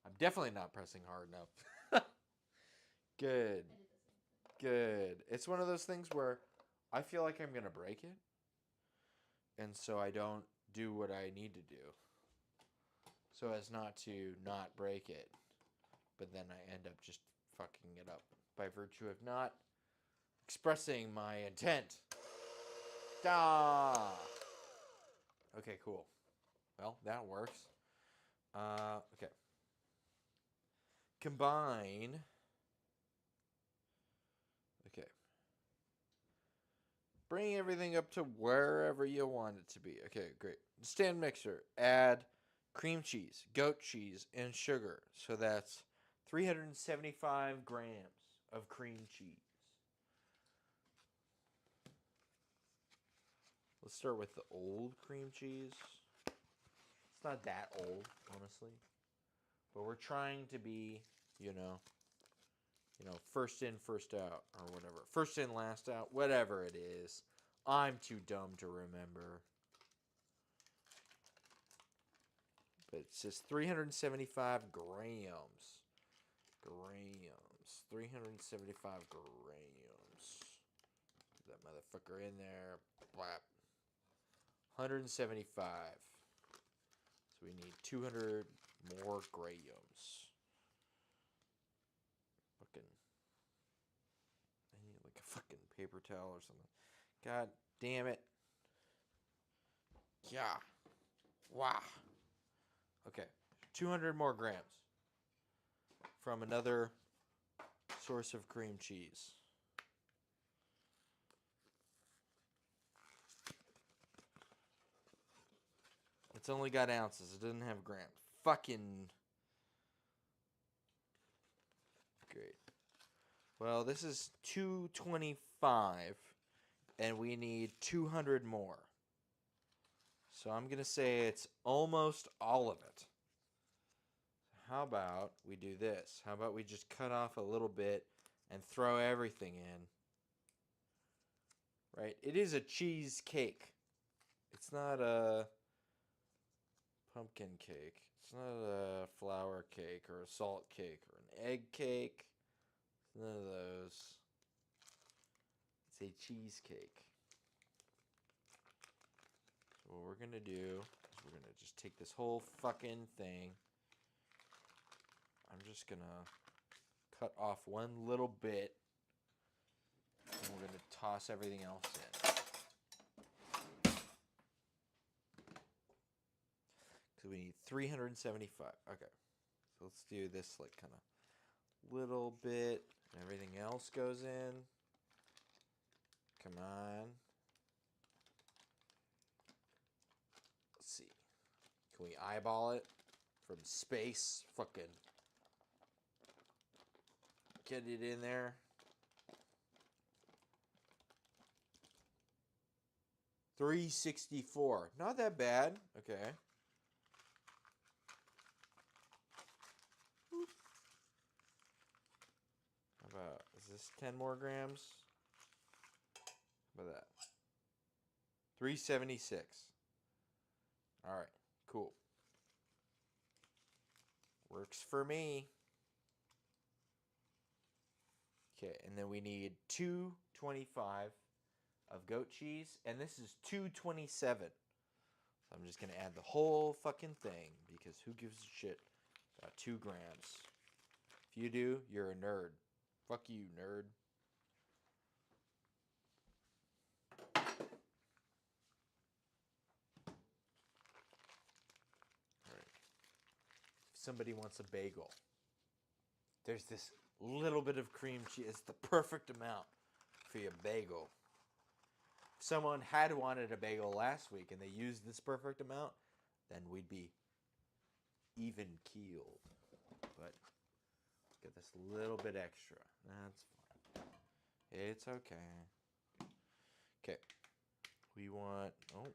A: I'm definitely not pressing hard enough. Good. Good. It's one of those things where I feel like I'm gonna break it, and so I don't do what I need to do, so as not to not break it. But then I end up just fucking it up by virtue of not expressing my intent. Ah. Okay, cool. Well, that works. Okay. Combine. Okay. Bring everything up to wherever you want it to be. Okay, great. Stand mixer. Add cream cheese, goat cheese, and sugar. So that's 375 grams of cream cheese. Let's start with the old cream cheese. It's not that old, honestly. But we're trying to be, first in, first out, or whatever. First in, last out, whatever it is. I'm too dumb to remember. But it says 375 grams. 375 grams. Put that motherfucker in there. Blap. 175. So we need 200 more grams. I need like a fucking paper towel or something. God damn it. Yeah. Wow. Okay. 200 more grams from another source of cream cheese. It's only got ounces. It doesn't have grams. Fucking great. Well, this is 225, and we need 200 more. So I'm going to say it's almost all of it. How about we do this? How about we just cut off a little bit and throw everything in? Right? It is a cheesecake. It's not a pumpkin cake. It's not a flour cake or a salt cake or an egg cake. It's none of those. It's a cheesecake. So what we're going to do is we're going to just take this whole fucking thing. I'm just going to cut off one little bit. And we're going to toss everything else in. So we need 375. Okay. So let's do this like kind of little bit. And everything else goes in. Come on. Let's see. Can we eyeball it from space? Fucking get it in there. $3.64. Not that bad. Okay. How about, is this 10 more grams? How about that? 376. All right, cool. Works for me. Okay, and then we need 225 of goat cheese, and this is 227. So I'm just gonna add the whole fucking thing because who gives a shit about 2 grams? If you do, you're a nerd. Fuck you, nerd. Alright. If somebody wants a bagel, there's this little bit of cream cheese. It's the perfect amount for your bagel. If someone had wanted a bagel last week and they used this perfect amount, then we'd be even keeled. But get this little bit extra. That's fine. It's okay. Okay. We want... Oh,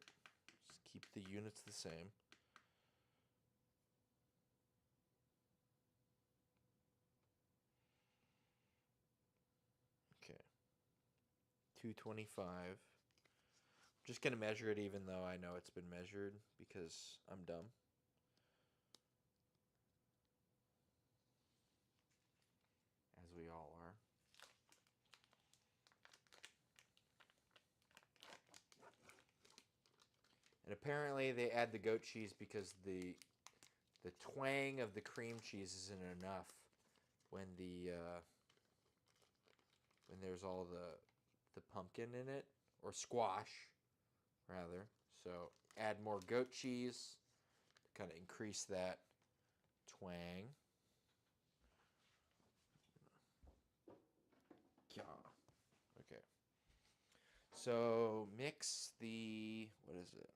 A: just keep the units the same. Okay. 225. I'm just going to measure it even though I know it's been measured because I'm dumb. As we all are. And apparently they add the goat cheese because the twang of the cream cheese isn't enough when when there's all the pumpkin in it, or squash rather. So add more goat cheese to kind of increase that twang. Yeah. Okay. So what is it?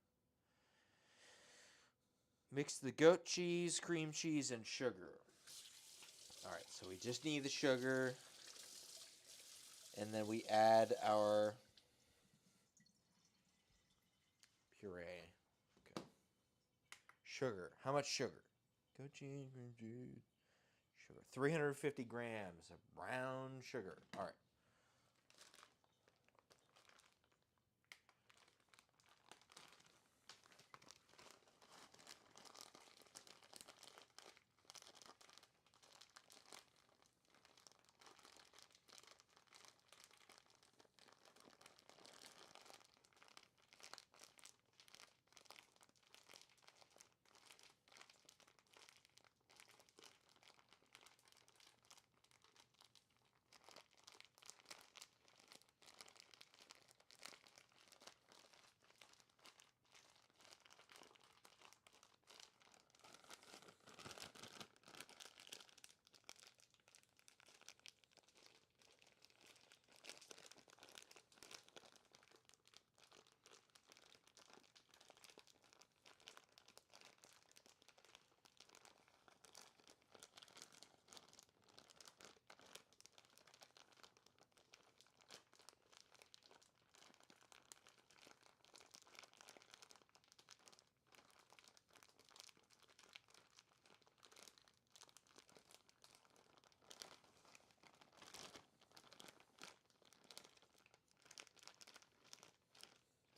A: Mix the goat cheese, cream cheese, and sugar. All right, so we just need the sugar, and then we add our puree. Okay. Sugar. How much sugar? Goat cheese, cream cheese, sugar. 350 grams of brown sugar. All right.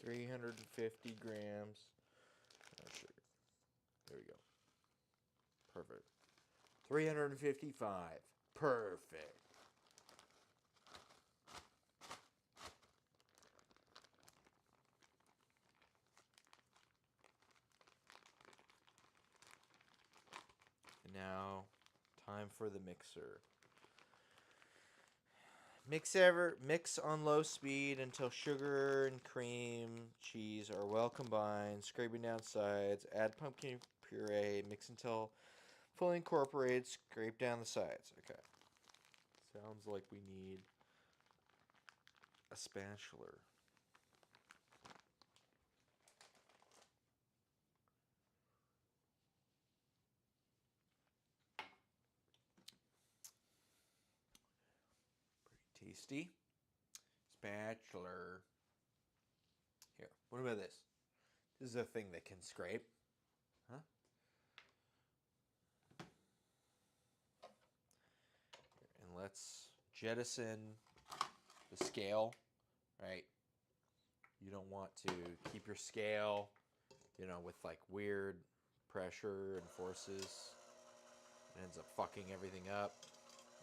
A: 350 grams of sugar. There we go. Perfect. 355. Perfect. And now, time for the mixer. Mix on low speed until sugar and cream cheese are well combined, scraping down sides. Add pumpkin puree. Mix until fully incorporated. Scrape down the sides. Okay. Sounds like we need a spatula. Pretty tasty. Spatula. Here. What about this? This is a thing that can scrape. Huh? And let's jettison the scale, right? You don't want to keep your scale, with like weird pressure and forces. It ends up fucking everything up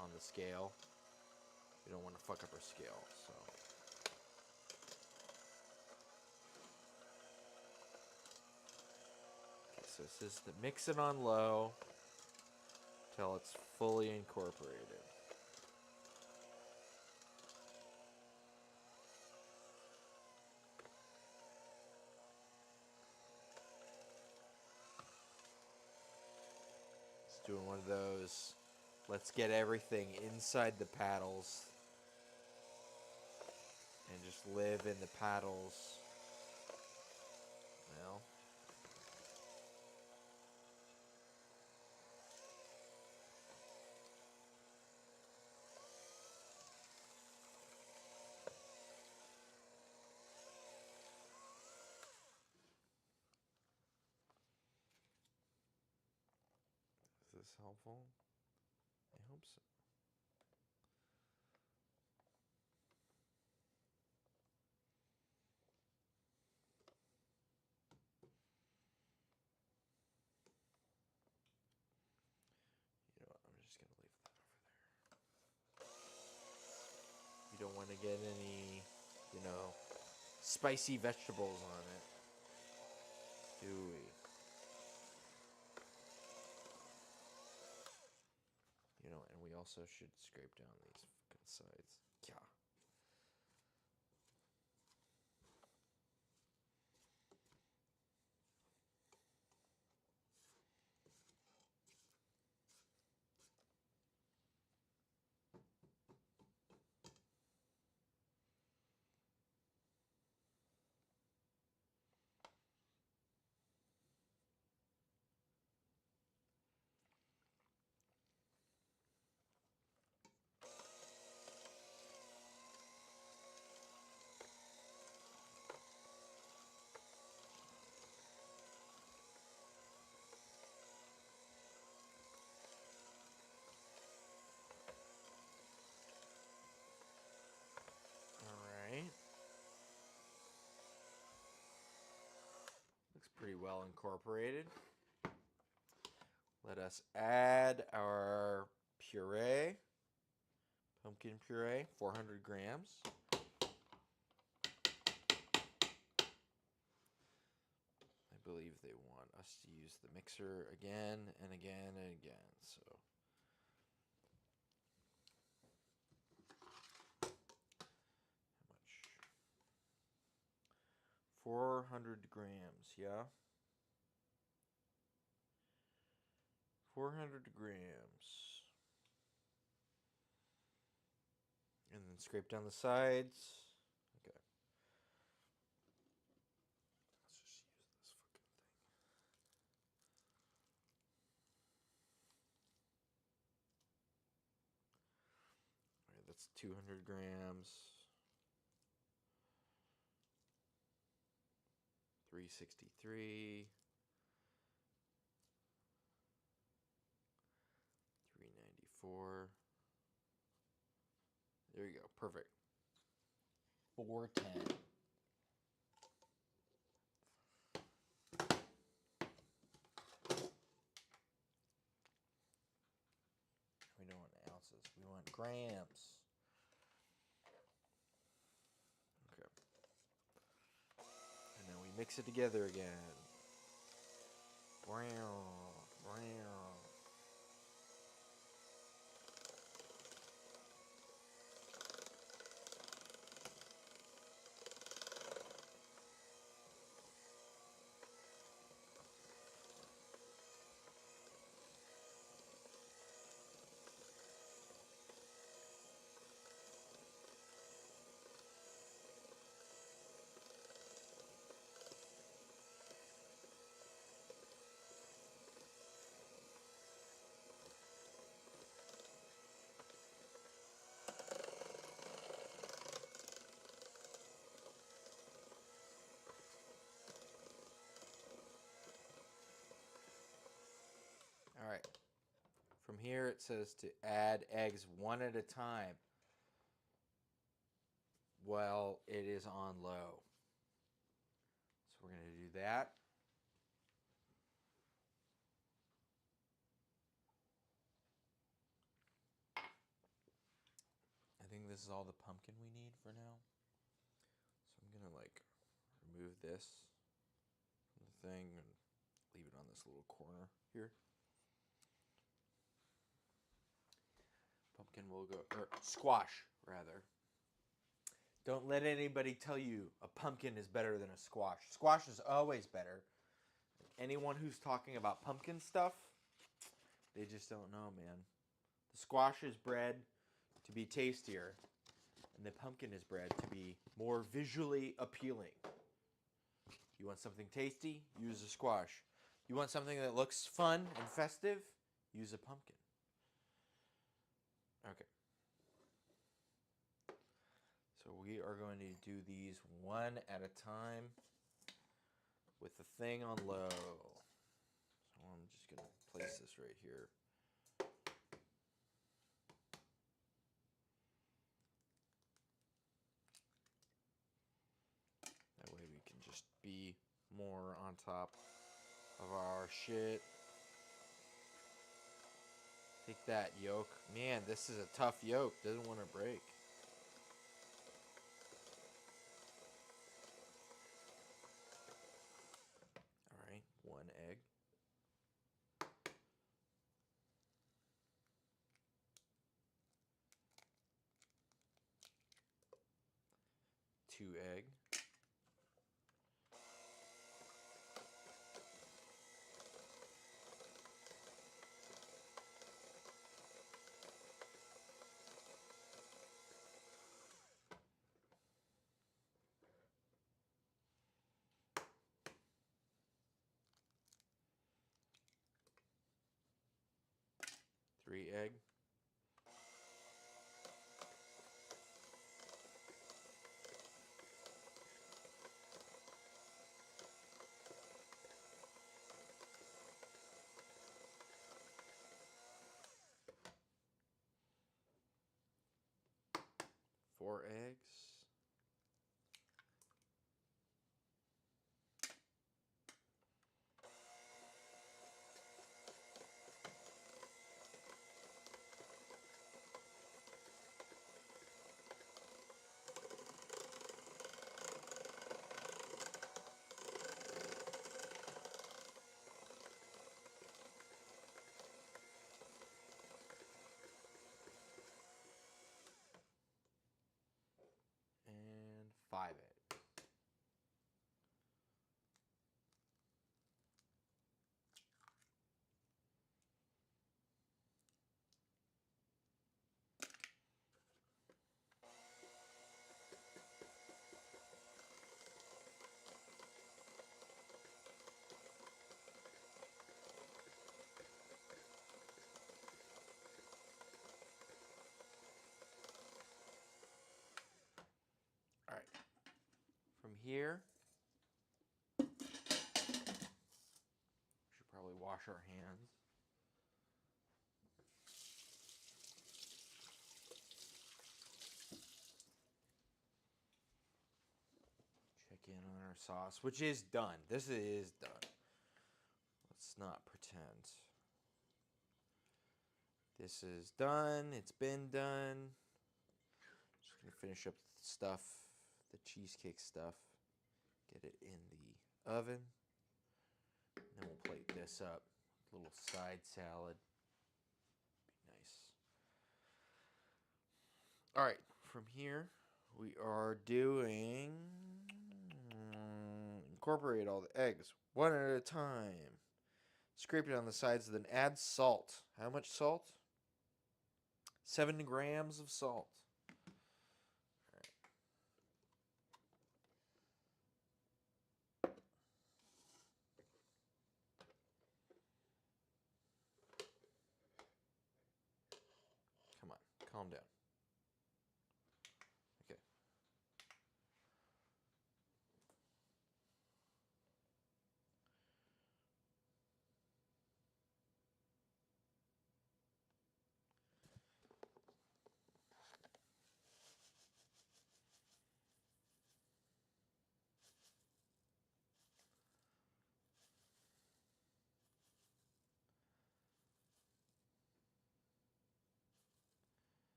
A: on the scale. You don't want to fuck up our scale, so. Okay, so it says to mix it on low till it's fully incorporated. It's doing one of those, let's get everything inside the paddles and just live in the paddles. Well, is this helpful? I hope so. You know what? I'm just gonna leave that over there. You don't want to get any, spicy vegetables on it. also should scrape down these fucking sides. Yeah. Alright. Looks pretty well incorporated. Let us add our puree. Pumpkin puree, 400 grams. I believe they want us to use the mixer again and again and again, so. How much? 400 grams, yeah? 400 grams. And then scrape down the sides. Okay. Let's just use this fucking thing. Alright, that's 200 grams. 363. 394. There you go. Perfect. 410. We don't want ounces. We want grams. Okay. And then we mix it together again. Brown. Brown. All right. From here it says to add eggs one at a time while it is on low. So we're going to do that. I think this is all the pumpkin we need for now. So I'm going to like remove this from the thing and leave it on this little corner here. Pumpkin will go, or squash rather. Don't let anybody tell you a pumpkin is better than a squash. Squash is always better. Anyone who's talking about pumpkin stuff, they just don't know, man. The squash is bred to be tastier, and the pumpkin is bred to be more visually appealing. You want something tasty? Use a squash. You want something that looks fun and festive? Use a pumpkin. Okay. So we are going to do these one at a time with the thing on low. So I'm just going to place this right here. That way we can just be more on top of our shit. Take that, yolk. Man, this is a tough yolk. Doesn't want to break. Alright, one egg. 2 egg. Three egg. Four eggs. And 5 egg. All right. From here, we should probably wash our hands. Check in on our sauce, which is done. This is done. Let's not pretend. This is done. It's been done. Just gonna finish up the stuff, the cheesecake stuff. Get it in the oven. And then we'll plate this up. A little side salad. Be nice. All right, from here we are doing incorporate all the eggs one at a time. Scrape it on the sides, then add salt. How much salt? 7 grams of salt. Come on, calm down. Okay.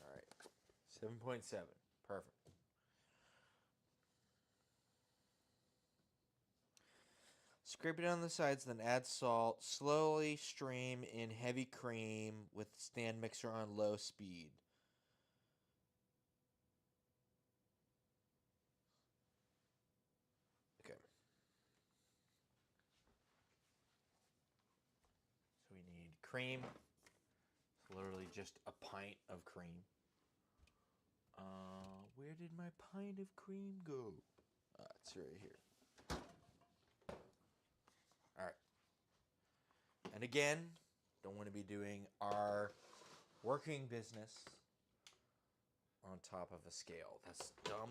A: All right. 7.7. Perfect. Scrape it on the sides, then add salt. Slowly stream in heavy cream with stand mixer on low speed. Okay. So we need cream. It's literally just a pint of cream. Where did my pint of cream go? It's right here. All right. And again, don't want to be doing our working business on top of a scale. That's dumb.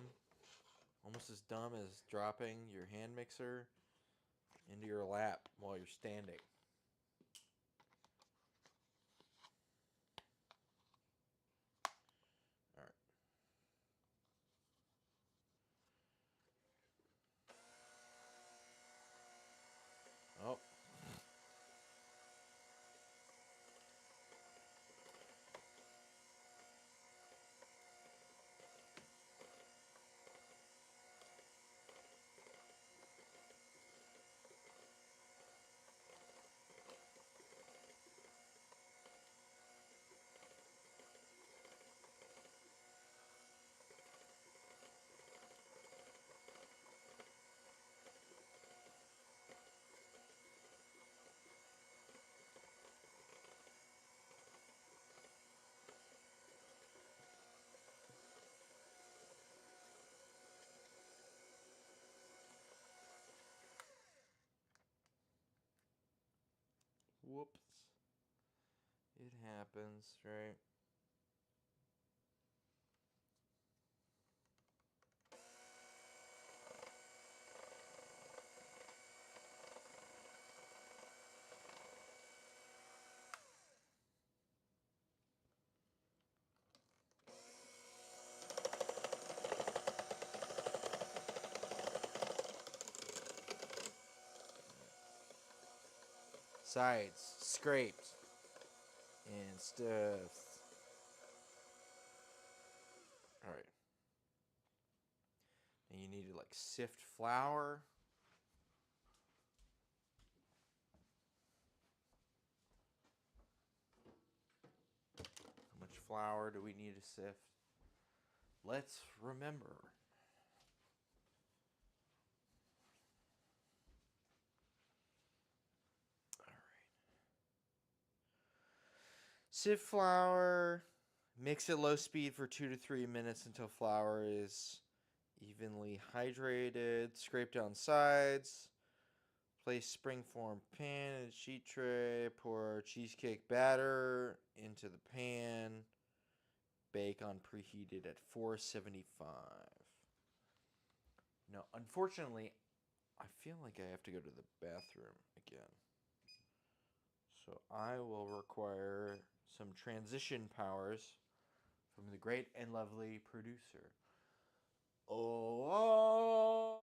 A: Almost as dumb as dropping your hand mixer into your lap while you're standing. All right. Oh. Whoops. It happens, right? Sides scraped and stuff. All right. And you need to like sift flour. How much flour do we need to sift? Let's remember. All right. Sift flour. Mix at low speed for 2 to 3 minutes until flour is evenly hydrated. Scrape down sides. Place springform pan in a sheet tray. Pour cheesecake batter into the pan. Bake on preheated at 475. Now, unfortunately, I feel like I have to go to the bathroom again. So I will require some transition powers from the great and lovely producer. Oh.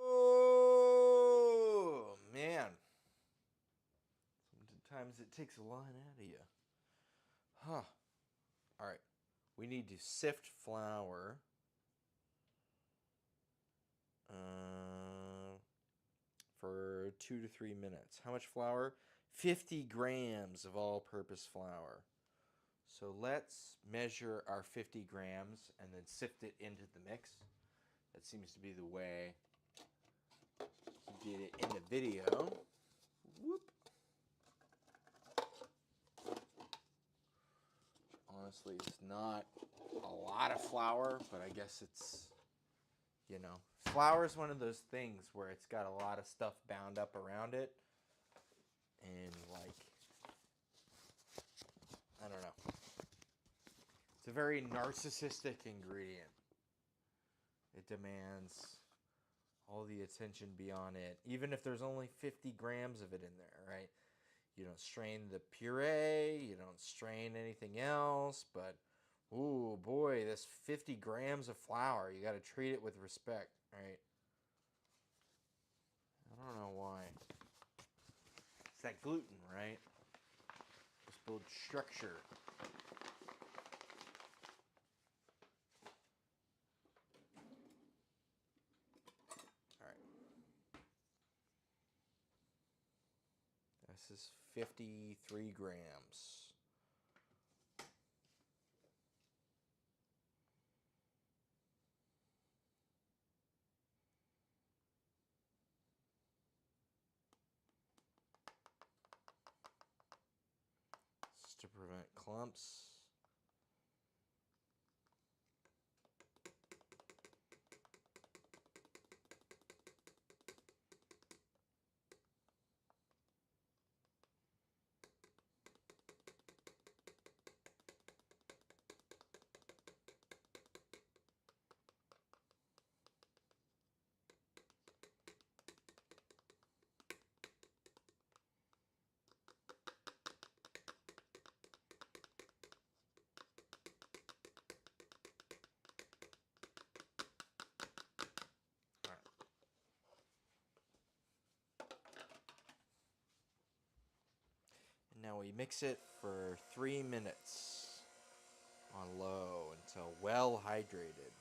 A: Oh, man. Sometimes it takes a lot out of you. Huh. All right. We need to sift flour. for 2 to 3 minutes. How much flour? 50 grams of all-purpose flour. So let's measure our 50 grams and then sift it into the mix. That seems to be the way he did it in the video. Whoop. Honestly, it's not a lot of flour, but I guess it's, you know, flour is one of those things where it's got a lot of stuff bound up around it. And, like, I don't know. It's a very narcissistic ingredient. It demands all the attention beyond it, even if there's only 50 grams of it in there, right? You don't strain the puree, you don't strain anything else, but, ooh, boy, this 50 grams of flour, you got to treat it with respect, right? I don't know why. It's that gluten, right? Just build structure. All right. This is 53 grams. Just to prevent clumps. Now we mix it for 3 minutes on low until well hydrated.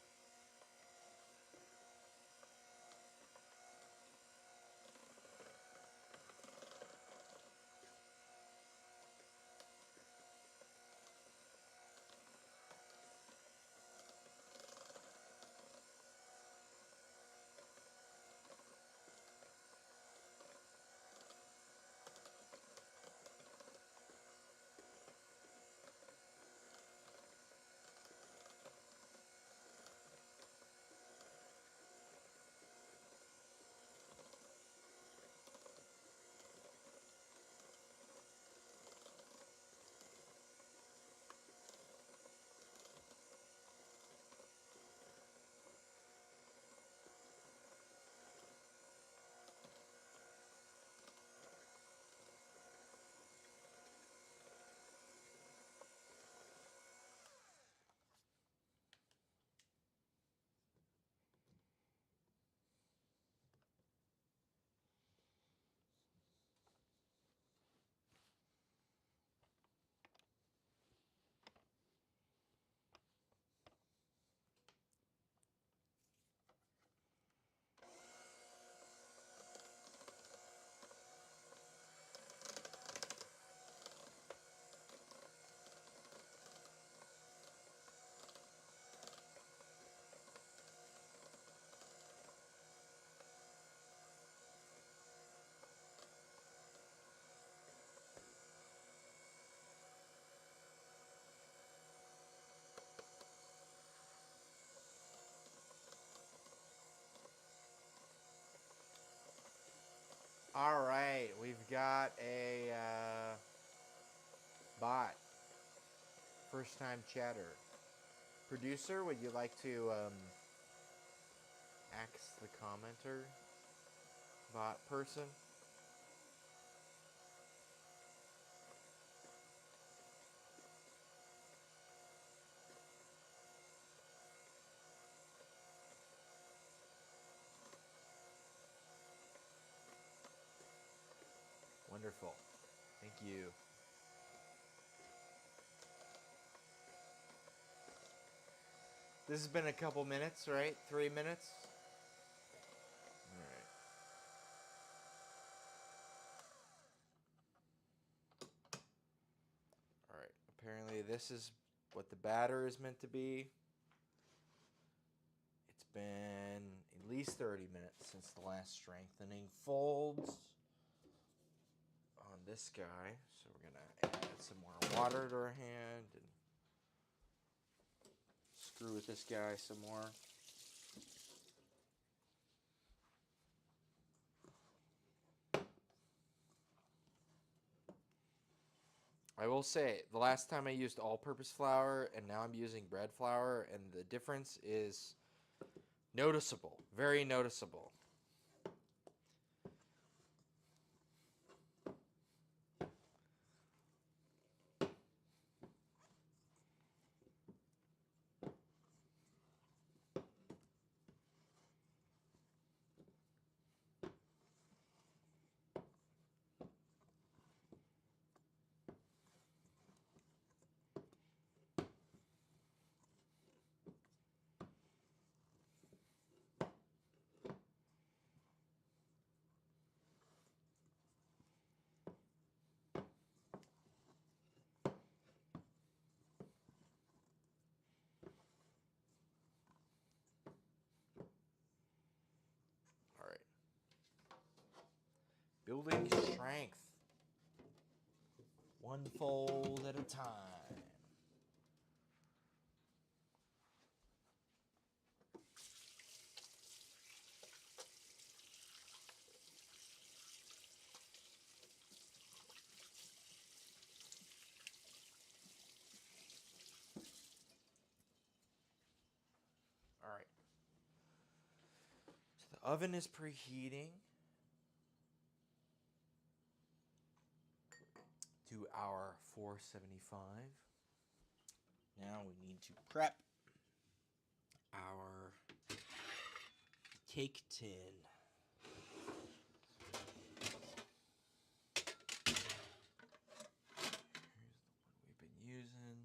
A: All right, we've got a bot. First time chatter. Producer, would you like to axe the commenter? Bot person? Wonderful. Thank you. This has been a couple minutes, right? 3 minutes? All right. this is what the batter is meant to be. It's been at least 30 minutes since the last strengthening folds on this guy. So we're going to add some more water to our hand and screw with this guy some more. I will say, the last time I used all-purpose flour and now I'm using bread flour, and the difference is noticeable, very noticeable. All right. Building strength. One fold at a time. All right. So the oven is preheating to our 475. Now we need to prep our cake tin. Here's the one we've been using.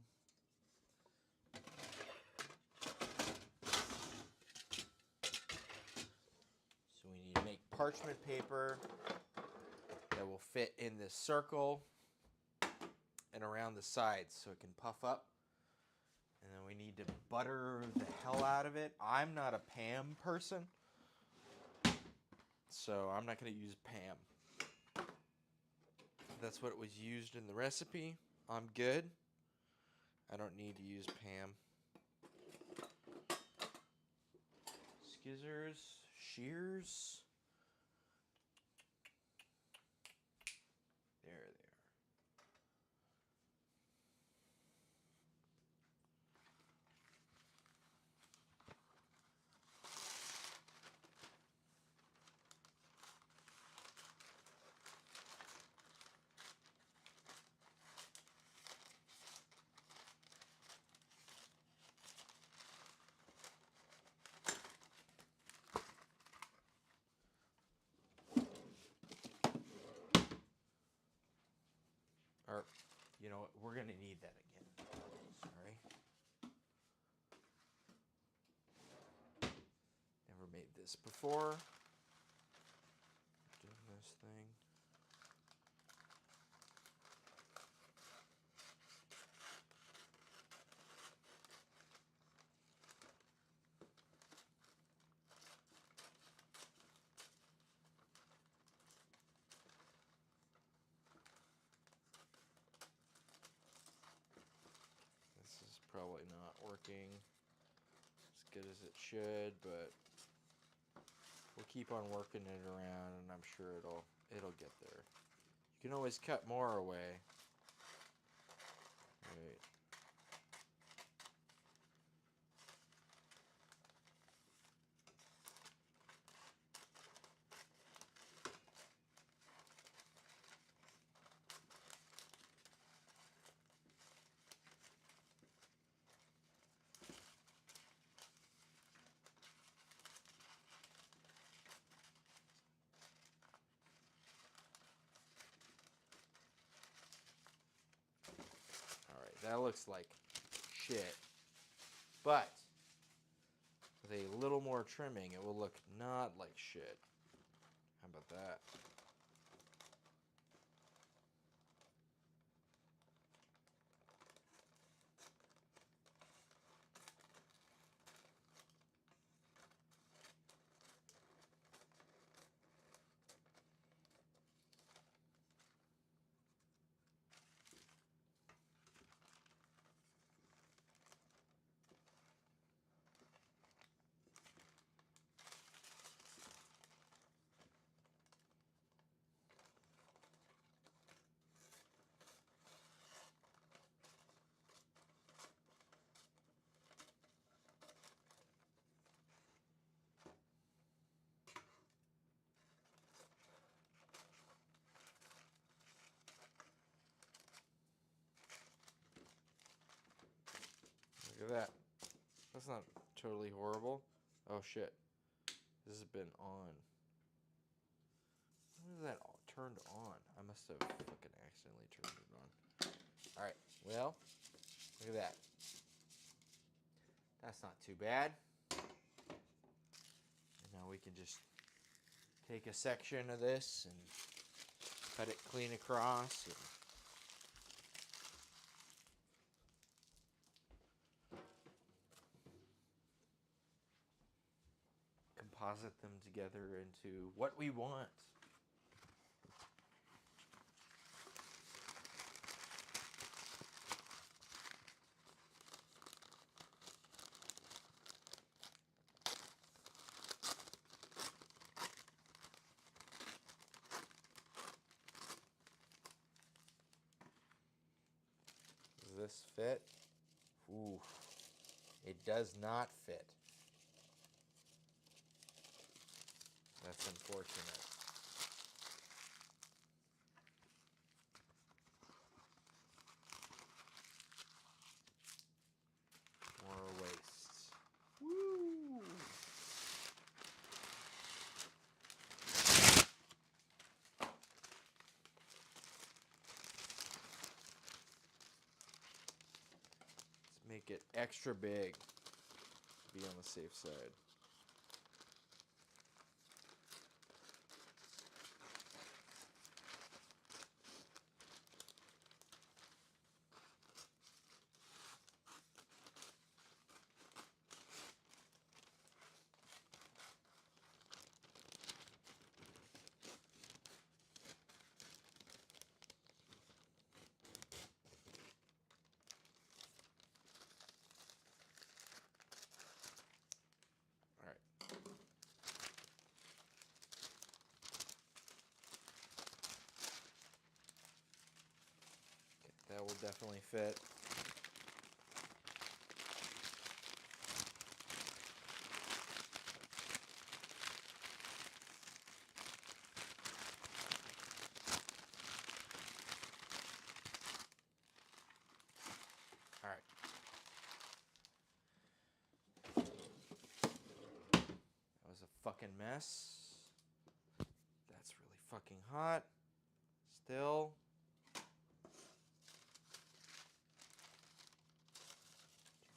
A: So we need to make parchment paper that will fit in this circle and around the sides so it can puff up. And then we need to butter the hell out of it. I'm not a Pam person, so I'm not going to use Pam. That's what was used in the recipe. I'm good. I don't need to use Pam. Skizzers, shears. There they are. Or, you know what? We're going to need that again. Sorry. Never made this before. Doing this thing. This is probably not working as good as it should, but we'll keep on working it around, and I'm sure it'll get there. You can always cut more away. Right. That looks like shit. But with a little more trimming, it will look not like shit. How about that? Look at that. That's not totally horrible. Oh shit. This has been on. When is that turned on? I must have fucking accidentally turned it on. Alright, well, look at that. That's not too bad. And now we can just take a section of this and cut it clean across. And composite them together into what we want. Does this fit? Ooh, it does not fit. That's unfortunate. More wastes. Woo! Let's make it extra big to be on the safe side. That will definitely fit. All right. That was a fucking mess. That's really fucking hot. Still.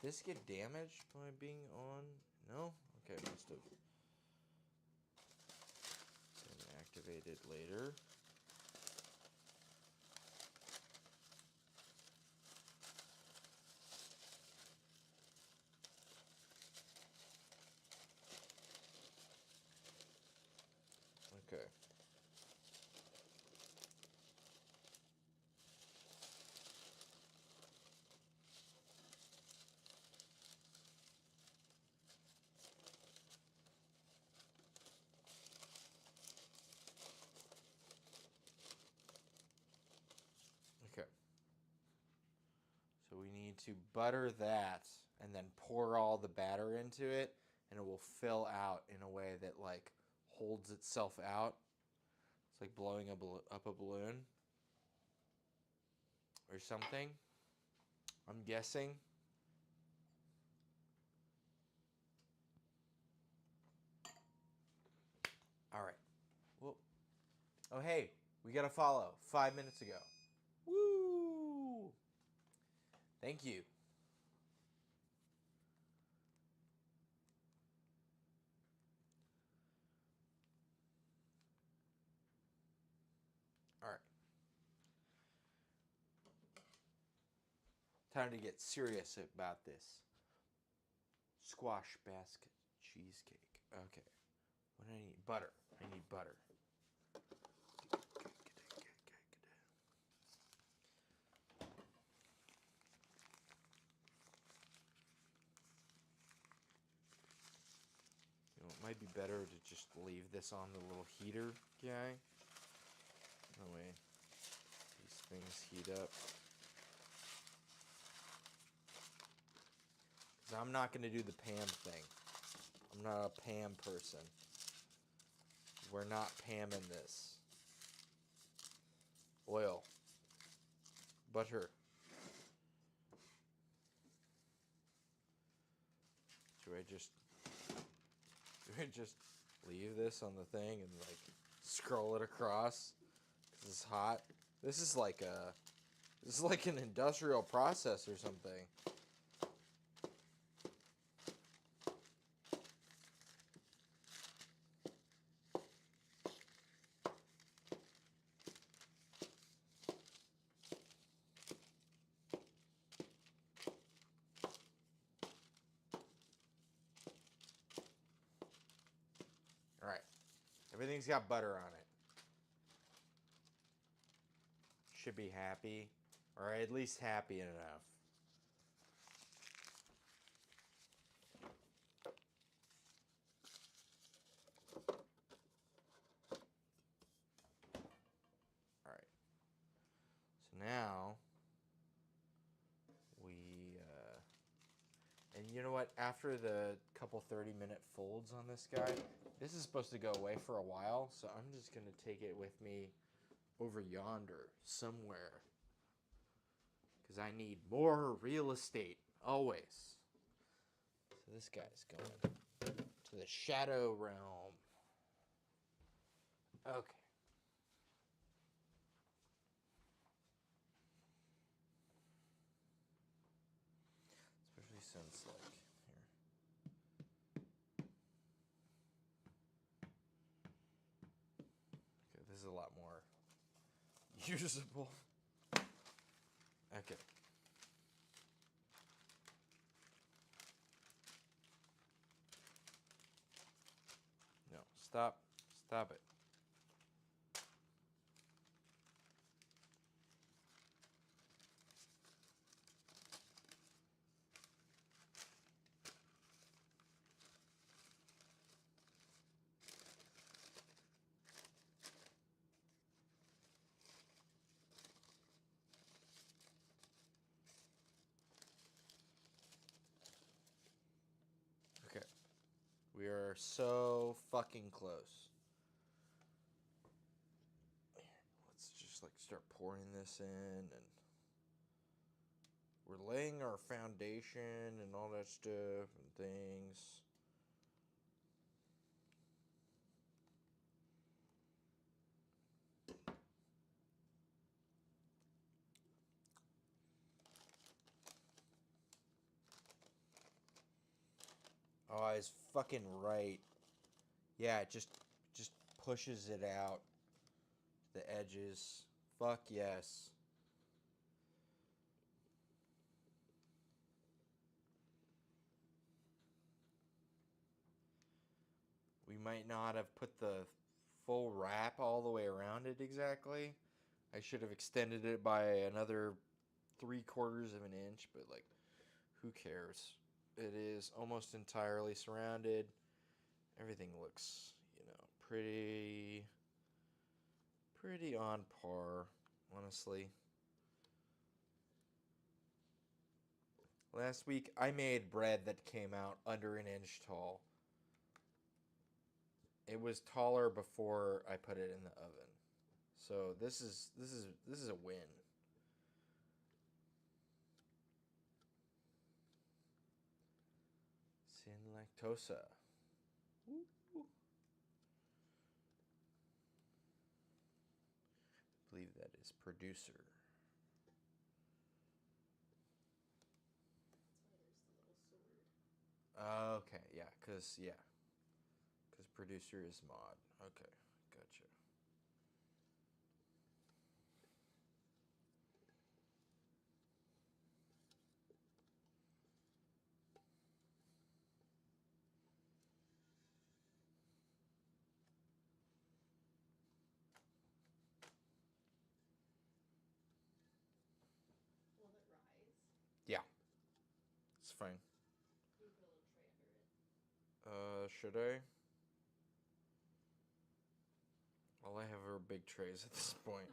A: Did this get damaged by being on? No? Okay, must have been activated later. Okay. Okay. So we need to butter that and then pour all the batter into it, and it will fill out in a way that like holds itself out. It's like blowing up a balloon or something. I'm guessing. All right. Well, oh hey, we got a follow 5 minutes ago. Woo! Thank you. All right. Time to get serious about this. Squash basque cheesecake. Okay. What do I need? Butter. I need butter. You know, it might be better to just leave this on the little heater guy. That way these things heat up. Because I'm not going to do the Pam thing. I'm not a Pam person. We're not Pamming this. Oil. Butter. do I just leave this on the thing and like scroll it across because it's hot? This is like an industrial process or something. All right, everything's got butter on it. Should be happy, or at least happy enough. All right. So now and you know what? After the couple 30-minute folds on this guy, this is supposed to go away for a while, so I'm just gonna take it with me over yonder somewhere. Because I need more real estate, always. So this guy's going to the shadow realm. Okay. Especially since, like, here. Okay, this is a lot more usable. Okay. No, stop. Stop it. Okay. We are so fucking close. Let's just like start pouring this in, and we're laying our foundation and all that stuff and things. Oh, I was fucking right. Yeah, it just pushes it out the edges. Fuck yes. We might not have put the full wrap all the way around it exactly. I should have extended it by another 3/4 of an inch, but like, who cares? It is almost entirely surrounded. Everything looks, pretty on par, honestly. Last week I made bread that came out under an inch tall. It was taller before I put it in the oven. So this is a win. Sin lactosa. Woo. I believe that is producer. Okay, yeah, cause producer is mod. Okay, gotcha.
B: Will it rise?
A: Yeah, it's fine.
B: You put a little tray under it.
A: Should I? All I have are big trays at this point.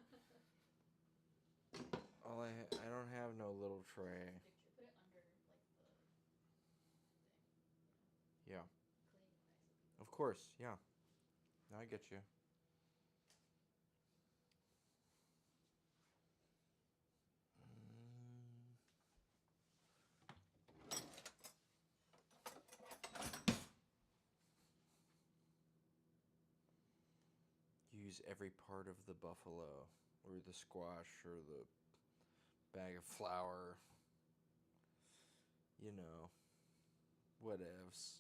A: I don't have no little tray.
B: Put it under like the thing.
A: Yeah.
B: Clean it nice so people.
A: Of course, yeah. Now I get you. use every part of the buffalo or the squash or the bag of flour. You know, whatevs.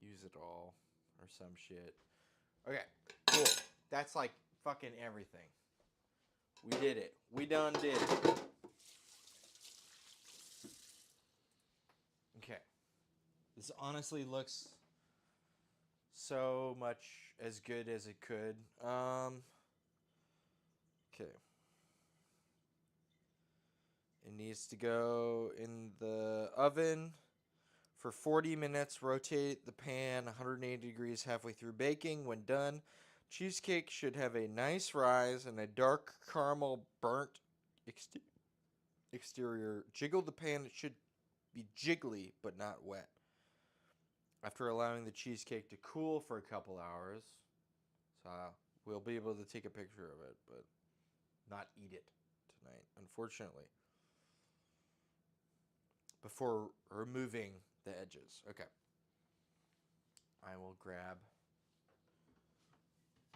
A: Use it all or some shit. Okay, cool. That's like fucking everything. We did it. We done did it. Okay. This honestly looks so much as good as it could. Okay. It needs to go in the oven for 40 minutes. Rotate the pan 180 degrees halfway through baking. When done, cheesecake should have a nice rise and a dark caramel burnt exterior. Jiggle the pan. It should be jiggly but not wet. After allowing the cheesecake to cool for a couple hours, so we'll be able to take a picture of it, but not eat it tonight, unfortunately. Before removing the edges. Okay. I will grab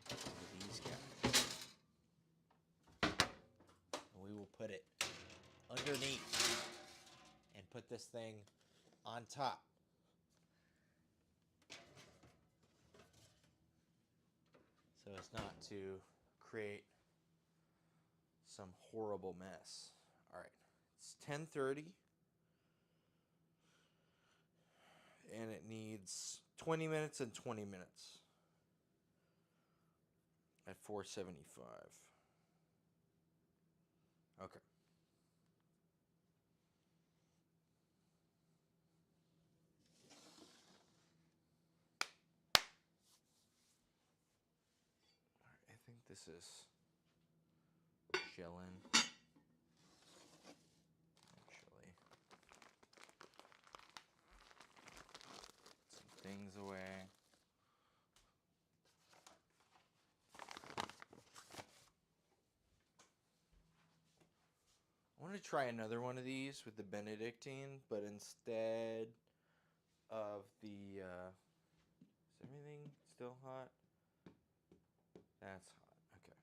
A: these guys. And we will put it underneath and put this thing on top. So as not to create some horrible mess. All right. It's 10:30. And it needs 20 minutes and 20 minutes at 475. Okay. All right, I think this is chillin'. Actually, some things away. I want to try another one of these with the Benedictine, but instead of the, is everything still hot? That's hot, okay.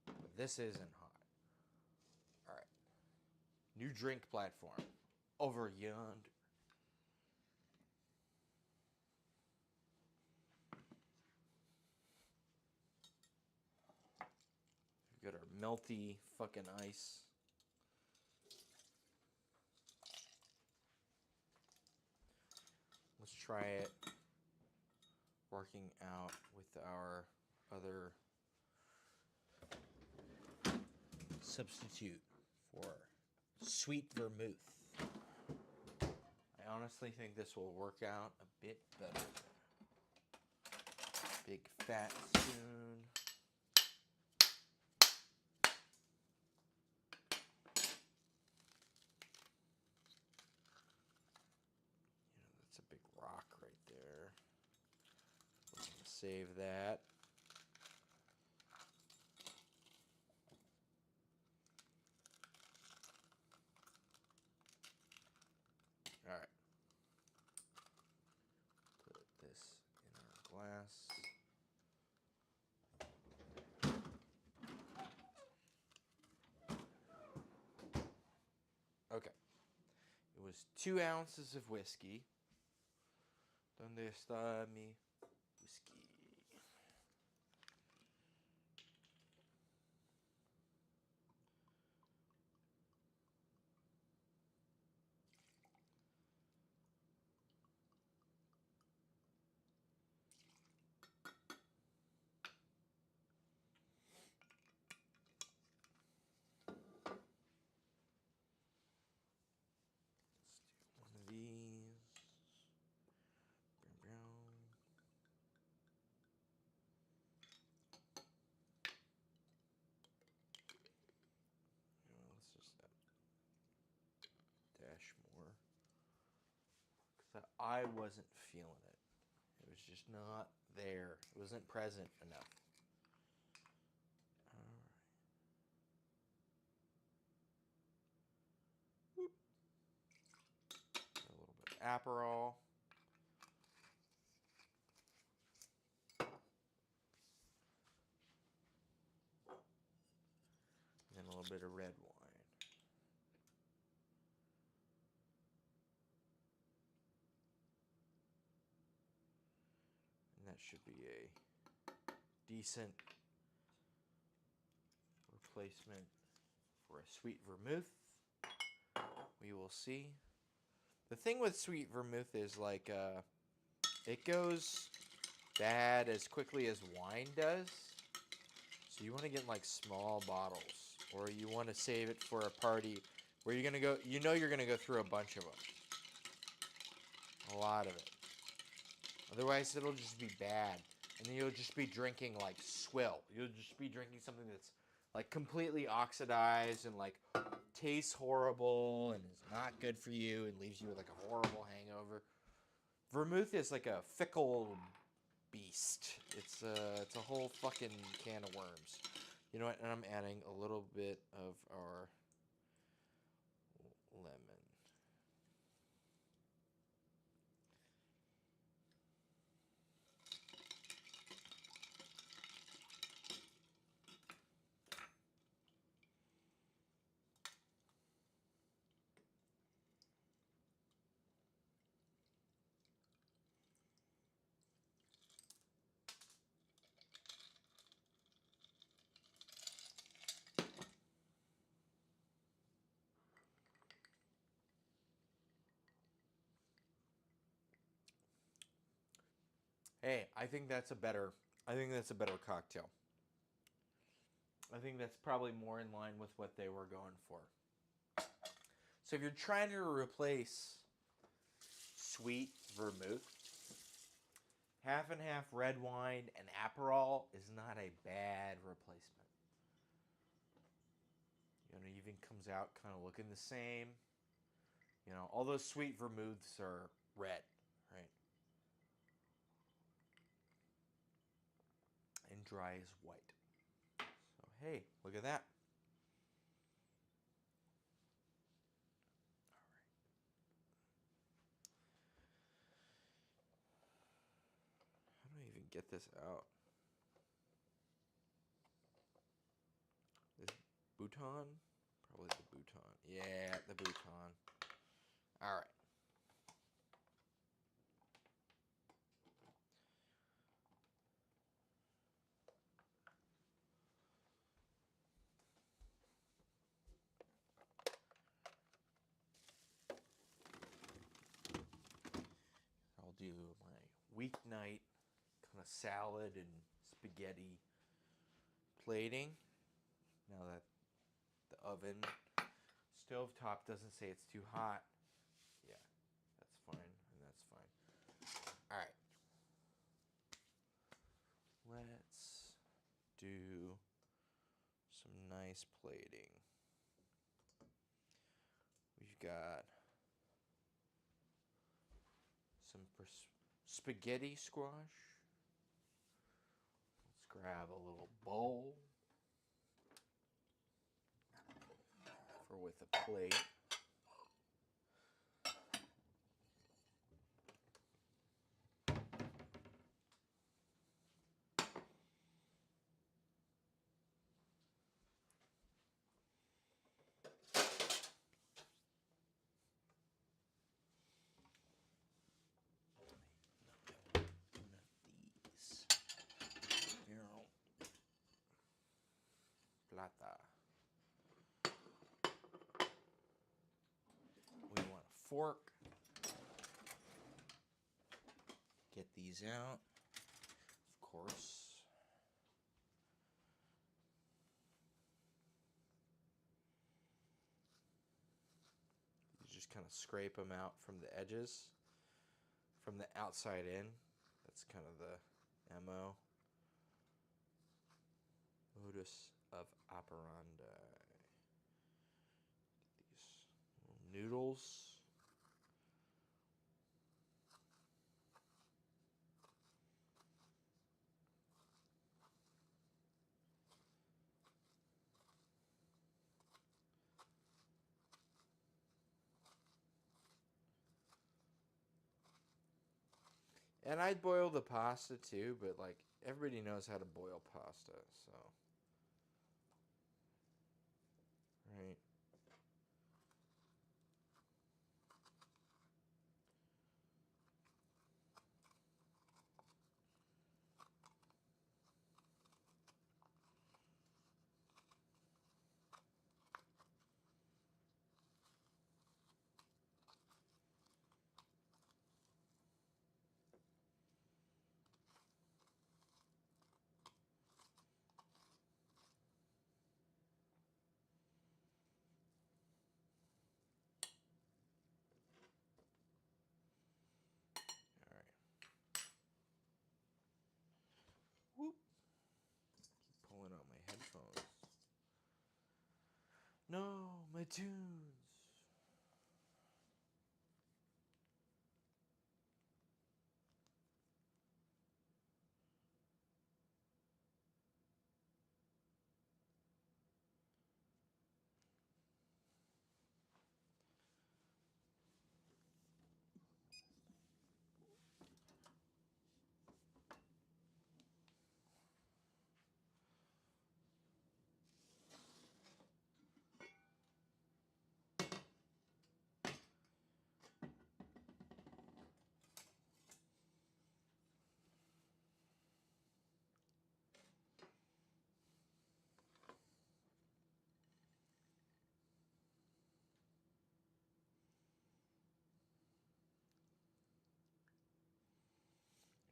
A: But this isn't hot. All right. New drink platform. Over yonder. We've got our melty fucking ice. Let's try it working out with our other substitute for sweet vermouth. I honestly think this will work out a bit better. Big fat spoon. That's a big rock right there. We're gonna save that. All right. Put this in our glass. Okay. It was 2 ounces of whiskey. Donde está mi whiskey? Let's do one of these. Let's just dash more. Because I wasn't feeling it. It was just not there. It wasn't present enough. All right. Whoop. A little bit of Aperol. little bit of red wine. And that should be a decent replacement for a sweet vermouth. We will see. The thing with sweet vermouth is like it goes bad as quickly as wine does. So you want to get like small bottles, or you want to save it for a party where you're gonna go. You know you're gonna go through a bunch of them, a lot of it. Otherwise, it'll just be bad, and then you'll just be drinking like swill. You'll just be drinking something that's like completely oxidized and like tastes horrible and is not good for you and leaves you with like a horrible hangover. Vermouth is like a fickle beast. It's a whole fucking can of worms. You know what? And I'm adding a little bit of our lemon. Hey, I think that's a better cocktail. I think that's probably more in line with what they were going for. So if you're trying to replace sweet vermouth, half and half red wine and Aperol is not a bad replacement. You know, it even comes out kind of looking the same. You know, all those sweet vermouths are red, right? And dry is white. So hey, look at that. How do I even get this out? This Bouton? Probably the Bouton. Yeah, the Bouton. All right. I'll do my weeknight kind of salad and spaghetti plating. Now that the oven stovetop doesn't say it's too hot. Yeah, that's fine, and that's fine. All right. Let's do some nice plating. We've got some spaghetti squash. Let's grab a little bowl for with a plate. Plata. We want a fork. Get these out, of course. You just kind of scrape them out from the edges, from the outside in. That's kind of the MO. Modus of operandi. These little noodles. And I'd boil the pasta too, but like everybody knows how to boil pasta, so. right? All right. Whoop. Keep pulling out my headphones. No, my tunes.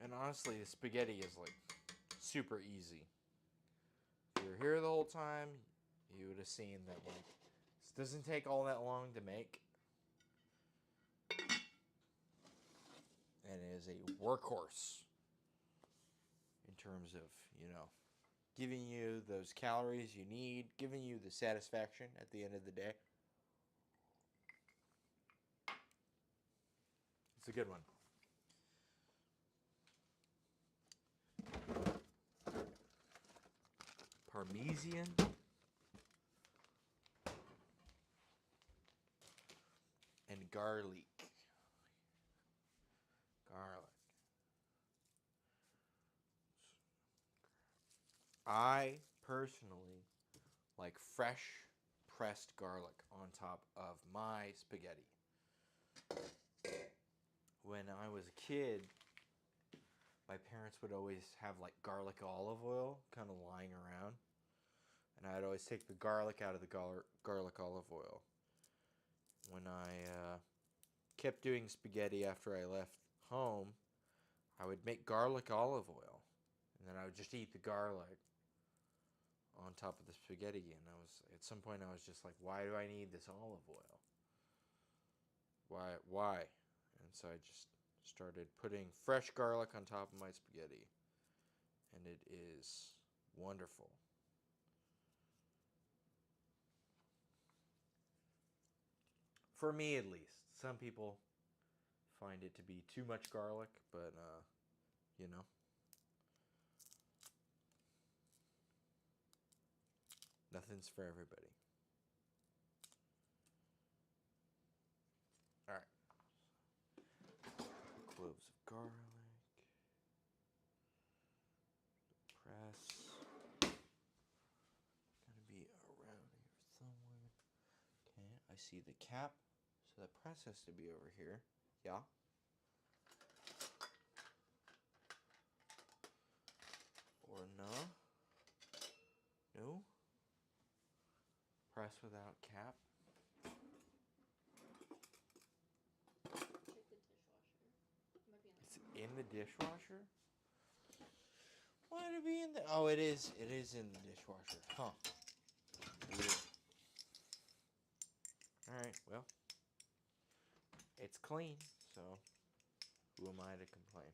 A: And honestly, the spaghetti is like super easy. If you were here the whole time, you would have seen that like this doesn't take all that long to make. And it is a workhorse in terms of, giving you those calories you need, giving you the satisfaction at the end of the day. It's a good one. Parmesan and garlic. Garlic. I personally like fresh pressed garlic on top of my spaghetti. When I was a kid, my parents would always have like garlic olive oil kind of lying around. And I'd always take the garlic out of the garlic olive oil. When I kept doing spaghetti after I left home, I would make garlic olive oil. And then I would just eat the garlic on top of the spaghetti. And at some point I was just like, why do I need this olive oil? Why? And so I just started putting fresh garlic on top of my spaghetti. And it is wonderful. For me, at least. Some people find it to be too much garlic, but, nothing's for everybody. All right. Cloves of garlic. Press. Gotta be around here somewhere. Okay, I see the cap. So the press has to be over here. Yeah. Or no. No. Press without cap.
B: Check the dishwasher. It might be in
A: It's in the dishwasher? Why would it be in the... Oh, it is. It is in the dishwasher. Huh. Weird. Alright, well. It's clean, so who am I to complain?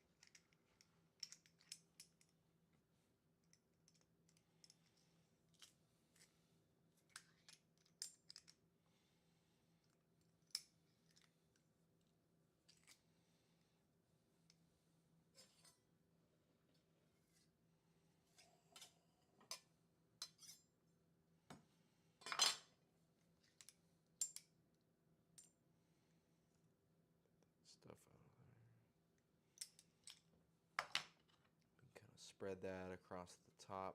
A: Stuff out of there. Kind of spread that across the top.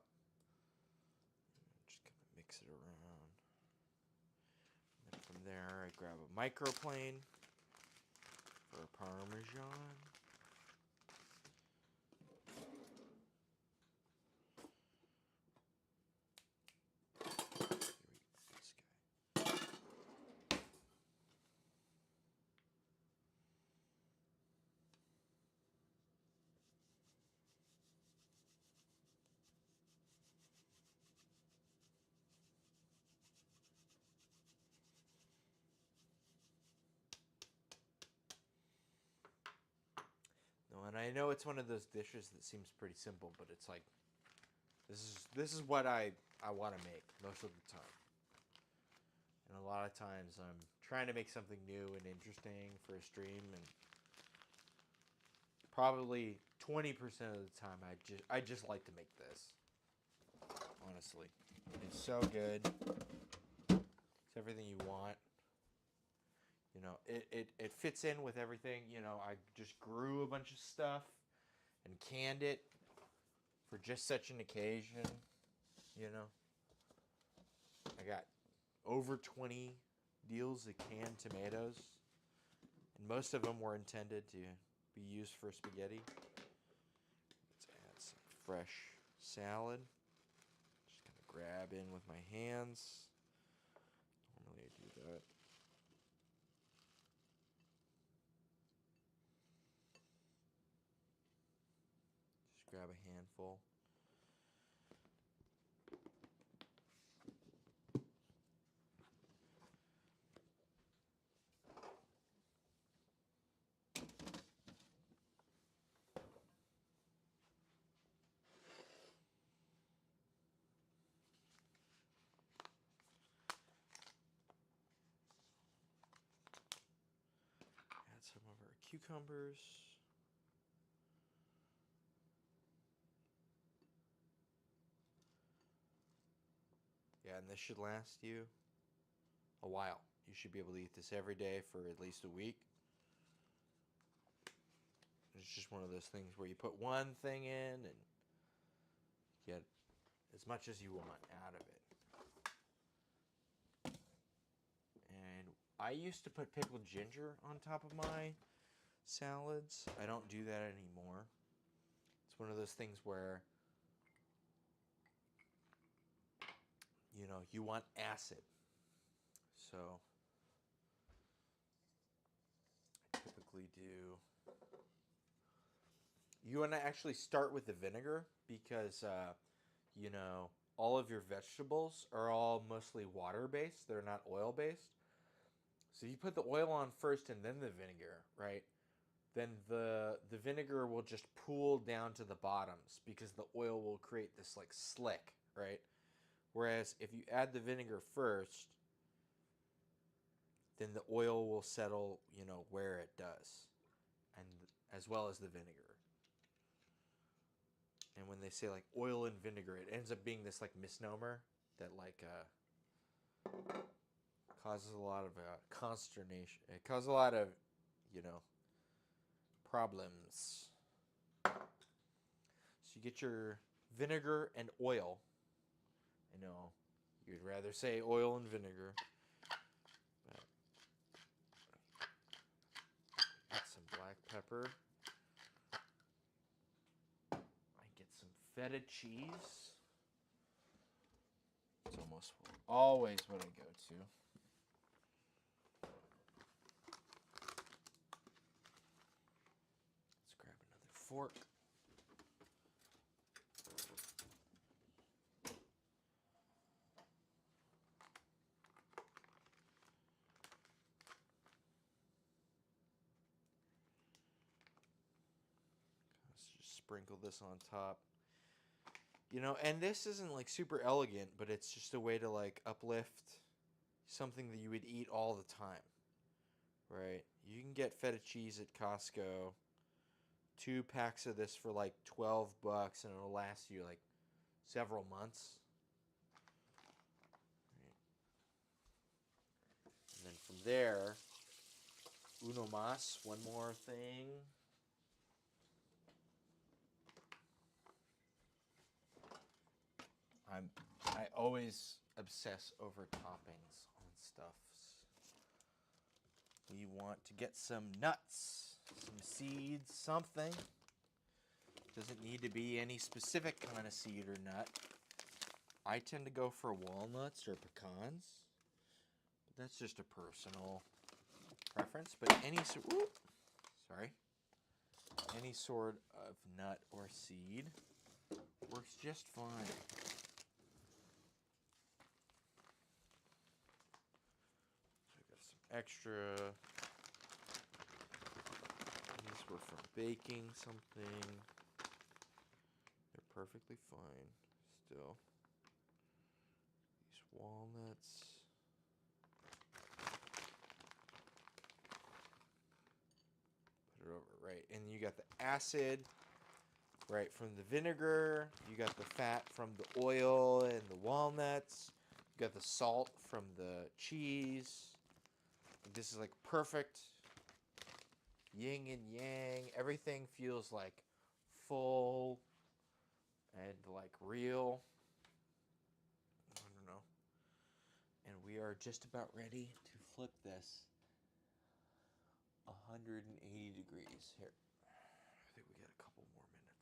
A: Just kind of mix it around. there, I grab a microplane for Parmesan. Here we go, this guy. No, and I know it's one of those dishes that seems pretty simple, but it's like this is what I want to make most of the time. And a lot of times I'm trying to make something new and interesting for a stream, and probably 20% of the time I just like to make this. Honestly, it's so good. It's everything you want. You know, it fits in with everything. You know, I just grew a bunch of stuff and canned it for just such an occasion. You know, I got over 20 deals of canned tomatoes, and most of them were intended to be used for spaghetti. Let's add some fresh salad. Just gonna grab in with my hands. Normally I do that. Just grab a handful. Add some of our cucumbers. Yeah, and this should last you a while. You should be able to eat this every day for at least a week. It's just one of those things where you put one thing in and get as much as you want out of it. And I used to put pickled ginger on top of my salads. I don't do that anymore. It's one of those things where, you know, you want acid. So I typically do. You want to actually start with the vinegar because, you know, all of your vegetables are all mostly water based. They're not oil based. So you put the oil on first and then the vinegar, right? Then the vinegar will just pool down to the bottoms because the oil will create this like slick, right? Whereas if you add the vinegar first, then the oil will settle, you know, where it does, and as well as the vinegar. And when they say like oil and vinegar, it ends up being this like misnomer that like causes a lot of consternation. It causes a lot of, you know, problems. So you get your vinegar and oil. I know you'd rather say oil and vinegar. But get some black pepper. I get some feta cheese. It's almost always what I go to. Let's grab another fork. Let's just sprinkle this on top. You know, and this isn't like super elegant, but it's just a way to like uplift something that you would eat all the time, right? You can get feta cheese at Costco. 2 packs of this for like $12, and it'll last you like several months. And then from there, uno mas, one more thing. I always obsess over toppings on stuffs. we want to get some nuts, some seeds, something. Doesn't need to be any specific kind of seed or nut. I tend to go for walnuts or pecans. But that's just a personal preference. But any sort of nut or seed works just fine. So I got some extra. These were from baking something. They're perfectly fine still. These walnuts. Put it over, right. And you got the acid, right, from the vinegar. You got the fat from the oil and the walnuts. You got the salt from the cheese. This is like perfect yin and yang. Everything feels like full and like real. I don't know. And we are just about ready to flip this 180 degrees. Here, I think we got a couple more minutes.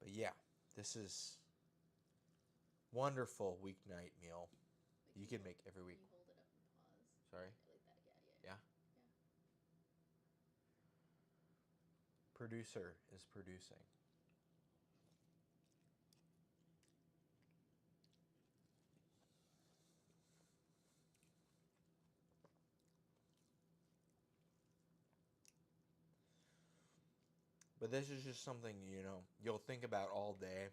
A: But yeah, this is wonderful weeknight meal. You can make every week.
B: Can you hold it up and pause?
A: Sorry?
B: Like that,
A: Yeah?
B: yeah.
A: Producer is producing. But this is just something, you'll think about all day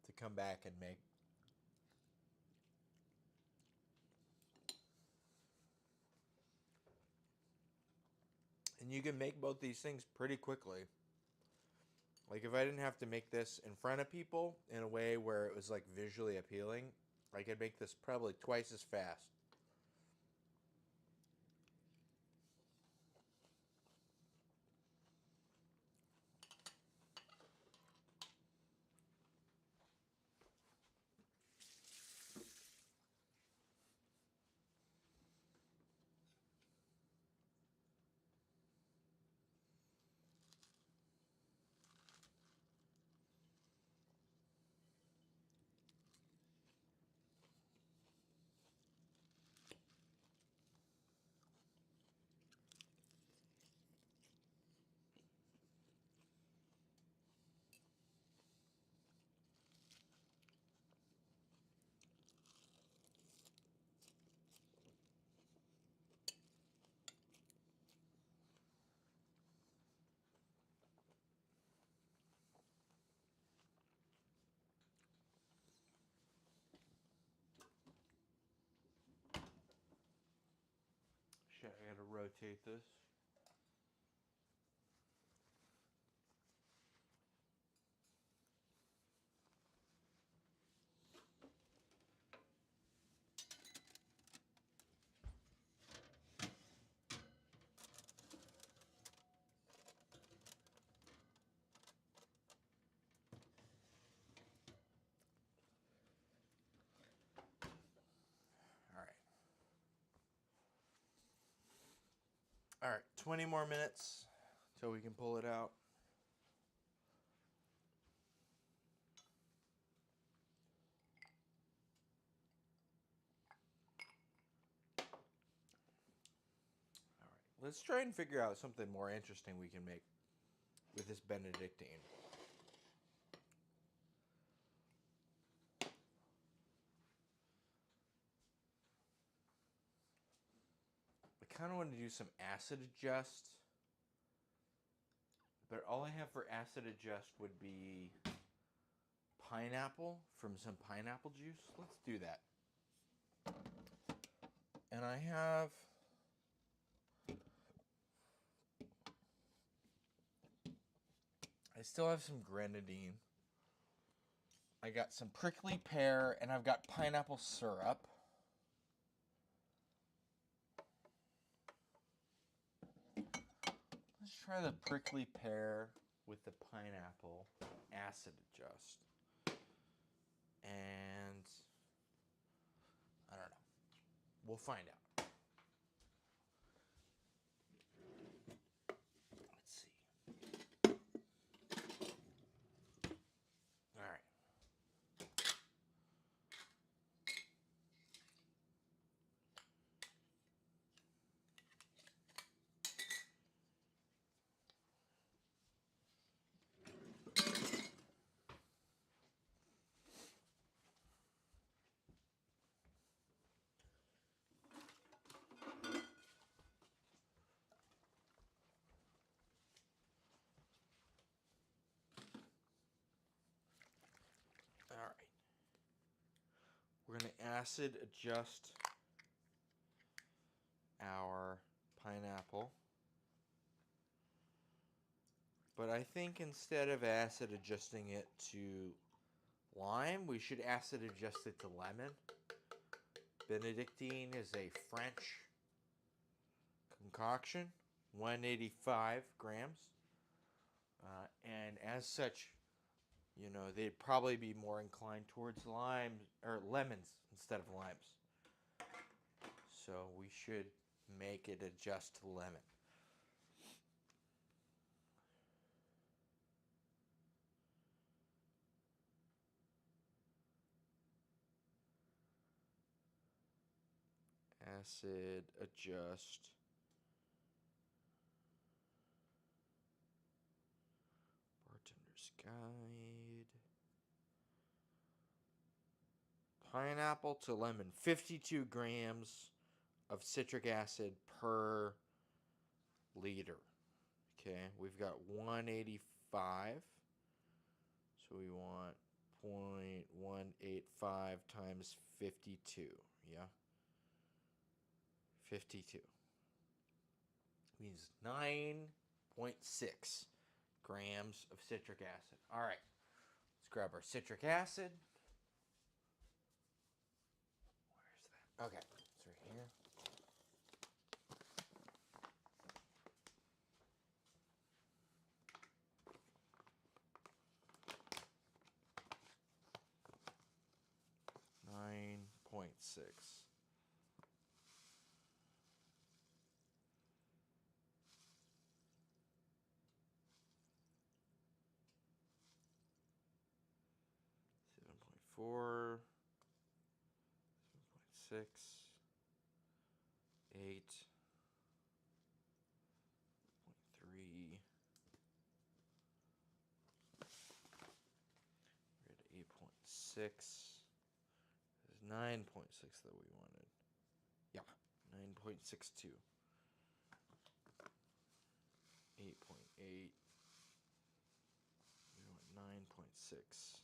A: to come back and make. And you can make both these things pretty quickly. Like if I didn't have to make this in front of people in a way where it was like visually appealing, I could make this probably twice as fast. Shit, I gotta rotate this. All right, 20 more minutes till we can pull it out. All right, let's try and figure out something more interesting we can make with this Benedictine. I kind of want to do some acid adjust, but all I have for acid adjust would be pineapple from some pineapple juice. Let's do that. And I still have some grenadine. I got some prickly pear, and I've got pineapple syrup. Let's try the prickly pear with the pineapple acid adjust. And I don't know. We'll find out. Let's see. All right. All right. We're going to acid adjust our pineapple. But I think instead of acid adjusting it to lime, we should acid adjust it to lemon. Benedictine is a French concoction, 185 grams. And as such, you know, they'd probably be more inclined towards limes or lemons instead of limes. So we should make it adjust to lemon. Acid adjust. Bartender's Guide. Pineapple to lemon, 52 grams of citric acid per liter. Okay, we've got 185. So we want 0.185 times 52. Yeah. 52. Means 9.6 grams of citric acid. All right. Let's grab our citric acid. Where's that? Okay. It's right here. .6. 7.4, 7.6, 8.3. We're at 8.6. There's 9.6 that we wanted. Yeah, 9.62. 8.8. We want 9.6.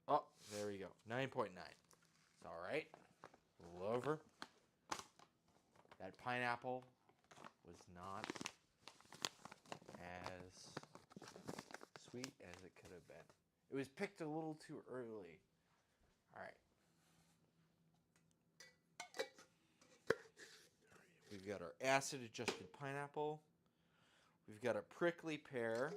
A: Oh, there we go. 9.9. It's all right. A little over. That pineapple was not as sweet as it could have been. It was picked a little too early. All right. We've got our acid-adjusted pineapple. We've got a prickly pear.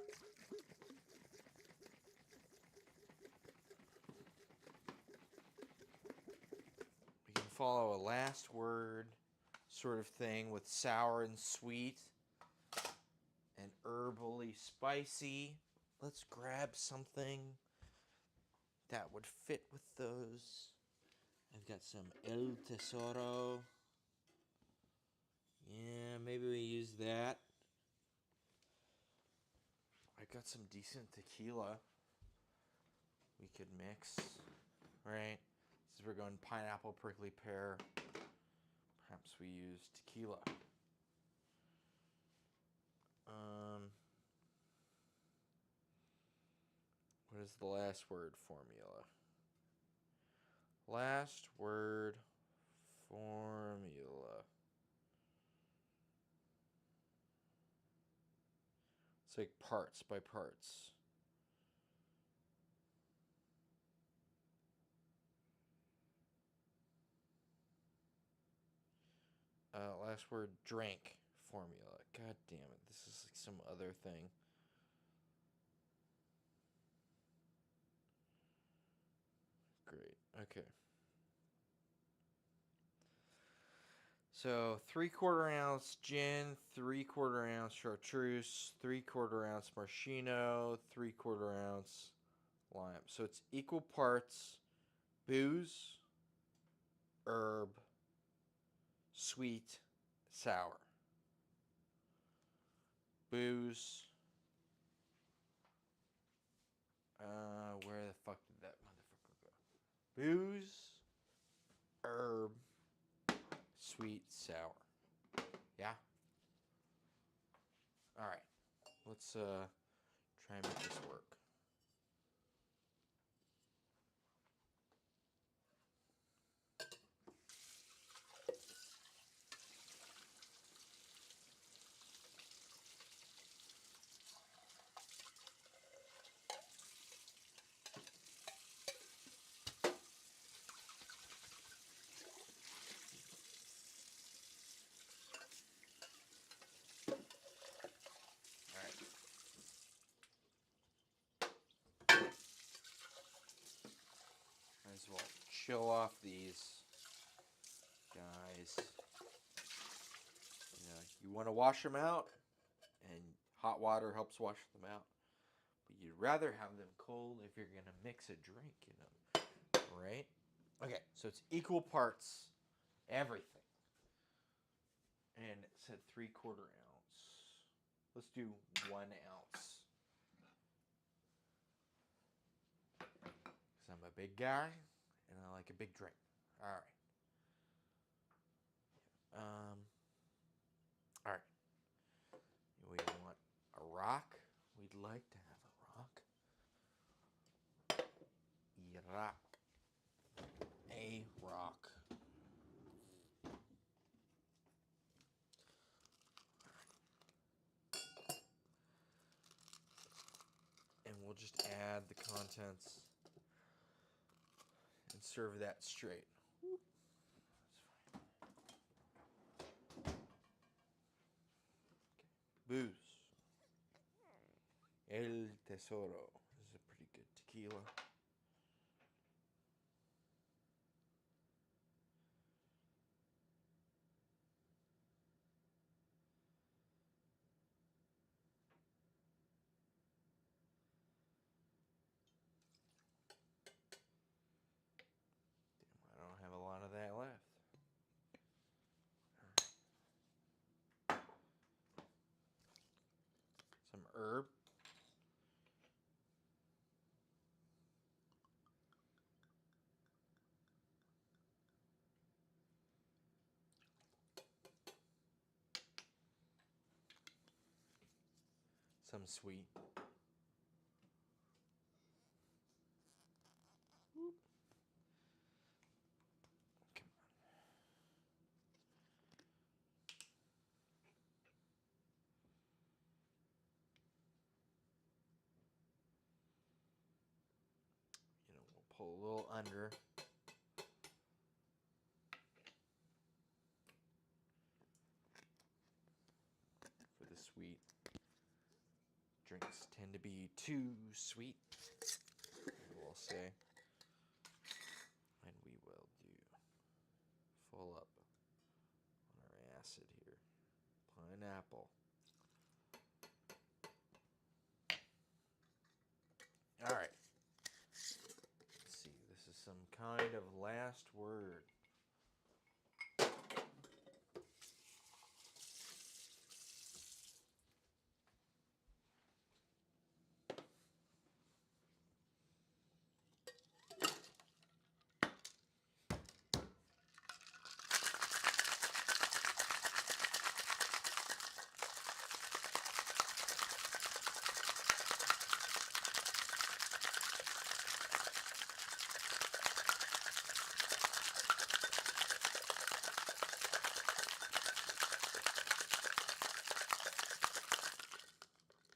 A: We can follow a last word sort of thing with sour and sweet and herbally spicy. Let's grab something that would fit with those. I've got some El Tesoro. Yeah, maybe we use that. I got some decent tequila we could mix, right? Since we're going pineapple, prickly pear, perhaps we use tequila. What is the last word formula? Last word formula. It's like parts by parts. Last word, drink formula. God damn it. This is like some other thing. great. Okay. So 3/4 ounce gin, 3/4 ounce chartreuse, 3/4 ounce maraschino, 3/4 ounce lime. So it's equal parts booze, herb, sweet, sour. Booze. Where the fuck did that motherfucker go? Booze, herb, sweet, sour. Yeah? Alright. Let's try and make this work. Might as well chill off these guys. You know, you want to wash them out, and hot water helps wash them out. But you'd rather have them cold if you're gonna mix a drink, you know, right? Okay, so it's equal parts everything, and it said 3/4 ounce. Let's do 1 ounce. Because I'm a big guy and I like a big drink. All right. All right. We want a rock. We'd like to have a rock. Iraq. A rock. And we'll just add the contents and serve that straight. Booze. El Tesoro. This is a pretty good tequila. Damn, I don't have a lot of that left. Some herb. Some sweet. Come on. You know, we'll pull a little under. For the sweet. Drinks tend to be too sweet, we'll say. And we will do full up on our acid here. Pineapple. Alright. Let's see. This is some kind of last word.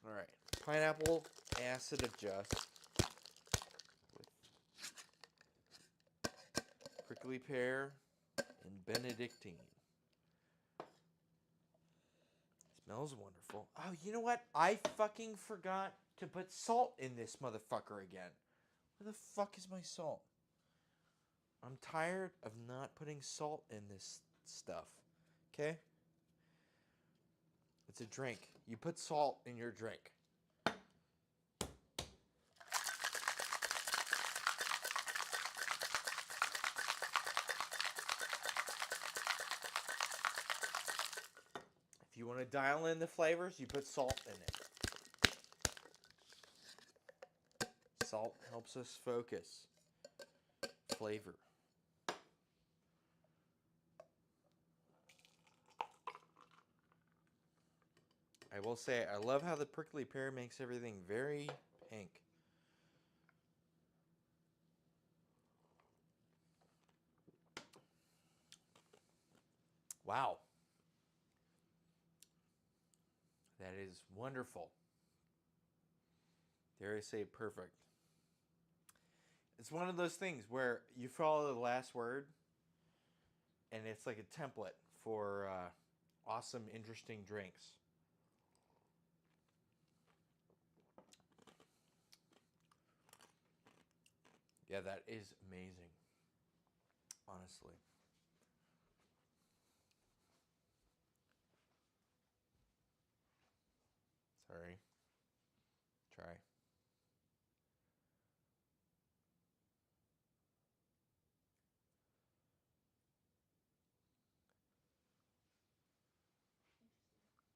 A: Alright. Pineapple acid adjust with prickly pear and Benedictine. Smells wonderful. Oh, you know what? I fucking forgot to put salt in this motherfucker again. Where the fuck is my salt? I'm tired of not putting salt in this stuff. Okay? It's a drink. You put salt in your drink. If you want to dial in the flavors, you put salt in it. Salt helps us focus flavor. I will say, I love how the prickly pear makes everything very pink. Wow. That is wonderful. Dare I say perfect. It's one of those things where you follow the last word and it's like a template for awesome, interesting drinks. Yeah, that is amazing. Honestly. Sorry. Try.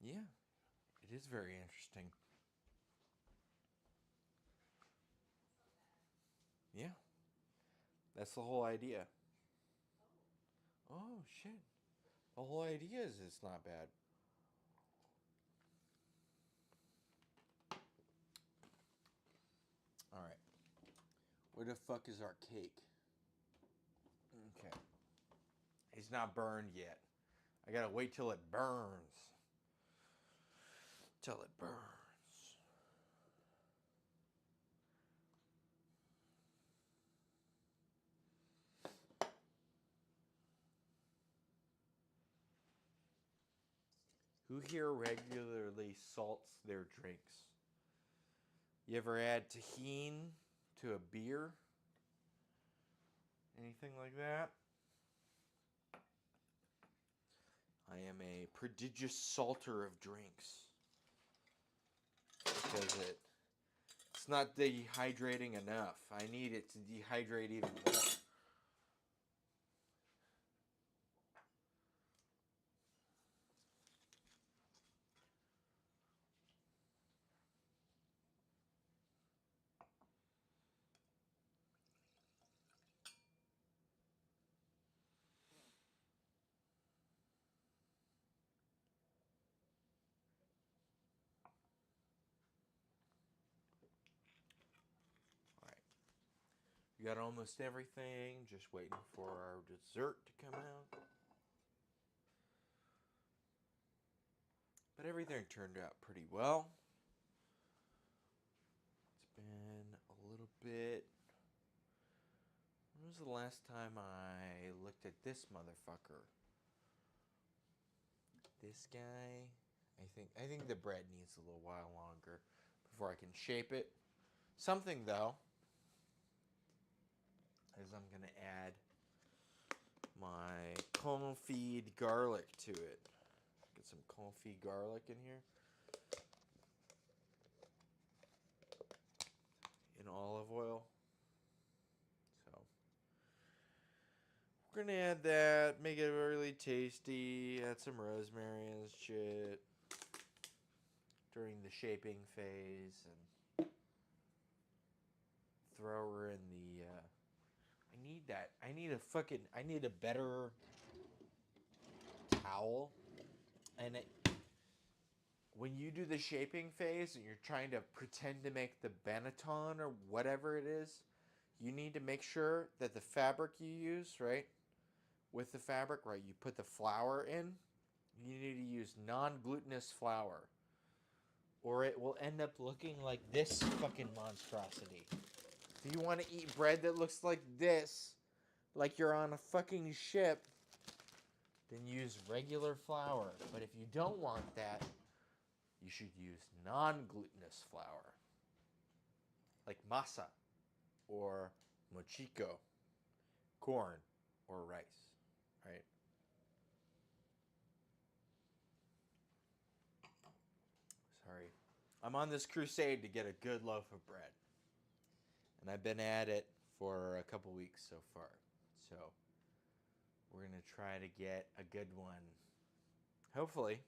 A: Yeah, it is very interesting. Yeah, that's the whole idea. Oh, shit. The whole idea is it's not bad. All right. Where the fuck is our cake? Okay. It's not burned yet. I gotta wait till it burns. Till it burns. Who here regularly salts their drinks? You ever add tahini to a beer? Anything like that? I am a prodigious salter of drinks. Because it's not dehydrating enough. I need it to dehydrate even more. We got almost everything. Just waiting for our dessert to come out. But everything turned out pretty well. It's been a little bit. When was the last time I looked at this motherfucker? This guy. I think the bread needs a little while longer before I can shape it. Something though is I'm gonna add my confit garlic to it. Get some confit garlic in here. In olive oil. So we're gonna add that, make it really tasty, add some rosemary and shit during the shaping phase, and throw her in the I need that. I need a better towel. And when you do the shaping phase and you're trying to pretend to make the banneton or whatever it is, you need to make sure that the fabric you use, right? With the fabric, right? You put the flour in. You need to use non-glutinous flour, or it will end up looking like this fucking monstrosity. If you want to eat bread that looks like this, like you're on a fucking ship, then use regular flour. But if you don't want that, you should use non-glutinous flour, like masa or mochiko. corn or rice, right? Sorry. I'm on this crusade to get a good loaf of bread. And I've been at it for a couple weeks so far. So we're going to try to get a good one. Hopefully.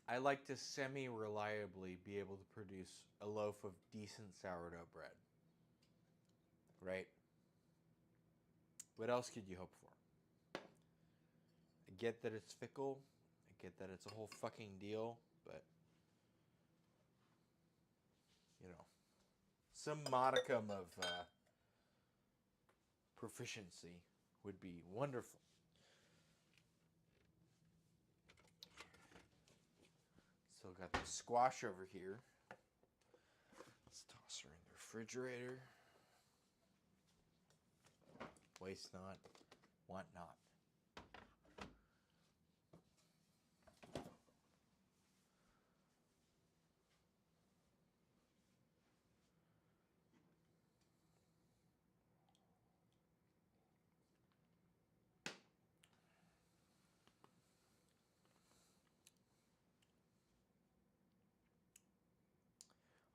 A: I like to semi-reliably be able to produce a loaf of decent sourdough bread. Right? What else could you hope for? I get that it's fickle. I get that it's a whole fucking deal. But, you know, some modicum of proficiency would be wonderful. Still got the squash over here. Let's toss her in the refrigerator. Waste not, want not.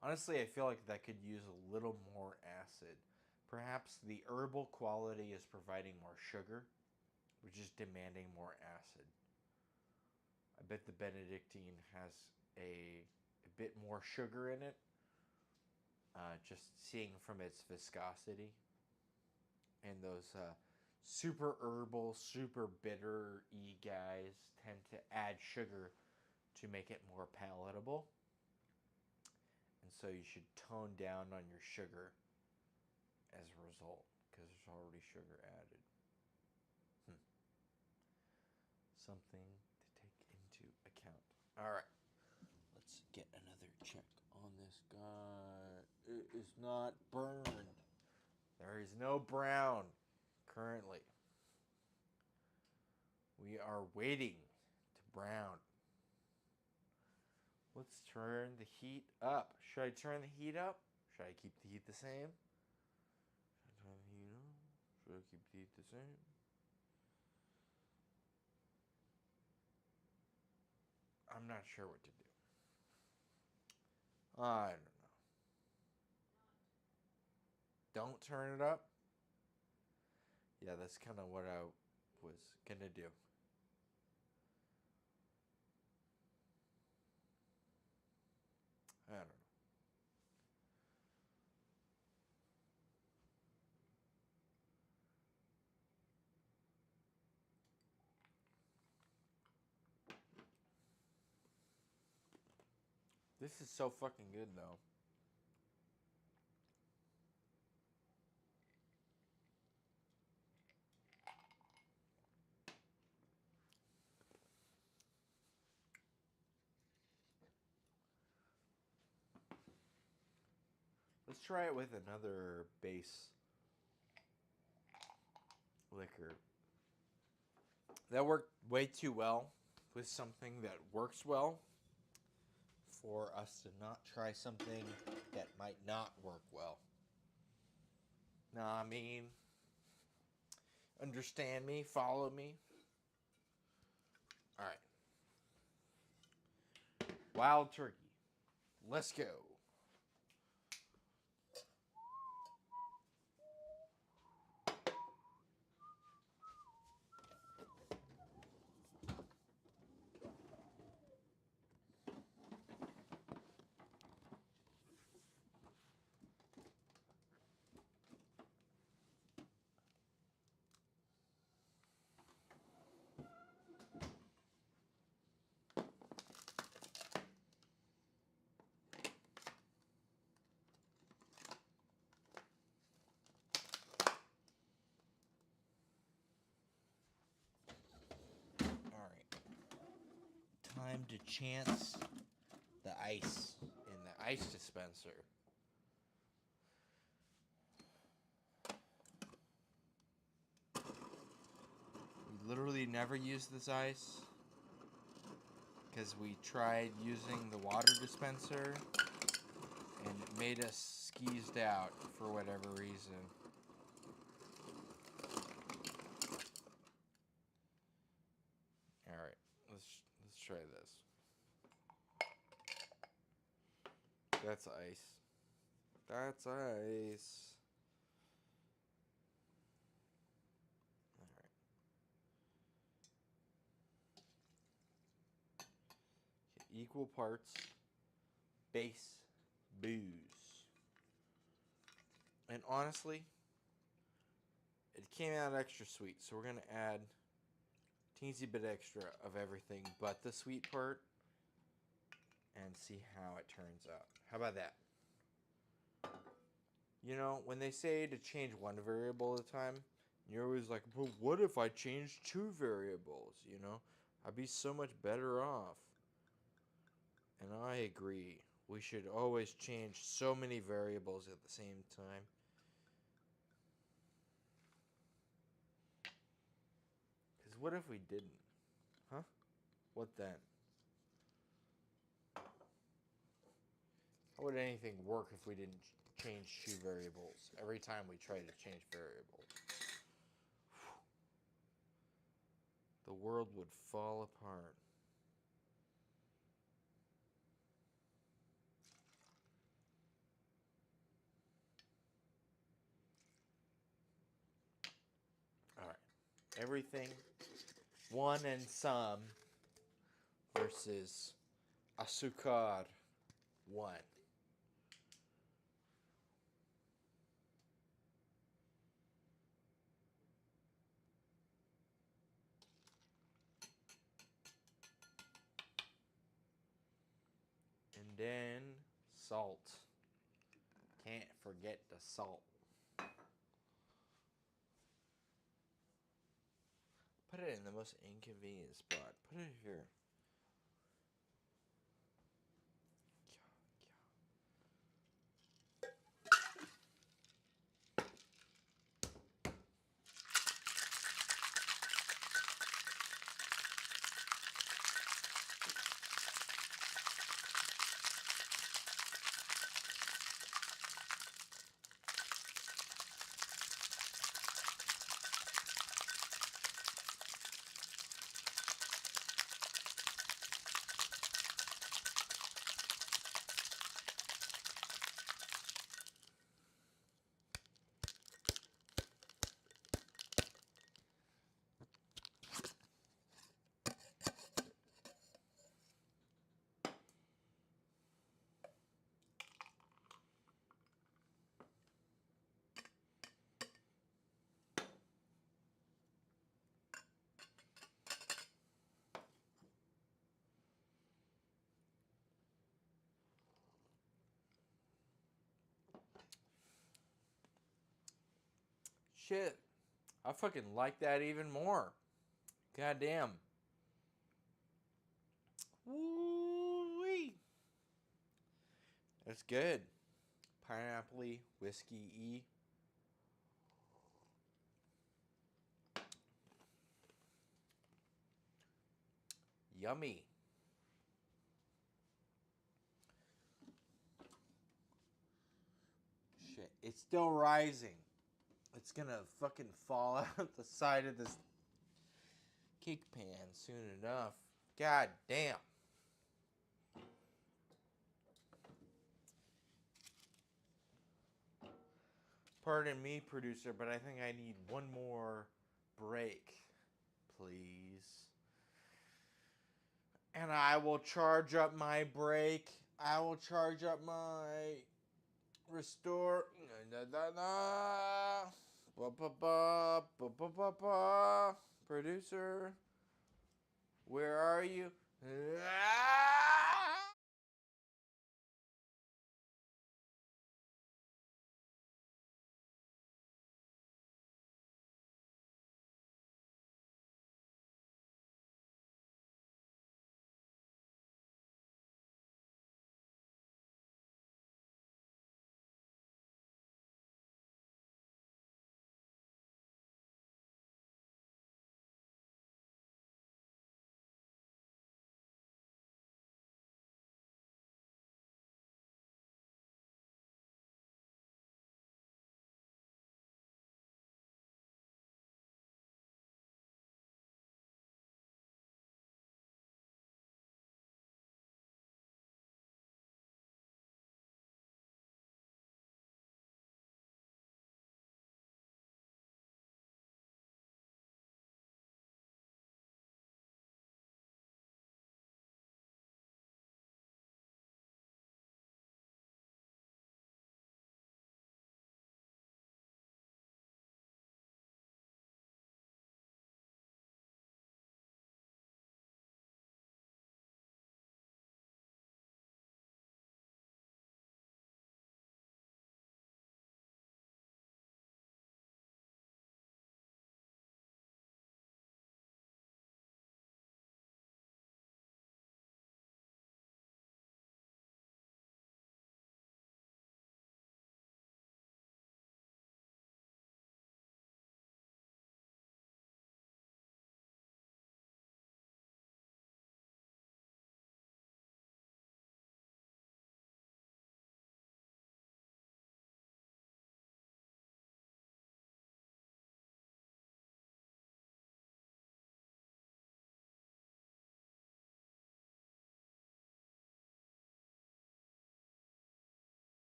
A: Honestly, I feel like that could use a little more acid. Perhaps the herbal quality is providing more sugar, which is demanding more acid. I bet the Benedictine has a bit more sugar in it, just seeing from its viscosity. And those super herbal, super bitter-y guys tend to add sugar to make it more palatable. And so you should tone down on your sugar as a result, because there's already sugar added. Something to take into account. All right, let's get another check on this guy. It is not burned. There is no brown currently. We are waiting to brown. Let's turn the heat up. Should I turn the heat up? Should I keep the heat the same? Should I turn the heat up? Should I keep the heat the same? I'm not sure what to do. I don't know. Don't turn it up? Yeah, that's kind of what I was going to do. I don't know. This is so fucking good, though. Let's try it with another base liquor. That worked way too well with something that works well for us to not try something that might not work well. Nah, I mean, understand me, follow me. All right. Wild turkey. Let's go. Time to chance the ice in the ice dispenser. We literally never use this ice because we tried using the water dispenser and it made us skeezed out for whatever reason. All right, let's try this. That's ice. That's ice. All right. Okay, equal parts base booze. And honestly, it came out extra sweet, so we're gonna add teensy bit extra of everything but the sweet part and see how it turns out. How about that? You know, when they say to change one variable at a time, you're always like, but what if I change two variables? You know, I'd be so much better off. And I agree. We should always change so many variables at the same time. Because what if we didn't? Huh? What then? How would anything work if we didn't change two variables every time we try to change variables? The world would fall apart. All right. Everything, one and some versus azúcar, one. And then salt. Can't forget the salt. Put it in the most inconvenient spot. Put it here. Shit. I fucking like that even more. Goddamn. Woo-wee. That's good. Pineapple-y, whiskey-y. Yummy. Shit. It's still rising. It's gonna fucking fall out the side of this cake pan soon enough. God damn. Pardon me, producer, but I think I need one more break, please. And I will charge up my break. I will charge up my restore. Producer, where are you?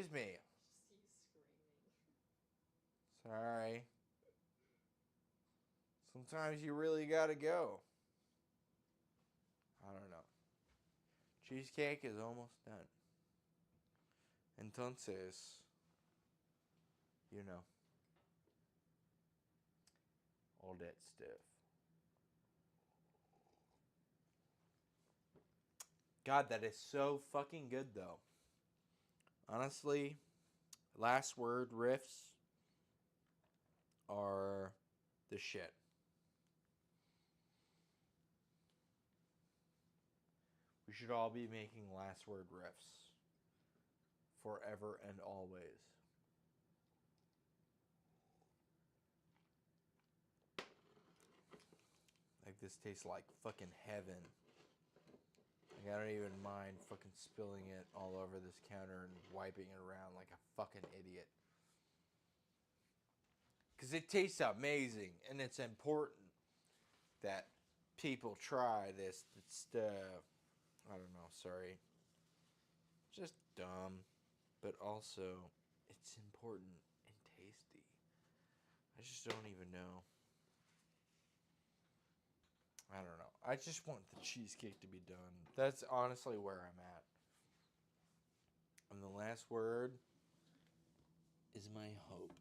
A: Excuse me.
B: Just you screaming.
A: Sorry. Sometimes you really gotta go. I don't know. Cheesecake is almost done. Entonces, you know, all that stuff. God, that is so fucking good, though. Honestly, last word riffs are the shit. We should all be making last word riffs forever and always. Like, this tastes like fucking heaven. Like, I don't even mind fucking spilling it all over this counter and wiping it around like a fucking idiot. Because it tastes amazing, and it's important that people try this stuff. I don't know, sorry. Just dumb, but also it's important and tasty. I just don't even know. I don't know. I just want the cheesecake to be done. That's honestly where I'm at. And the last word is my hope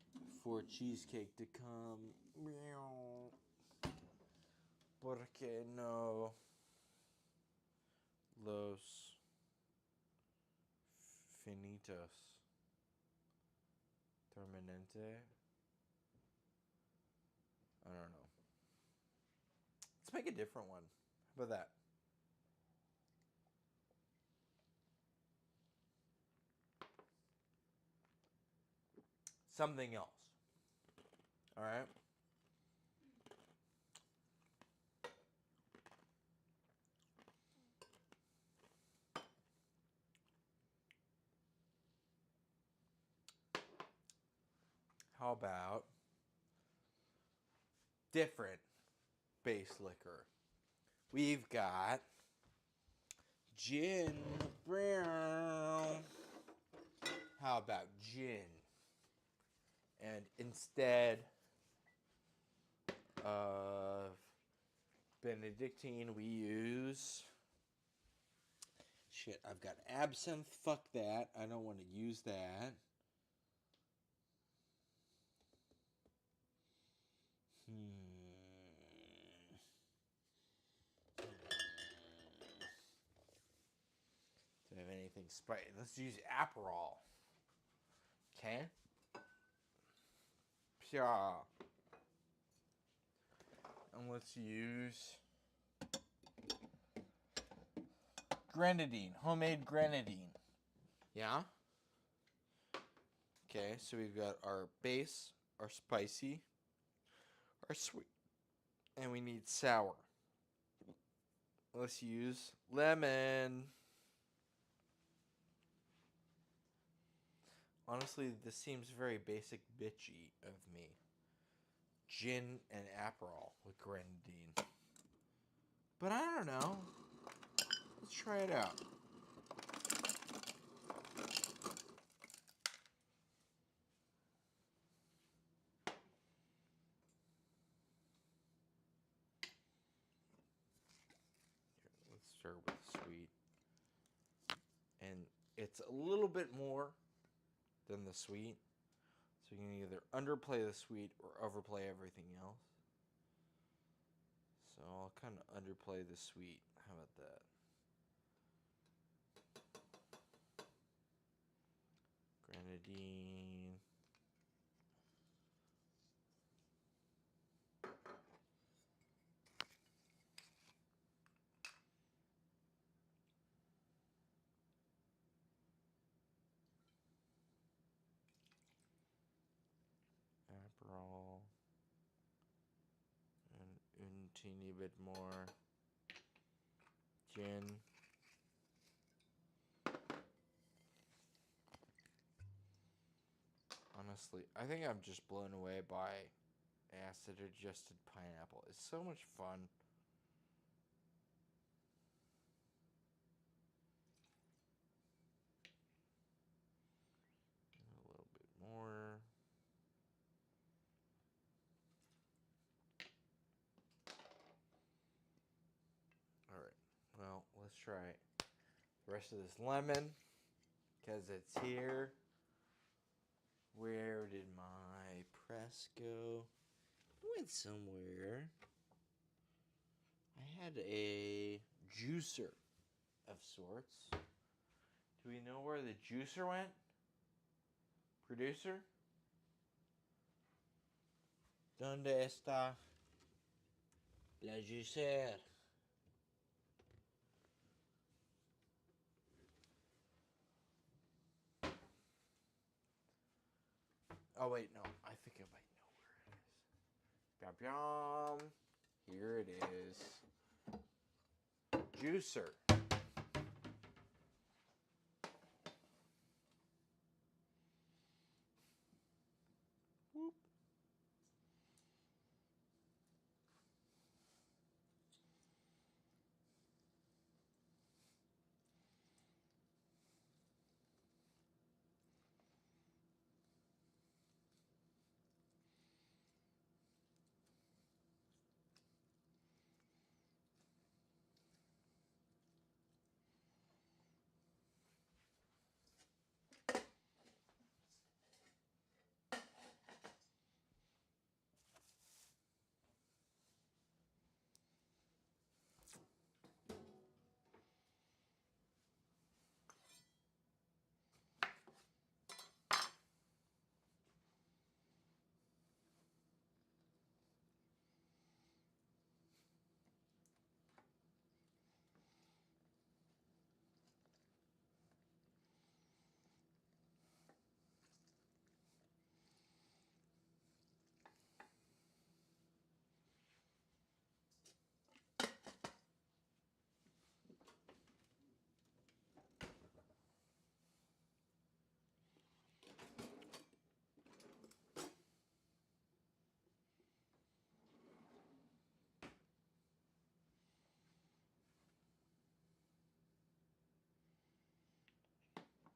A: for cheesecake to come. Porque no los finitos terminante? I don't know. Let's make a different one. How about that? Something else. All right? How about different base liquor? We've got gin brown. How about gin? And instead of Benedictine, we use... Shit, I've got absinthe. Fuck that. I don't want to use that. Do I have anything spicy? Let's use Aperol. Okay. Pure. And let's use grenadine. Homemade grenadine. Yeah? Okay, so we've got our base, our spicy, our sweet, and we need sour. Let's use lemon. Honestly, this seems very basic bitchy of me. Gin and Aperol with grenadine. But I don't know. Let's try it out. Here, let's start with sweet. And it's a little bit more than the sweet. So you can either underplay the sweet or overplay everything else. So I'll kind of underplay the sweet. How about that? Grenadine. Aperol. And a teeny bit more gin. Honestly, I think I'm just blown away by acid-adjusted pineapple. It's so much fun. Let's try the rest of this lemon, because it's here. Where did my press go? It went somewhere. I had a juicer of sorts. Do we know where the juicer went? Producer? ¿Dónde está la juicer? Oh wait, no. I think I might know where it is. Bam, bam. Here it is. Juicer. Whoop.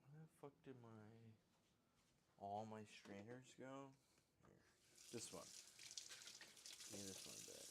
A: Where the fuck did all my strainers go? Here. This one. Give me this one back.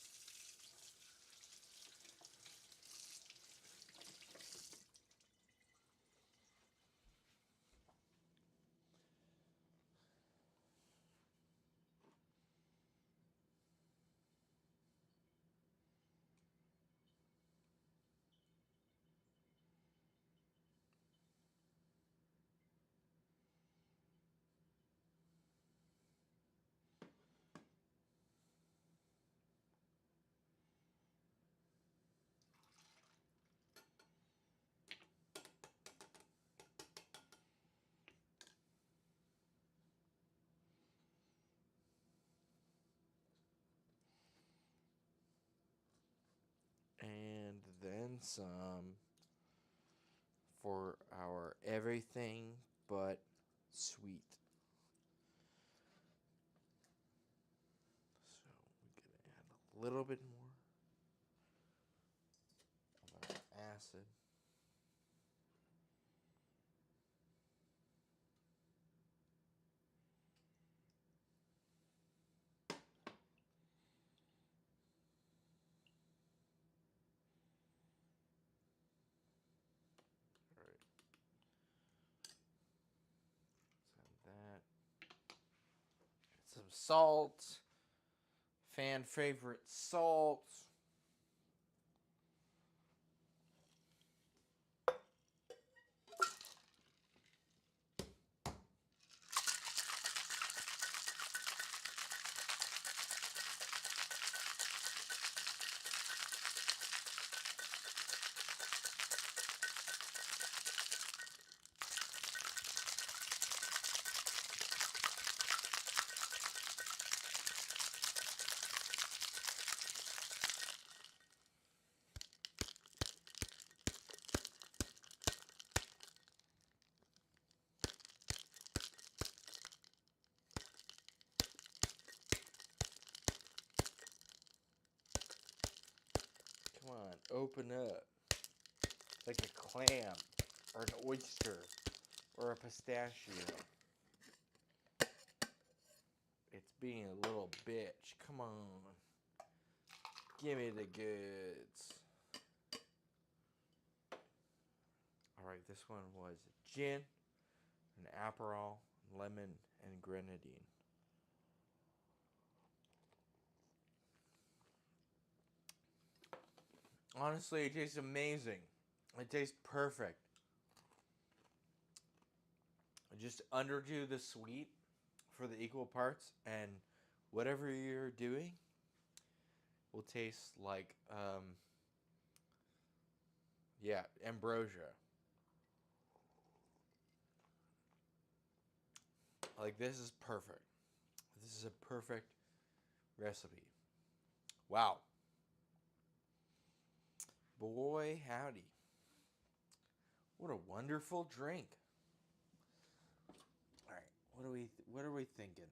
A: And then some for our everything but sweet. So we're going to add a little bit more of our acid. All right. That. Some salt. Fan favorite salt. Come on, open up. Like a clam, or an oyster, or a pistachio. It's being a little bitch. Come on. Give me the goods. All right, this one was gin, an Aperol, lemon, and grenadine. Honestly, it tastes amazing. It tastes perfect. Just underdo the sweet for the equal parts, and whatever you're doing will taste like, yeah, ambrosia. Like, this is perfect. This is a perfect recipe. Wow. Boy, howdy. What a wonderful drink. All right, what are we thinking?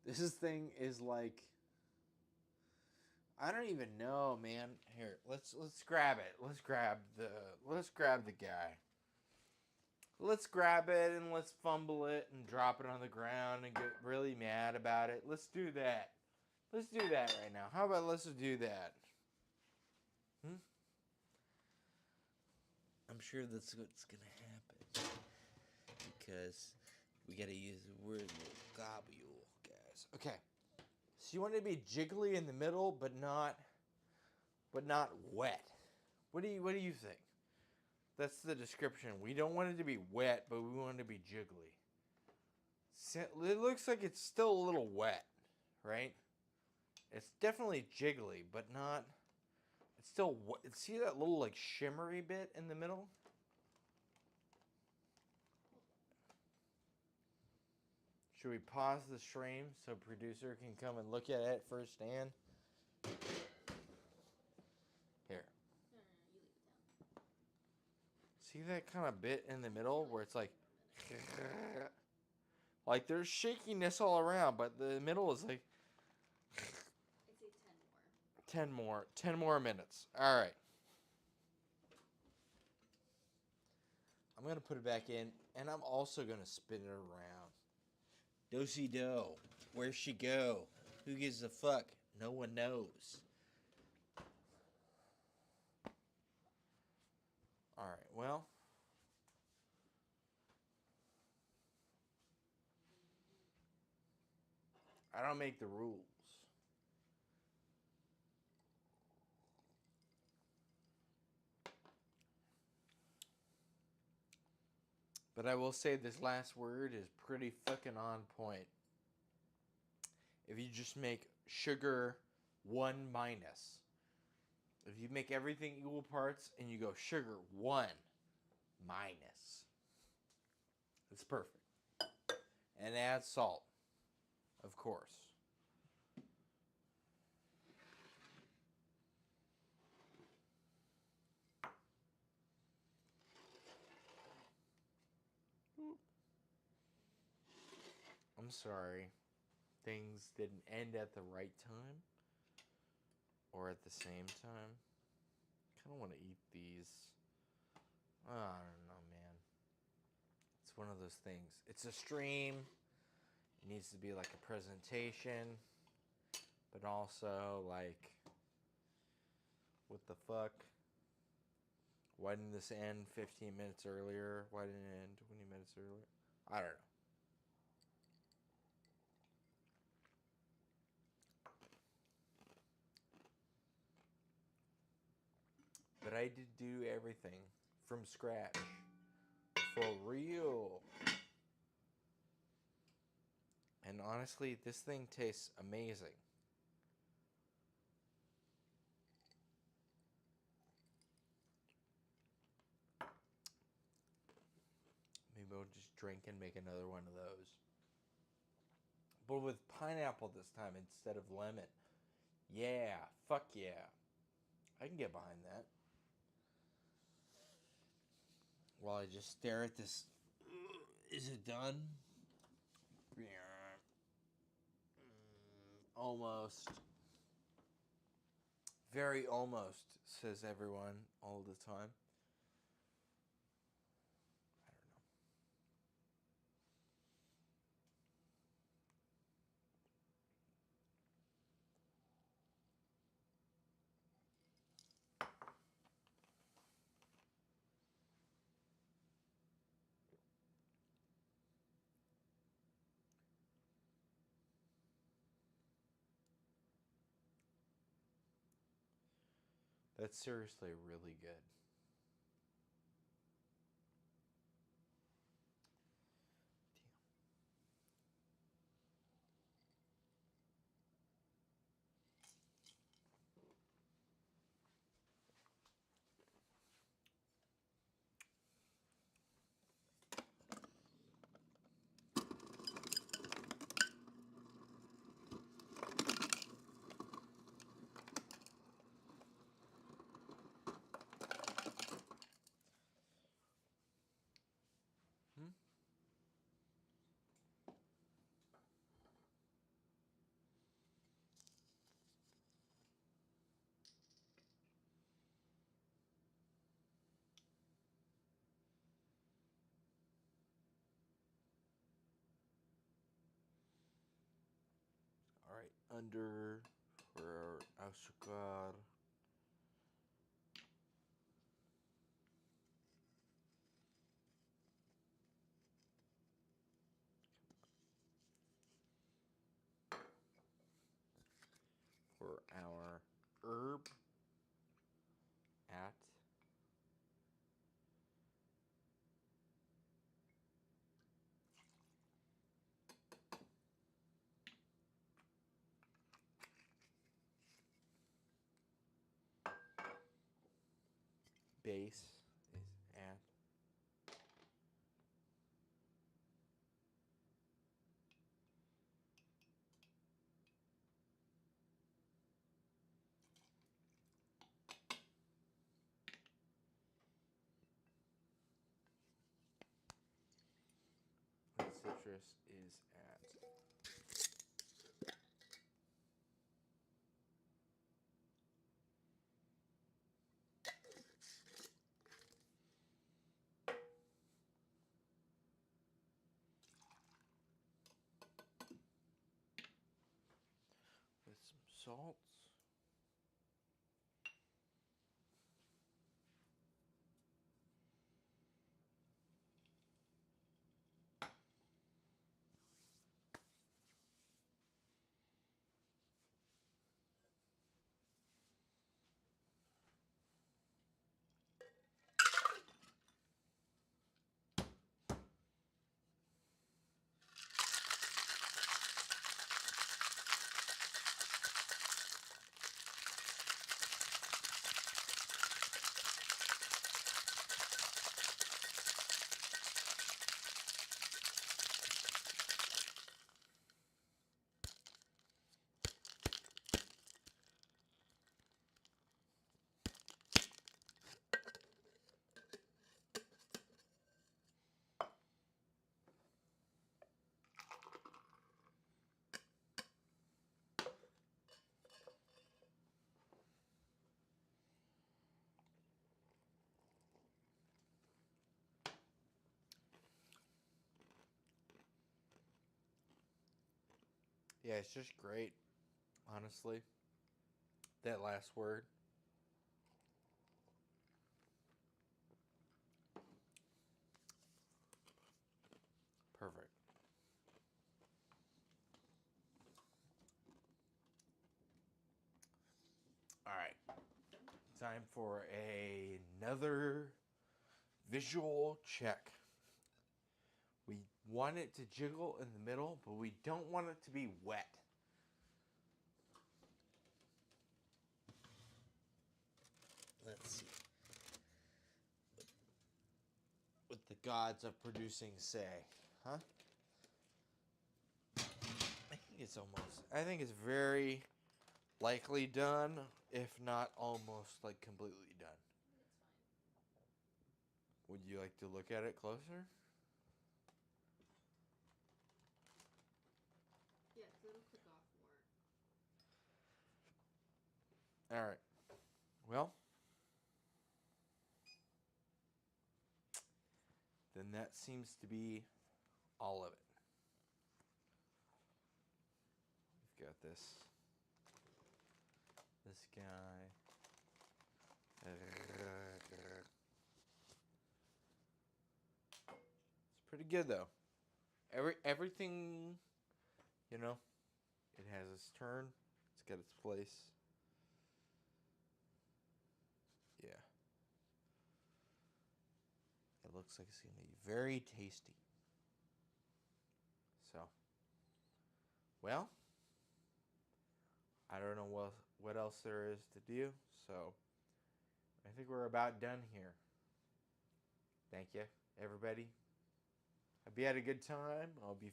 A: This thing is like, I don't even know, man. Here, let's grab it. Let's grab the guy. Let's grab it and let's fumble it and drop it on the ground and get really mad about it. Let's do that. Let's do that right now. How about let's do that? I'm sure that's what's gonna happen because we gotta use the word globule, guys. Okay. So you want it to be jiggly in the middle, but not wet. What do you think? That's the description. We don't want it to be wet, but we want it to be jiggly. It looks like it's still a little wet, right? It's definitely jiggly, but not. It's still. See that little like shimmery bit in the middle? Should we pause the stream so producer can come and look at it firsthand? Here.
B: No, you leave it down.
A: See that kind of bit in the middle where it's like, like there's shakiness all around, but the middle is like.
B: I'd say 10 more.
A: 10 more minutes. All right. I'm going to put it back in, and I'm also going to spin it around. Do-si-do. Where'd she go? Who gives a fuck? No one knows. All right, well. I don't make the rules. But I will say this last word is pretty fucking on point. If you just make sugar 1 minus. If you make everything equal parts and you go sugar 1 minus. It's perfect. And add salt, of course. I'm sorry. Things didn't end at the right time or at the same time. I kind of want to eat these. I don't know, man. It's one of those things. It's a stream. It needs to be like a presentation, but also like, what the fuck? Why didn't this end 15 minutes earlier? Why didn't it end 20 minutes earlier? I don't know. But I did do everything from scratch. For real. And honestly, this thing tastes amazing. Maybe I'll just drink and make another one of those. But with pineapple this time instead of lemon. Yeah, fuck yeah. I can get behind that. While I just stare at this. Is it done? Yeah. Almost. Very almost, says everyone all the time. That's seriously really good. Hmm? All right, under for azúcar. For our herb at base is at and citrus is at with some salt. Yeah, it's just great, honestly. That last word. Perfect. All right. Time for another visual check. We want it to jiggle in the middle, but we don't want it to be wet. Let's see what the gods of producing say, huh? I think it's very likely done, if not almost like completely done.
B: It's fine.
A: Would you like to look at it closer?
B: Yeah, because it'll cook off more.
A: All right. Well, then that seems to be all of it. We've got this guy. It's pretty good though. Everything, you know, it has its turn. It's got its place. looks like it's going to be very tasty. So, well, I don't know what else there is to do. So, I think we're about done here. Thank you, everybody. Hope you had a good time. I'll be